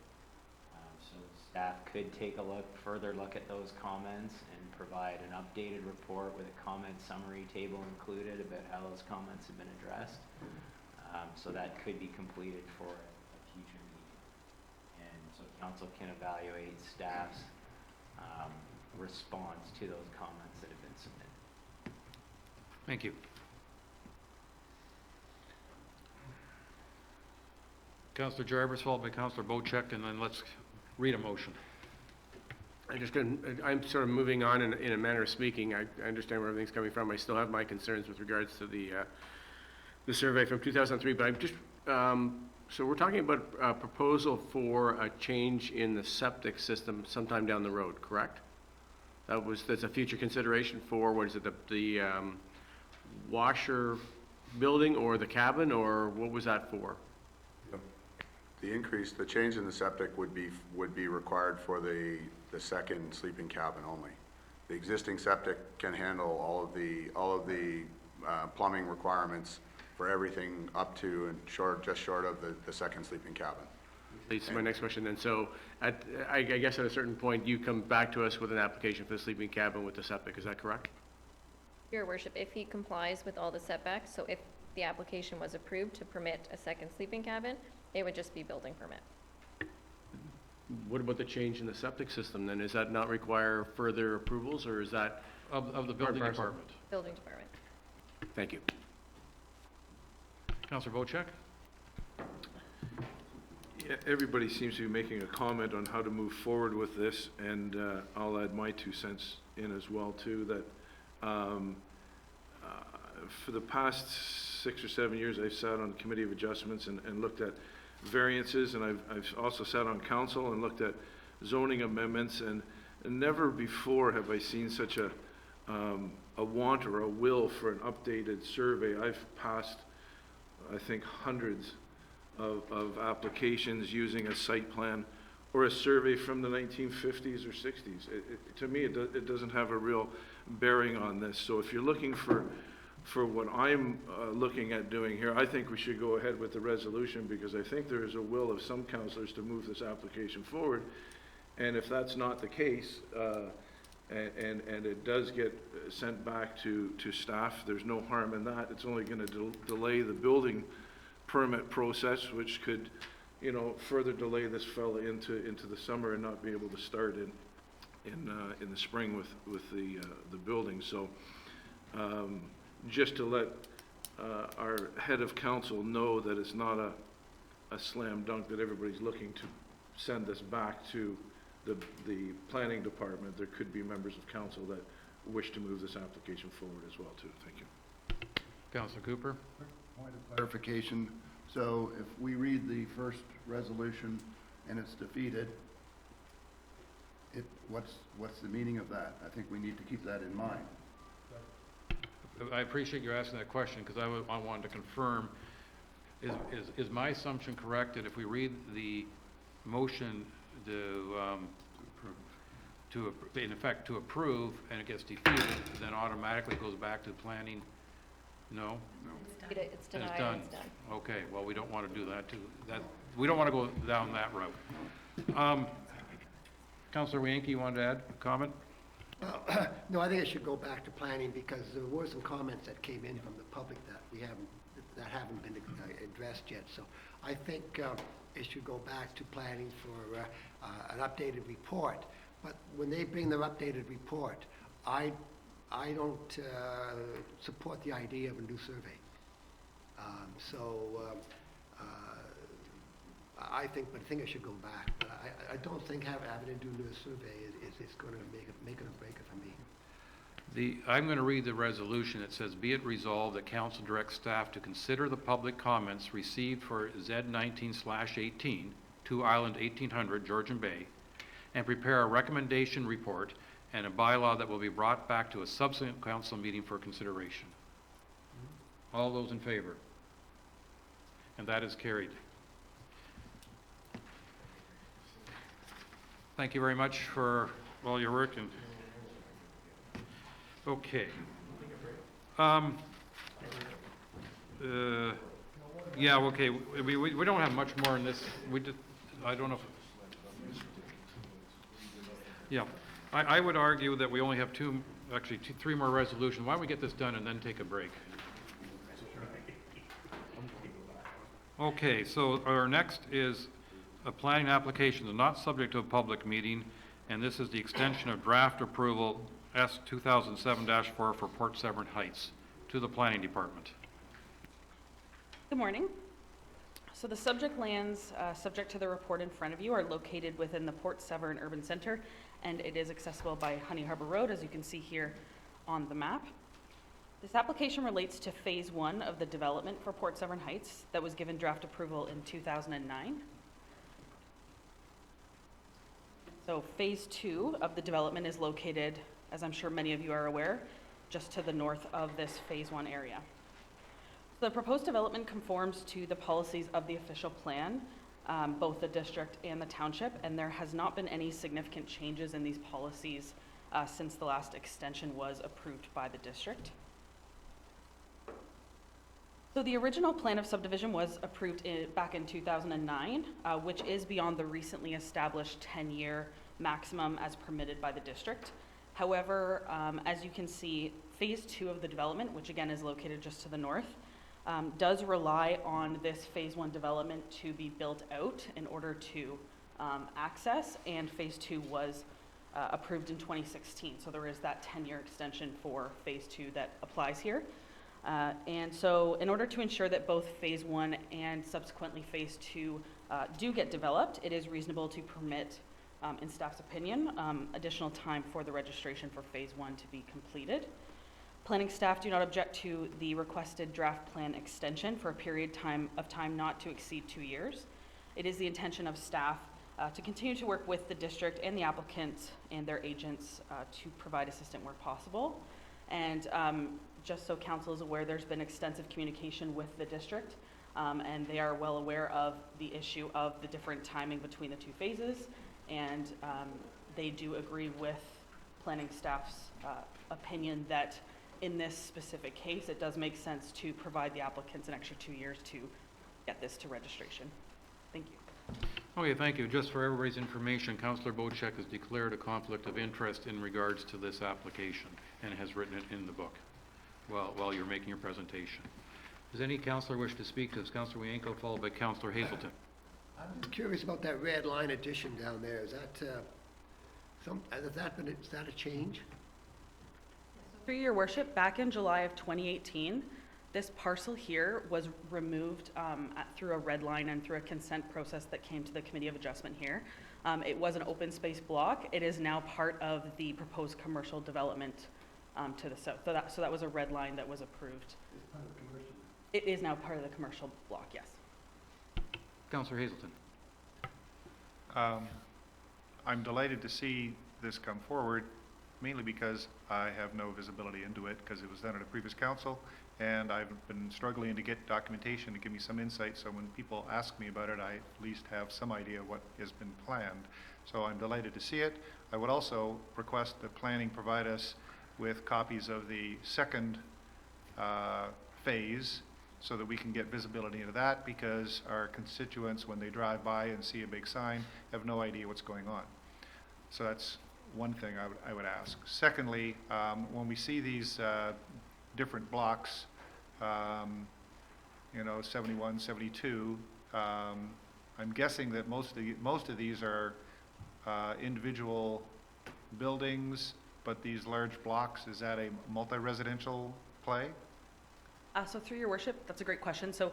So staff could take a further look at those comments and provide an updated report with a comment summary table included about how those comments have been addressed. So that could be completed for a future meeting. And so council can evaluate staff's response to those comments that have been submitted. Thank you. Councilor Jarvis, followed by Councilor Bocheck, and then let's read a motion. I'm sort of moving on in a manner of speaking. I understand where everything's coming from. I still have my concerns with regards to the survey from 2003, but I'm just, so we're talking about a proposal for a change in the septic system sometime down the road, correct? That's a future consideration for, what is it, the washer building or the cabin, or what was that for? The change in the septic would be required for the second sleeping cabin only. The existing septic can handle all of the plumbing requirements for everything up to and just short of the second sleeping cabin. Leads to my next question then. So I guess at a certain point, you come back to us with an application for the sleeping cabin with the septic, is that correct? Your Worship, if he complies with all the setbacks, so if the application was approved to permit a second sleeping cabin, it would just be building permit. What about the change in the septic system then? Does that not require further approvals, or is that? Of the building department. Building department. Thank you. Councilor Bocheck? Yeah, everybody seems to be making a comment on how to move forward with this, and I'll add my 2 cents in as well too, that for the past 6 or 7 years, I've sat on Committee of Adjustments and looked at variances, and I've also sat on council and looked at zoning amendments, and never before have I seen such a want or a will for an updated survey. I've passed, I think, hundreds of applications using a site plan or a survey from the 1950s or 60s. To me, it doesn't have a real bearing on this. So if you're looking for what I'm looking at doing here, I think we should go ahead with the resolution, because I think there is a will of some councillors to move this application forward. And if that's not the case, and it does get sent back to staff, there's no harm in that. It's only going to delay the building permit process, which could, further delay this fella into the summer and not be able to start in the spring with the building. So just to let our head of council know that it's not a slam dunk that everybody's looking to send this back to the planning department. There could be members of council that wish to move this application forward as well too. Thank you. Councilor Cooper? Point of clarification. So if we read the first resolution and it's defeated, what's the meaning of that? I think we need to keep that in mind. I appreciate you asking that question, because I wanted to confirm, is my assumption correct that if we read the motion in effect to approve and it gets defeated, then automatically goes back to planning? No? It's denied, It's done. it's done. Okay, well, we don't want to do that too. we don't want to go down that route. Councillor Wienke, you wanted to add a comment? No, I think it should go back to planning because there were some comments that came in from the public that haven't been addressed yet. So I think it should go back to planning for an updated report. But when they bring their updated report, I don't support the idea of a new survey. I think it should go back. But I don't think having to do a new survey is going to make it or break it for me. I'm going to read the resolution. It says, "Be it resolved that council directs staff to consider the public comments received for Z19/18, 2 Island 1800 Georgian Bay, and prepare a recommendation report and a bylaw that will be brought back to a subsequent council meeting for consideration." All those in favor? And that is carried. Thank you very much for all your work. And okay. Yeah, okay, we don't have much more in this. I don't know. Yeah, I would argue that we only have three more resolutions. Why don't we get this done and then take a break? Okay, so our next is a planning application is not subject to a public meeting, and this is the extension of draft approval S 2007-4 for Port Severn Heights to the Planning Department. Good morning. So the subject lands, subject to the report in front of you, are located within the Port Severn Urban Center, and it is accessible by Honey Harbor Road, as you can see here on the map. This application relates to Phase 1 of the development for Port Severn Heights that was given draft approval in 2009. So Phase 2 of the development is located, as I'm sure many of you are aware, just to the north of this Phase 1 area. The proposed development conforms to the policies of the official plan, both the district and the township, and there has not been any significant changes in these policies since the last extension was approved by the district. So the original plan of subdivision was approved back in 2009, which is beyond the recently established 10-year maximum as permitted by the district. However, as you can see, Phase 2 of the development, which again is located just to the north, does rely on this Phase 1 development to be built out in order to access, and Phase 2 was approved in 2016. So there is that 10-year extension for Phase 2 that applies here. And so in order to ensure that both Phase 1 and subsequently Phase 2 do get developed, it is reasonable to permit, in staff's opinion, additional time for the registration for Phase 1 to be completed. Planning staff do not object to the requested draft plan extension for a period of time not to exceed 2 years. It is the intention of staff to continue to work with the district and the applicant and their agents to provide assistance where possible. And just so council is aware, there's been extensive communication with the district, and they are well aware of the issue of the different timing between the two phases, and they do agree with planning staff's opinion that in this specific case, it does make sense to provide the applicants an extra 2 years to get this to registration. Thank you. Okay, thank you. Just for everybody's information, Councillor Bocek has declared a conflict of interest in regards to this application and has written it in the book while you're making your presentation. Does any councillor wish to speak to this? Councillor Wienko, followed by Councillor Hazelton. I'm just curious about that red line addition down there. Is that is that a change? Through your worship, back in July of 2018, this parcel here was removed through a red line and through a consent process that came to the Committee of Adjustment here. It was an open space block. It is now part of the proposed commercial development to the south. So that was a red line that was approved. It's part of the commercial. It is now part of the commercial block, yes. Councillor Hazelton. I'm delighted to see this come forward, mainly because I have no visibility into it, because it was done at a previous council, and I've been struggling to get documentation to give me some insight, so when people ask me about it, I at least have some idea what has been planned. So I'm delighted to see it. I would also request that planning provide us with copies of the second phase, so that we can get visibility into that, because our constituents, when they drive by and see a big sign, have no idea what's going on. So that's one thing I would ask. Secondly, when we see these different blocks, 71, 72, I'm guessing that most of these are individual buildings, but these large blocks, is that a multi-residential play? So through your worship, that's a great question. So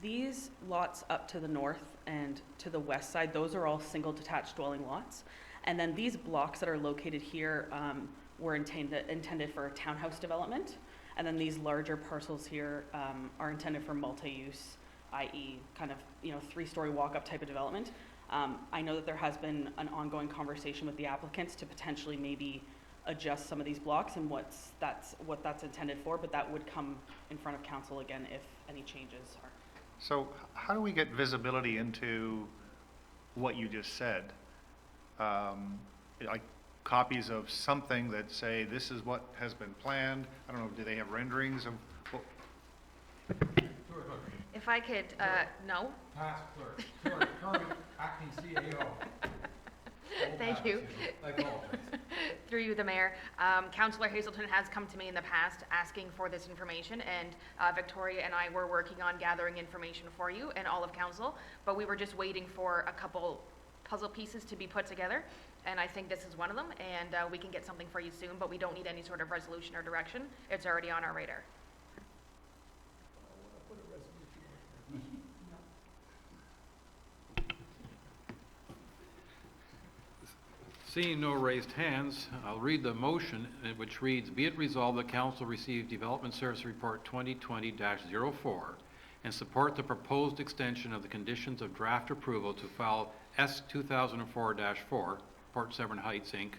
these lots up to the north and to the west side, those are all single detached dwelling lots. And then these blocks that are located here were intended for townhouse development. And then these larger parcels here are intended for multi-use, i.e. kind of, 3-story walk-up type of development. I know that there has been an ongoing conversation with the applicants to potentially maybe adjust some of these blocks and what that's intended for, but that would come in front of council again if any changes are. So how do we get visibility into what you just said? Like copies of something that say this is what has been planned? I don't know, do they have renderings of what? If I could, no? Past clerk, current acting CAO. Thank you. I apologize. Through you, the mayor. Councillor Hazelton has come to me in the past asking for this information, and Victoria and I were working on gathering information for you and all of council, but we were just waiting for a couple puzzle pieces to be put together, and I think this is one of them, and we can get something for you soon, but we don't need any sort of resolution or direction. It's already on our radar. Seeing no raised hands, I'll read the motion, which reads, be it resolved that council receive Development Service Report 2020-04 and support the proposed extension of the conditions of draft approval to file S 2004-4, Port Severn Heights, Inc.,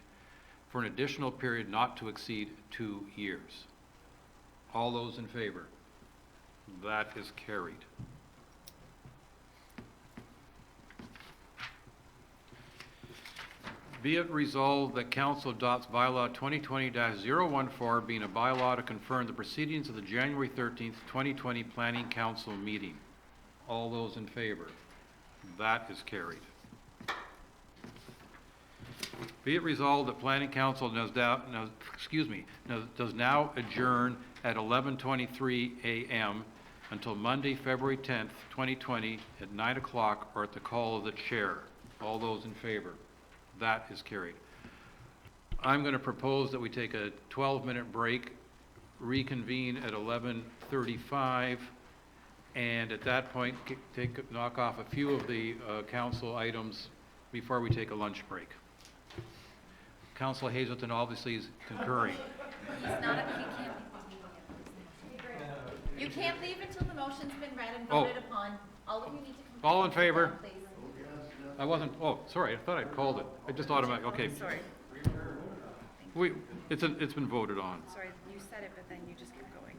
for an additional period not to exceed 2 years. All those in favor? That is carried. Be it resolved that council adopts bylaw 2020-014, being a bylaw to confirm the proceedings of the January 13th, 2020 Planning Council meeting. All those in favor? That is carried. Be it resolved that Planning Council does now adjourn at 11:23 a.m. until Monday, February 10th, 2020 at 9 o'clock or at the call of the chair. All those in favor? That is carried. I'm going to propose that we take a 12-minute break, reconvene at 11:35, and at that point knock off a few of the council items before we take a lunch break. Councilor Hazelton obviously is concurring. You can't leave until the motion's been read and voted upon. All of you need to come. All in favor? Down, please. I wasn't, oh, sorry, I thought I'd called it. I just automatically, okay. Sorry. It's been voted on. Sorry, you said it, but then you just kept going.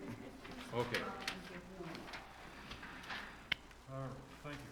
Okay. Thank you. All right, thank you.